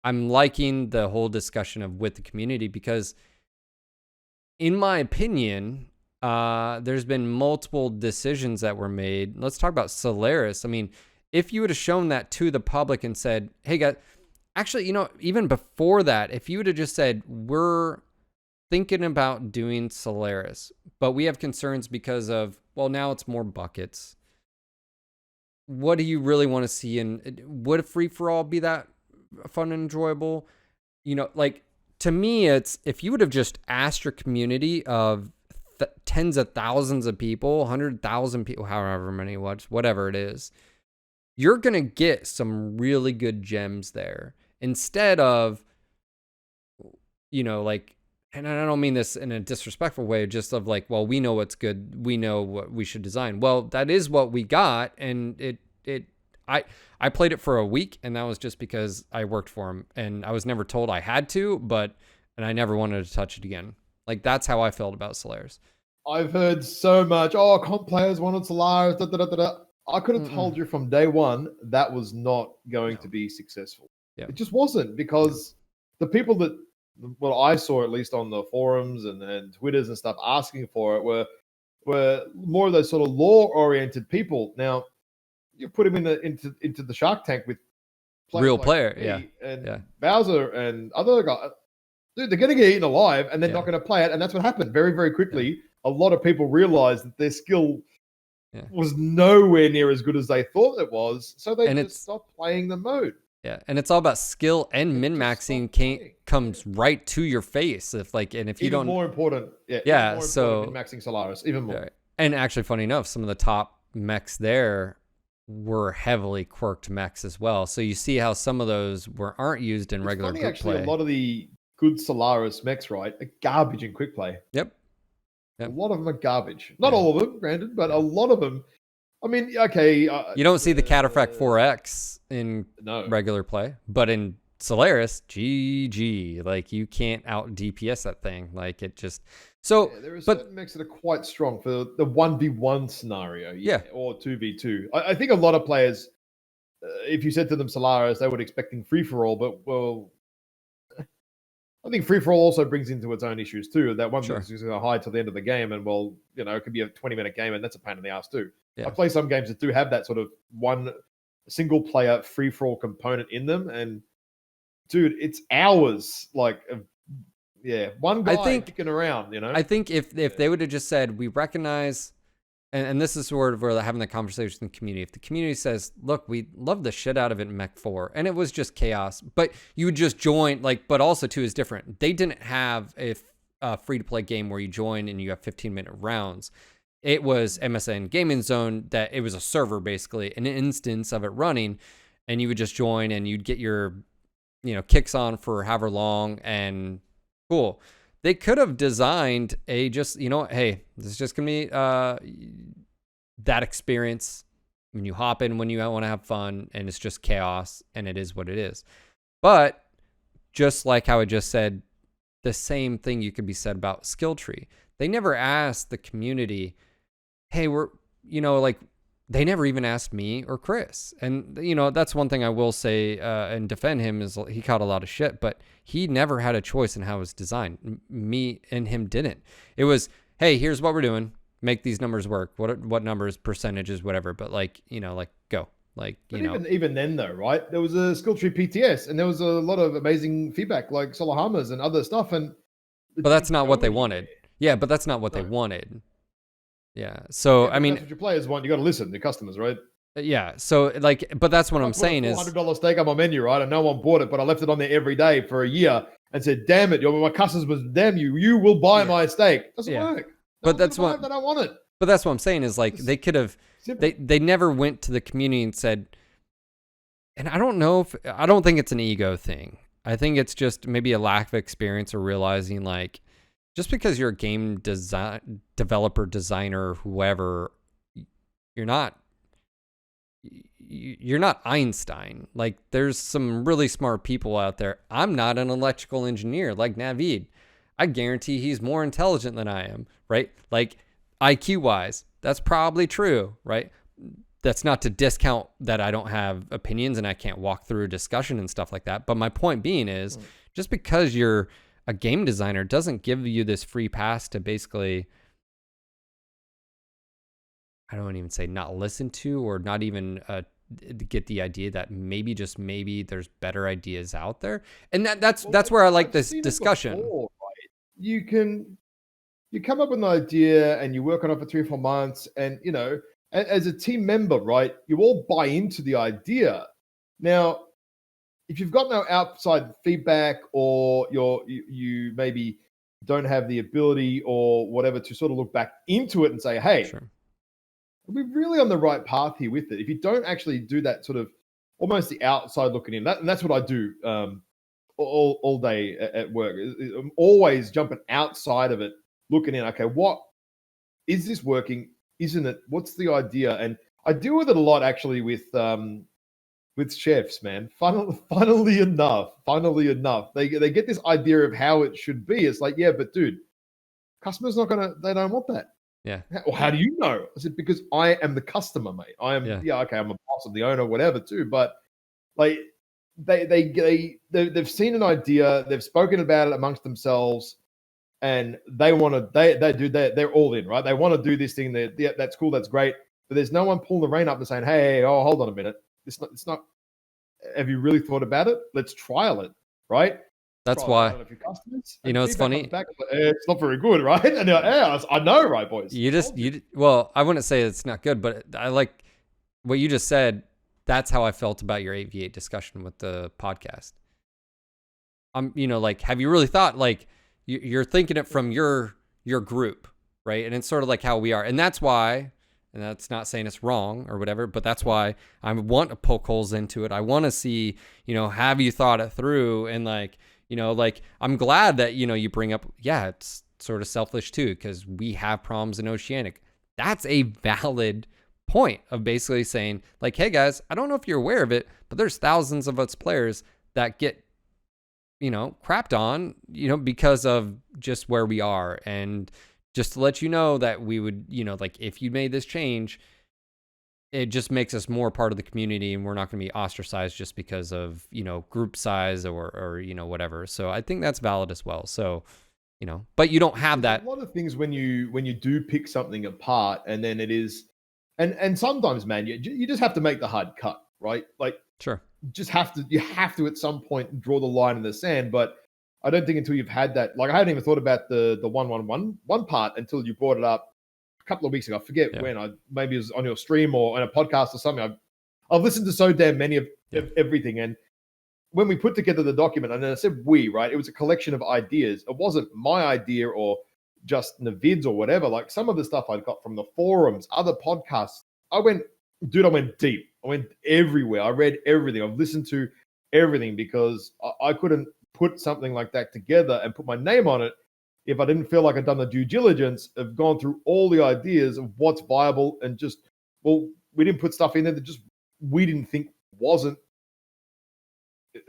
I'm liking the whole discussion with the community, because in my opinion, there's been multiple decisions that were made. Let's talk about Solaris. I mean, if you would have shown that to the public and said, hey guys, actually, even before that, if you would have just said, we're thinking about doing Solaris, but we have concerns because of, well, now it's more buckets. What do you really want to see? And would a free-for-all be that fun and enjoyable? Like, to me, it's, if you would have just asked your community of tens of thousands of people, 100,000 people, however many, whatever it is, you're going to get some really good gems there. Instead of, like, and I don't mean this in a disrespectful way, just of like, well, we know what's good, we know what we should design. Well, that is what we got, and I played it for a week, and that was just because I worked for him, and I was never told I had to, and I never wanted to touch it again. Like, that's how I felt about Solaris. I've heard so much. Oh, comp players wanted Solaris. Da, da, da, da, da. I could have told you from day one that was not going to be successful. Yeah. It just wasn't, because the people that, well, I saw at least on the forums and Twitters and stuff asking for it were more of those sort of lore-oriented people. Now, you put him into the Shark Tank with Real like player, and Bowser and other guys. Dude, they're going to get eaten alive, and they're not going to play it. And that's what happened very, very quickly. Yeah. A lot of people realized that their skill was nowhere near as good as they thought it was, so they just stopped playing the mode. Yeah, and it's all about skill, and min-maxing comes right to your face. If you don't, more important, so min-maxing Solaris even more. Right. And actually, funny enough, some of the top mechs there were heavily quirked mechs as well. So you see how some of those aren't used in regular group play. A lot of the good Solaris mechs, right, are garbage in quick play. Yep. A lot of them are garbage. Not all of them, granted, but a lot of them. I mean, okay. You don't see the Cataphract 4X in regular play, but in Solaris, GG. Like, you can't out DPS that thing. Like, it just... So, there are certain mechs that are quite strong for the 1v1 scenario, or 2v2. I think a lot of players, if you said to them Solaris, they were expecting free-for-all, but, well, I think free-for-all also brings into its own issues too. That one thing is going to hide till the end of the game, and, well, you know, it could be a 20-minute game, and that's a pain in the ass too. I play some games that do have that sort of one single-player free-for-all component in them, and, dude, it's hours, like, of one guy kicking around, you know? I think if they would have just said, we recognize, and this is sort of where they're having the conversation in the community. If the community says, look, we love the shit out of it in Mech 4, and it was just chaos, but you would just join, but also too is different. They didn't have a free-to-play game where you join and you have 15-minute rounds. It was MSN Gaming Zone, that it was a server, basically, an instance of it running, and you would just join and you'd get your, kicks on for however long, and cool. They could have designed hey, this is just going to be that experience when you hop in, when you want to have fun, and it's just chaos, and it is what it is. But just like how I just said, the same thing you could be said about skill tree. They never asked the community, hey, they never even asked me or Chris. And, that's one thing I will say and defend him, is he caught a lot of shit, but he never had a choice in how it was designed. Me and him didn't. It was, hey, here's what we're doing. Make these numbers work. What numbers, percentages, whatever. But go. Even then though, right? There was a skill tree PTS, and there was a lot of amazing feedback, like Solohamas and other stuff. But that's not what they wanted. Yeah, but that's not what they wanted. Yeah. So, I mean, that's what your players want. You got to listen to customers, right? Yeah. So, but that's what I'm saying is $400 steak on my menu, right? And no one bought it, but I left it on there every day for a year and said, damn it, my customers was, damn you will buy my steak. Doesn't work. But that's what I don't want it. But that's what I'm saying is they could have, they never went to the community and said, and I don't think it's an ego thing. I think it's just maybe a lack of experience or realizing just because you're a game developer, designer, whoever, you're not Einstein. There's some really smart people out there. I'm not an electrical engineer like Navid. I guarantee he's more intelligent than I am, right? IQ wise, that's probably true, right? That's not to discount that I don't have opinions and I can't walk through a discussion and stuff like that. But my point being is, just because you're a game designer doesn't give you this free pass to basically, I don't even say not listen to, or not even get the idea that maybe there's better ideas out there. And that's where I like this discussion. Before, right? You come up with an idea and you work on it for 3 or 4 months, and as a team member, right, you all buy into the idea. Now, if you've got no outside feedback, or you maybe don't have the ability or whatever to sort of look back into it and say, hey, are we really on the right path here with it? If you don't actually do that sort of almost the outside looking in, and that's what I do all day at work. I'm always jumping outside of it, looking in. Okay, what is this working? Isn't it? What's the idea? And I deal with it a lot actually with chefs, man. Funnily enough, they get this idea of how it should be. It's like, yeah, but dude, customers they don't want that. Yeah. Well, how do you know? I said, because I am the customer, mate. I am, okay, I'm a boss of the owner, whatever, too. But like, they've seen an idea, they've spoken about it amongst themselves, and they want to, they're all in, right? They want to do this thing. That's cool, that's great. But there's no one pulling the rein up and saying, hey, oh, hold on a minute. It's not, have you really thought about it? Let's trial it, right? That's why, a few customers, you know, it's funny. Back, it's not very good, right? And they're like, yeah, I know, right, boys? Well, I wouldn't say it's not good, but I like what you just said. That's how I felt about your 8v8 discussion with the podcast. You know, like, have you really thought, like, you're thinking it from your group, right? And it's sort of like how we are. And that's why, and that's not saying it's wrong or whatever, but that's why I want to poke holes into it. I want to see, you know, have you thought it through? And like, you know, like, I'm glad that, you know, you bring up, yeah, it's sort of selfish too, because we have problems in Oceanic. That's a valid point of basically saying, like, hey guys, I don't know if you're aware of it, but there's thousands of us players that get, you know, crapped on, you know, because of just where we are. And just to let you know that we would, you know, like, if you made this change, it just makes us more part of the community, and we're not going to be ostracized just because of, you know, group size or, you know, whatever. So I think that's valid as well. So, you know, but you don't have that. A lot of things when you do pick something apart, and then it is, and sometimes, man, you just have to make the hard cut, right? Like, Sure. You have to at some point draw the line in the sand. But I don't think until you've had that, like, I hadn't even thought about the 1-1-1 part until you brought it up a couple of weeks ago. I forget when. Maybe it was on your stream or on a podcast or something. I've listened to so damn many of everything, and when we put together the document, and I said we, right, it was a collection of ideas. It wasn't my idea or just Navid's or whatever. Like, some of the stuff I got from the forums, other podcasts. I went deep. I went everywhere. I read everything. I've listened to everything, because I couldn't put something like that together and put my name on it if I didn't feel like I'd done the due diligence of gone through all the ideas of what's viable, and just, well, we didn't put stuff in there that just we didn't think wasn't.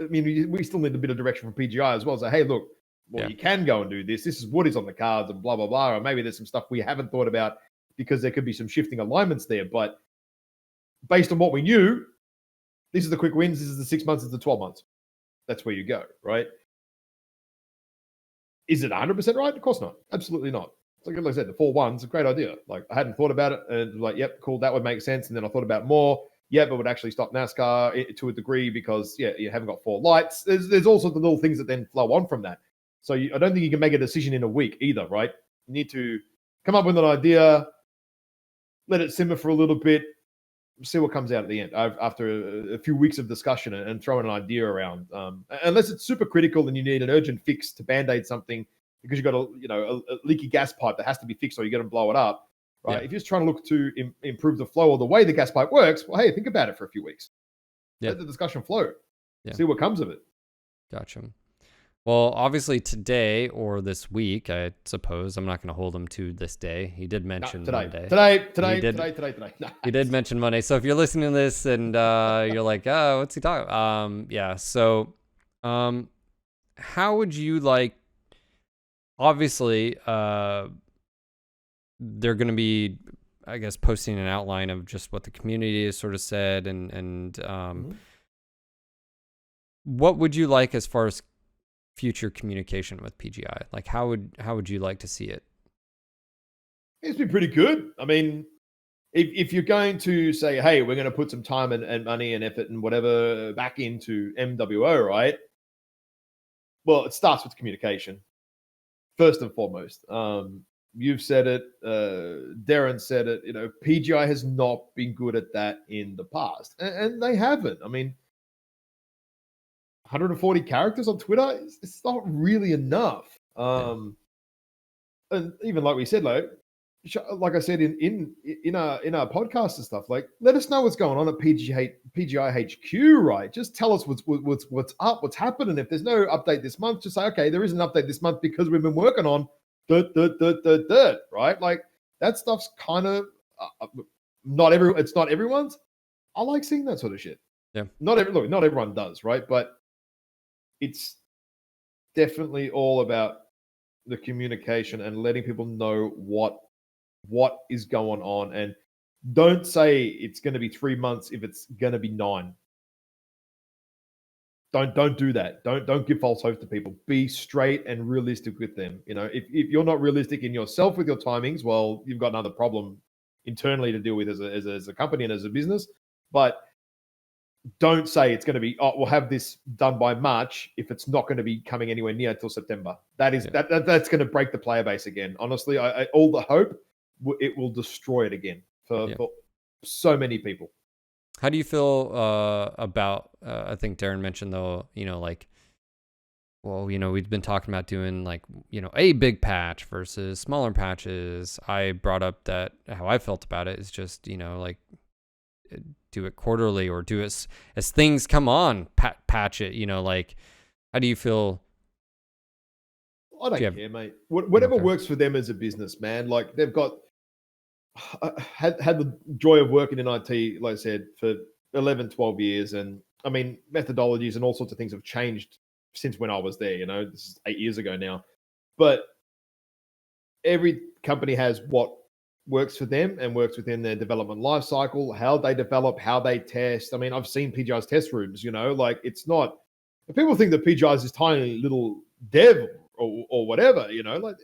I mean, we still need a bit of direction from PGI as well. So, hey, look, you can go and do this. This is what is on the cards, and blah, blah, blah. Or maybe there's some stuff we haven't thought about because there could be some shifting alignments there. But based on what we knew, this is the quick wins. This is the 6 months. It's the 12 months. That's where you go, right? Is it 100% right? Of course not. Absolutely not. Like I said, the 4-1's a great idea. Like, I hadn't thought about it, and like, yep, cool, that would make sense. And then I thought about more. Yeah, but would actually stop NASCAR to a degree, because you haven't got 4 lights. There's all sorts of little things that then flow on from that. So I don't think you can make a decision in a week either, right? You need to come up with an idea, let it simmer for a little bit, see what comes out at the end after a few weeks of discussion, and throw an idea around. Unless it's super critical and you need an urgent fix to band-aid something because you've got a leaky gas pipe that has to be fixed, or you're going to blow it up. Right. If you're just trying to look to improve the flow or the way the gas pipe works, well, hey, think about it for a few weeks. Let the discussion flow. See what comes of it. Gotcha. Well, obviously today or this week, I suppose, I'm not going to hold him to this day. He did mention Monday. Today. He did mention Monday. So if you're listening to this and you're like, oh, what's he talking about? So how would you like, obviously, they're going to be, I guess, posting an outline of just what the community has sort of said, and what would you like as far as future communication with PGI? Like, how would you like to see it? It's been pretty good. I mean, if you're going to say, hey, we're going to put some time and money and effort and whatever back into MWO, right? Well, it starts with communication first and foremost. You've said it, Darren said it, PGI has not been good at that in the past. And they haven't. I mean, 140 characters on Twitter, it's not really enough. And even like we said, like I said in our podcast and stuff, like, let us know what's going on at PGI HQ, right? Just tell us what's up, what's happening. If there's no update this month, just say, okay, there is an update this month because we've been working on right? Like, that stuff's kind of it's not everyone's. I like seeing that sort of shit. Yeah. Not everyone does, right? But it's definitely all about the communication and letting people know what what is going on, and don't say it's going to be 3 months if it's going to be 9. Don't do that. Don't give false hope to people. Be straight and realistic with them. You know, if you're not realistic in yourself with your timings, well, you've got another problem internally to deal with as a company and as a business. But don't say it's going to be, we'll have this done by March if it's not going to be coming anywhere near until September. That's going to break the player base again. Honestly, I all the hope, it will destroy it again for so many people. How do you feel about, I think Darren mentioned though, you know, like, well, you know, we've been talking about doing like, you know, a big patch versus smaller patches. I brought up that how I felt about it is just, you know, like do it quarterly or do it as things come on, patch it, you know, like, how do you feel? I don't care, mate. Whatever works for them as a business, man. Like they've got, had the joy of working in IT, like I said, for 11, 12 years. And I mean, methodologies and all sorts of things have changed since when I was there, you know, this is 8 years ago now. But every company has what works for them and works within their development life cycle, how they develop, how they test. I mean, I've seen PGI's test rooms, you know, like it's not, people think that PGI's this tiny little dev or whatever, you know, like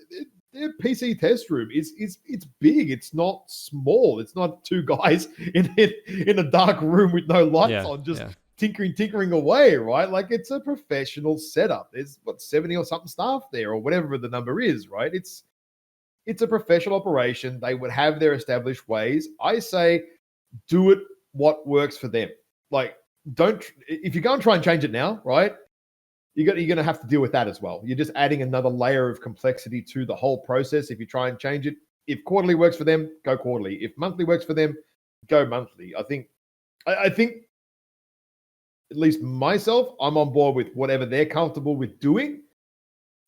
their PC test room is it's big. It's not small. It's not two guys in a dark room with no lights on, just tinkering away, right? Like it's a professional setup. There's 70 or something staff there, or whatever the number is, right? It's a professional operation. They would have their established ways. I say, do it what works for them. Like, if you go and try and change it now, right? You're going to have to deal with that as well. You're just adding another layer of complexity to the whole process if you try and change it. If quarterly works for them, go quarterly. If monthly works for them, go monthly. I think, at least myself, I'm on board with whatever they're comfortable with doing.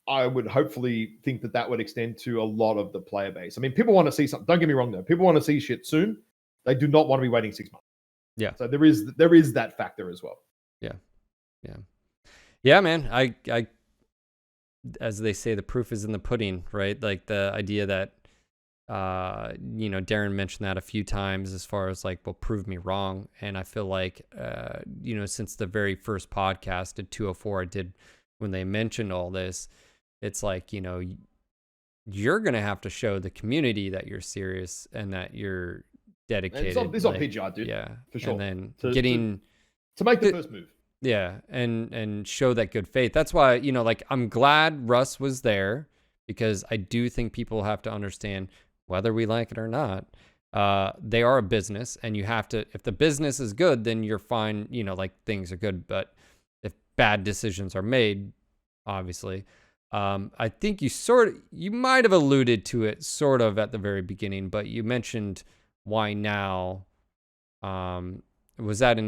I would hopefully think that would extend to a lot of the player base. I mean, people want to see something. Don't get me wrong, though. People want to see shit soon. They do not want to be waiting 6 months. Yeah. So there is that factor as well. Yeah, man. I, as they say, the proof is in the pudding, right? Like the idea that, you know, Darren mentioned that a few times as far as like, well, prove me wrong. And I feel like, you know, since the very first podcast at 204 I did when they mentioned all this, it's like, you know, you're going to have to show the community that you're serious and that you're dedicated. It's on PGI, dude. Yeah, for sure. And then to make the first move. Yeah, and show that good faith. That's why, you know, like I'm glad Russ was there, because I do think people have to understand, whether we like it or not, they are a business, and you have to, if the business is good, then you're fine, you know, like things are good. But if bad decisions are made, obviously, I think you might have alluded to it sort of at the very beginning, but you mentioned why now. Was that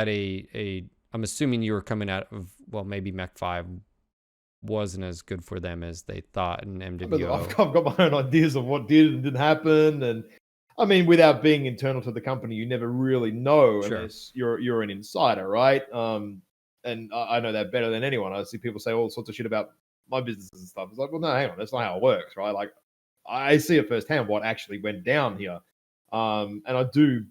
a I'm assuming you were coming out of, well, maybe Mech 5 wasn't as good for them as they thought in MWO. I've got my own ideas of what did and didn't happen. And I mean, without being internal to the company, you never really know unless you're an insider, right? And I know that better than anyone. I see people say all sorts of shit about my businesses and stuff. It's like, well, no, hang on, that's not how it works, right? Like, I see it firsthand what actually went down here. And I do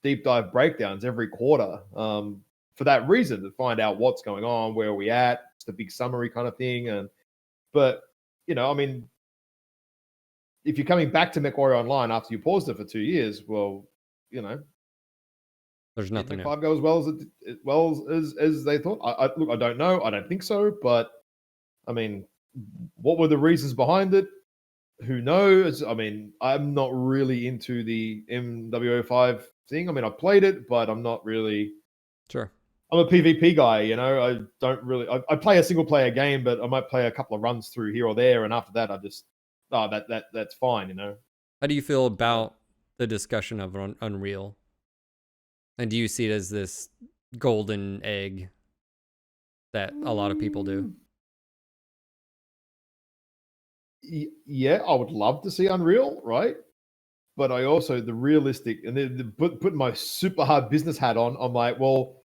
deep dive breakdowns every quarter for that reason, to find out what's going on, where are we at. It's the big summary kind of thing. But, you know, I mean, if you're coming back to Mechwarrior Online after you paused it for 2 years, well, you know, there's nothing. Mech 5 go as well as they thought. Look, I don't know. I don't think so. But I mean, what were the reasons behind it? Who knows? I mean, I'm not really into the MWO5 thing. I mean, I played it, but I'm not really. Sure. I'm a PvP guy, you know. I don't really. I play a single player game, but I might play a couple of runs through here or there, and after that, I just that's fine, you know. How do you feel about the discussion of Unreal? And do you see it as this golden egg that a lot of people do? Yeah, I would love to see Unreal, right? But I also, the realistic, and putting my super hard business hat on, I'm like, well,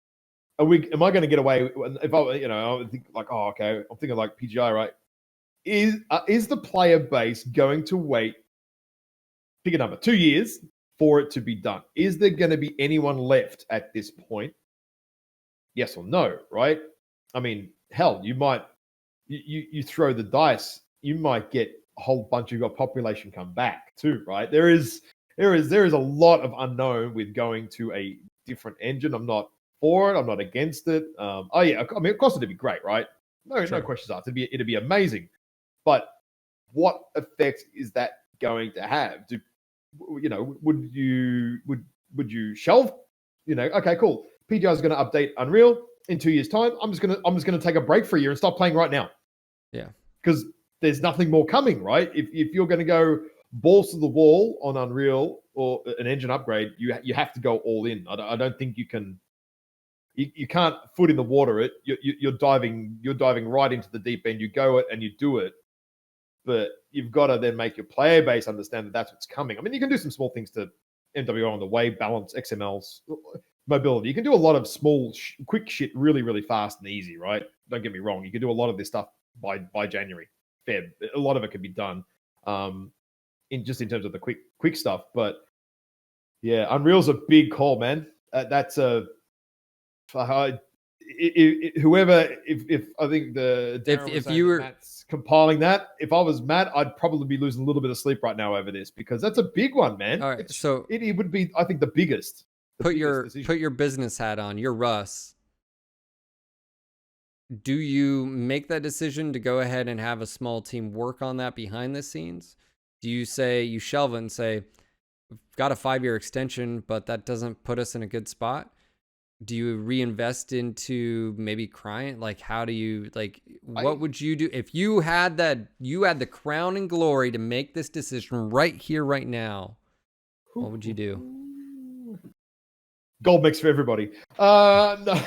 am I going to get away if I think like, oh, okay, I'm thinking like PGI, right? is the player base going to wait, pick a number, 2 years for it to be done? Is there going to be anyone left at this point? Yes or no, right? I mean, hell, you might you throw the dice, you might get a whole bunch of your population come back too, right? There is a lot of unknown with going to a different engine. I'm not for it. I'm not against it. Oh yeah, I mean, of course it'd be great, right? No, Sure. no questions asked. It'd be amazing. But what effect is that going to have? Would you shelve? Okay, cool. PGI is going to update Unreal in 2 years' time. I'm just gonna take a break for a year and stop playing right now. Yeah. Because there's nothing more coming, right? If you're going to go balls to the wall on Unreal or an engine upgrade, you have to go all in. I don't think you can. You can't foot in the water it. You're diving right into the deep end. You go it and you do it, but you've got to then make your player base understand that that's what's coming. I mean, you can do some small things to MWO on the way, balance, XMLs, mobility. You can do a lot of small, quick shit really, really fast and easy, right? Don't get me wrong. You can do a lot of this stuff by January, Feb. A lot of it can be done in terms of the quick stuff. But yeah, Unreal's a big call, man. That's a whoever. If I think if you were Matt's compiling that, if I was Matt, I'd probably be losing a little bit of sleep right now over this because that's a big one, man. All right, so it would be, I think, the biggest. Put your business hat on. You're Russ. Do you make that decision to go ahead and have a small team work on that behind the scenes? Do you say you shelve it and say, we've got a 5-year extension, but that doesn't put us in a good spot? Do you reinvest into maybe client? Like, how do you, like, what would you do if you had the crown and glory to make this decision right here, right now? What would you do? Gold mix for everybody. No.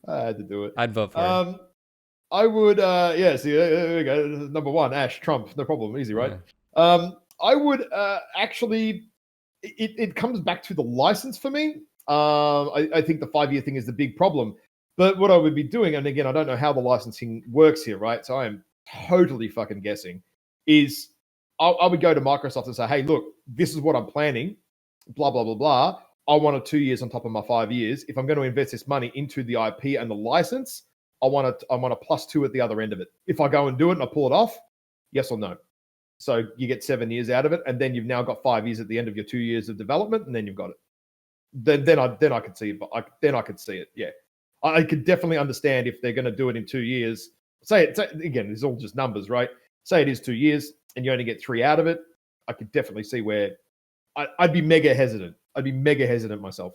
I had to do it. I'd vote for it. I would, see, there we go. Number one, Ash, Trump, no problem, easy, right? Yeah. I would actually, it comes back to the license for me. I think the 5-year thing is the big problem. But what I would be doing, and again, I don't know how the licensing works here, right? So I am totally fucking guessing, is I would go to Microsoft and say, hey, look, this is what I'm planning, blah, blah, blah, blah. I want a 2 years on top of my 5 years. If I'm going to invest this money into the IP and the license, I want a +2 at the other end of it. If I go and do it and I pull it off, yes or no. So you get 7 years out of it, and then you've now got 5 years at the end of your 2 years of development, and then you've got it. Then I could see it. Then I could see it. Yeah, I could definitely understand if they're going to do it in 2 years. Say again, it's all just numbers, right? Say it is 2 years, and you only get 3 out of it. I could definitely see where I'd be mega hesitant. I'd be mega hesitant myself.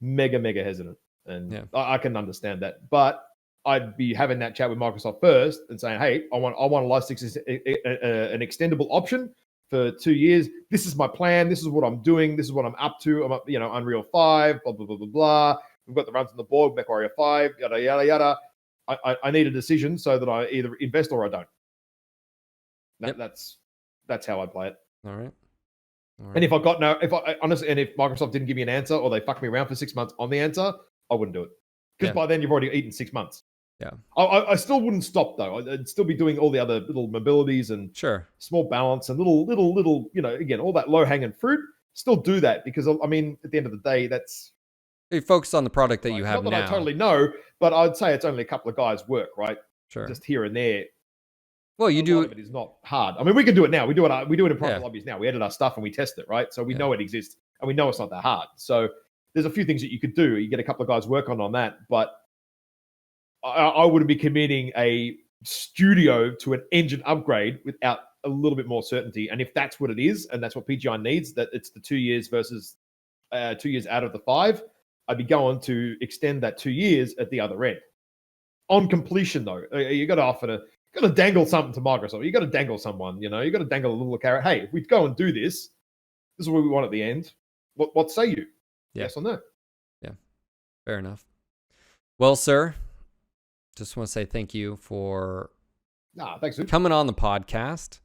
Mega hesitant. And yeah. I can understand that. But I'd be having that chat with Microsoft first and saying, hey, I want a license, an extendable option for 2 years. This is my plan. This is what I'm doing. This is what I'm up to. I'm up, Unreal 5, blah, blah, blah, blah, blah. We've got the runs on the board, Mechwarrior 5, yada, yada, yada. I need a decision so that I either invest or I don't. That's how I play it. All right. And if honestly, and if Microsoft didn't give me an answer or they fucked me around for 6 months on the answer, I wouldn't do it. Because by then you've already eaten 6 months. Yeah. I still wouldn't stop though. I'd still be doing all the other little mobilities and small balance and little, again, all that low hanging fruit. Still do that because I mean, at the end of the day, that's you focus on the product that you have now. I totally know, but I'd say it's only a couple of guys' work, right? Sure. Just here and there. Well, you do. It is not hard. I mean, we can do it now. We do it in private lobbies now. We edit our stuff and we test it, right? So we know it exists and we know it's not that hard. So there's a few things that you could do. You get a couple of guys work on that, but I wouldn't be committing a studio to an engine upgrade without a little bit more certainty. And if that's what it is, and that's what PGI needs, that it's the 2 years versus 2 years out of the 5, I'd be going to extend that 2 years at the other end. On completion, though, you got to got to dangle something to Microsoft. You got to dangle someone, you got to dangle a little carrot. Hey, if we go and do this, this is what we want at the end. What say you? Yeah. Yes or no? Yeah, fair enough. Well, sir, just want to say thank you for thanks, coming on the podcast,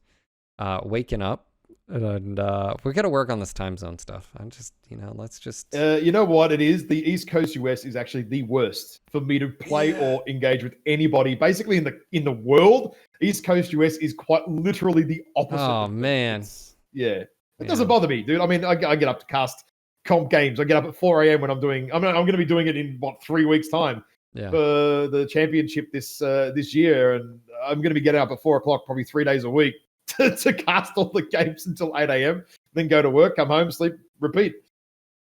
waking up And we got to work on this time zone stuff. I'm just, let's just. You know what it is? The East Coast US is actually the worst for me to play or engage with anybody. Basically, in the world, East Coast US is quite literally the opposite. Oh man, it doesn't bother me, dude. I mean, I get up to cast comp games. I get up at 4 a.m. when I'm going to be doing it in 3 weeks time for the championship this year, and I'm going to be getting up at 4 o'clock probably 3 days a week to cast all the games until 8 a.m. Then go to work, come home, sleep, repeat.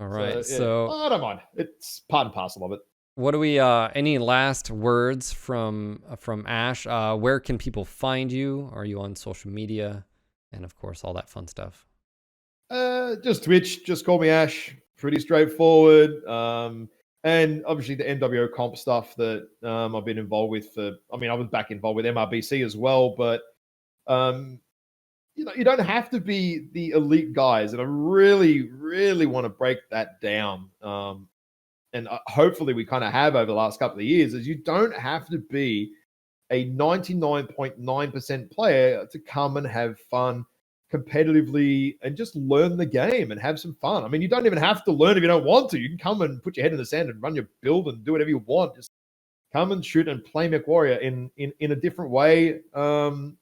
All right, so I don't mind. It's part and parcel of it. What do we? Any last words from Ash? Where can people find you? Are you on social media? And of course, all that fun stuff. Just Twitch. Just call me Ash. Pretty straightforward. And obviously the NWO comp stuff that I've been involved with. I was back involved with MRBC as well, but you don't have to be the elite guys, and I really, really want to break that down. And hopefully we kind of have over the last couple of years, is you don't have to be a 99.9% player to come and have fun competitively and just learn the game and have some fun. I mean, you don't even have to learn if you don't want to. You can come and put your head in the sand and run your build and do whatever you want. Just come and shoot and play Mechwarrior in a different way. And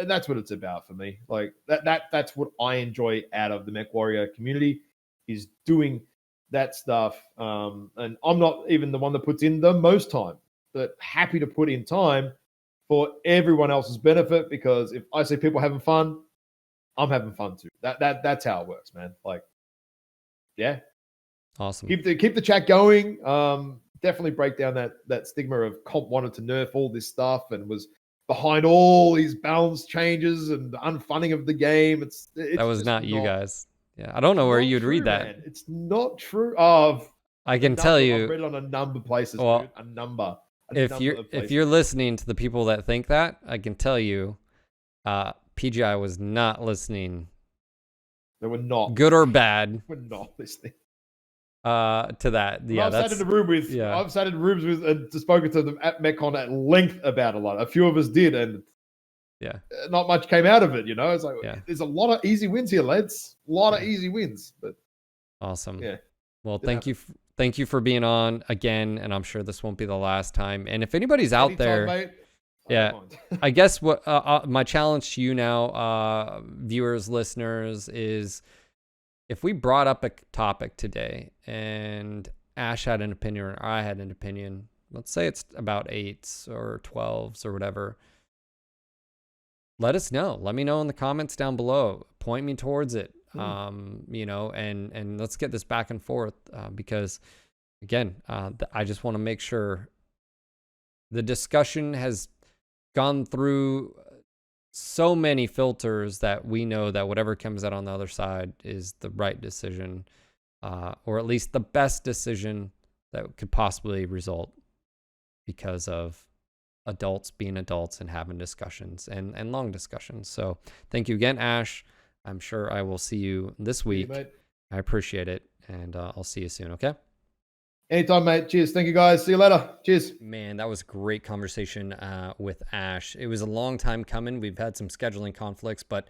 that's what it's about for me. Like that's what I enjoy out of the Mechwarrior community, is doing that stuff. And I'm not even the one that puts in the most time, but happy to put in time for everyone else's benefit, because if I see people having fun, I'm having fun too. That's how it works, man. Like, yeah. Awesome. Keep the chat going. Definitely break down that stigma of comp wanted to nerf all this stuff and was behind all these balance changes and the unfunding of the game. It's that was not you guys. Yeah, I don't know where you'd read that. Man. It's not true. I can tell you. I've read it on a number of places, dude. A number. If you're listening to the people that think that, I can tell you, PGI was not listening. They were not. Good or bad. We're not listening. To that. Yeah, I've sat in the room with. Yeah. I've sat in rooms with and spoken to them at MechCon at length about a lot. A few of us did, and not much came out of it. It's like there's a lot of easy wins here, lads. A lot of easy wins, but awesome. Yeah. Well, thank you for being on again, and I'm sure this won't be the last time. And if anybody's out there, mate, I guess what my challenge to you now, viewers, listeners, is if we brought up a topic today and Ash had an opinion or I had an opinion, let's say it's about 8s or 12s or whatever, let us know. Let me know in the comments down below. Point me towards it. And let's get this back and forth, because again, I just want to make sure the discussion has gone through so many filters that we know that whatever comes out on the other side is the right decision, or at least the best decision that could possibly result, because of adults being adults and having discussions and long discussions. So thank you again, Ash. I'm sure I will see you this week. You, I appreciate it, and I'll see you soon, okay? Anytime, mate. Cheers. Thank you, guys. See you later. Cheers. Man, that was a great conversation with Ash. It was a long time coming. We've had some scheduling conflicts, but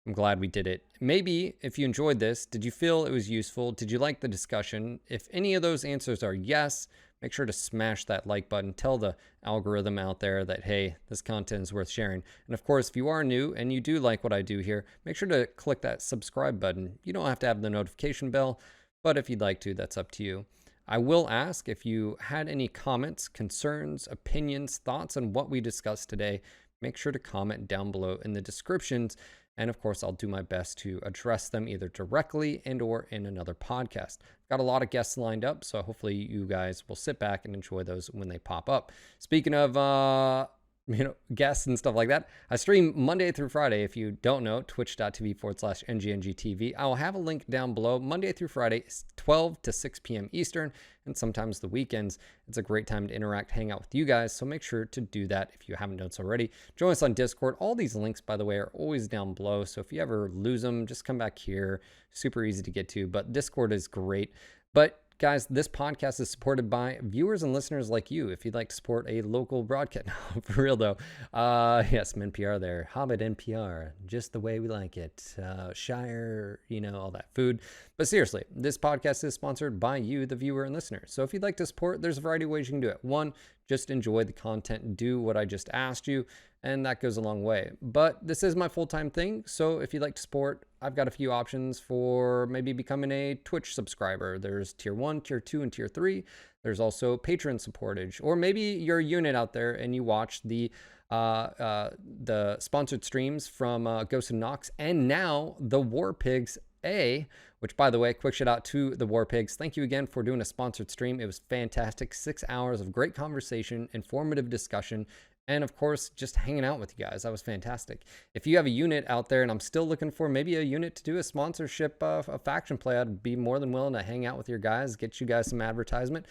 I'm glad we did it. Maybe if you enjoyed this, did you feel it was useful? Did you like the discussion? If any of those answers are yes, make sure to smash that like button. Tell the algorithm out there that, hey, this content is worth sharing. And of course, if you are new and you do like what I do here, make sure to click that subscribe button. You don't have to have the notification bell, but if you'd like to, that's up to you. I will ask if you had any comments, concerns, opinions, thoughts on what we discussed today. Make sure to comment down below in the descriptions. And of course, I'll do my best to address them either directly and or in another podcast. Got a lot of guests lined up, so hopefully you guys will sit back and enjoy those when they pop up. Speaking of guests and stuff like that, I stream Monday through Friday. If you don't know, twitch.tv/NGNGTV. I'll have a link down below. Monday through Friday, 12 to 6 p.m. Eastern, and sometimes the weekends. It's a great time to interact, hang out with you guys, so make sure to do that if you haven't done so already. Join us on Discord. All these links, by the way, are always down below, so if you ever lose them, just come back here. Super easy to get to, but Discord is great. But guys, this podcast is supported by viewers and listeners like you. If you'd like to support a local broadcast, no, for real though, yes, some NPR there, Hobbit NPR, just the way we like it. Shire, all that food. But seriously, this podcast is sponsored by you, the viewer and listener. So if you'd like to support, there's a variety of ways you can do it. One, just enjoy the content, do what I just asked you, and that goes a long way. But this is my full-time thing, so if you'd like to support, I've got a few options for maybe becoming a Twitch subscriber. There's tier 1, tier 2, and tier 3. There's also patron supportage, or maybe you're a unit out there and you watch the sponsored streams from Ghost and Nox, and now the War Pigs A, which, by the way, quick shout out to the War Pigs. Thank you again for doing a sponsored stream. It was fantastic. 6 hours of great conversation, informative discussion, and of course, just hanging out with you guys. That was fantastic. If you have a unit out there, and I'm still looking for maybe a unit to do a sponsorship of a faction play, I'd be more than willing to hang out with your guys, get you guys some advertisement.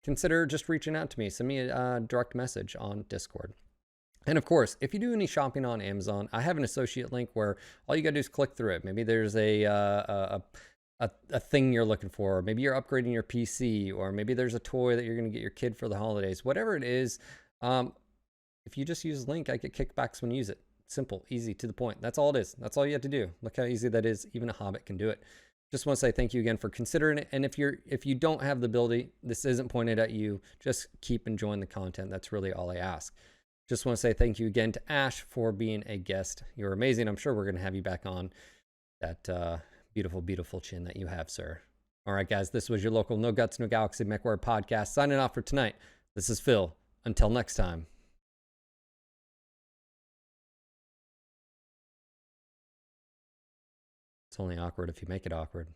Consider just reaching out to me. Send me a direct message on Discord. And of course, if you do any shopping on Amazon, I have an associate link where all you gotta do is click through it. Maybe there's a thing you're looking for, or maybe you're upgrading your PC, or maybe there's a toy that you're gonna get your kid for the holidays. Whatever it is, if you just use the link, I get kickbacks when you use it. Simple, easy, to the point. That's all it is. That's all you have to do. Look how easy that is. Even a hobbit can do it. Just want to say thank you again for considering it. And if you don't have the ability, this isn't pointed at you. Just keep enjoying the content. That's really all I ask. Just want to say thank you again to Ash for being a guest. You're amazing. I'm sure we're going to have you back on. That beautiful, beautiful chin that you have, sir. All right, guys, this was your local No Guts, No Galaxy Mechwarrior podcast. Signing off for tonight. This is Phil. Until next time. It's only awkward if you make it awkward.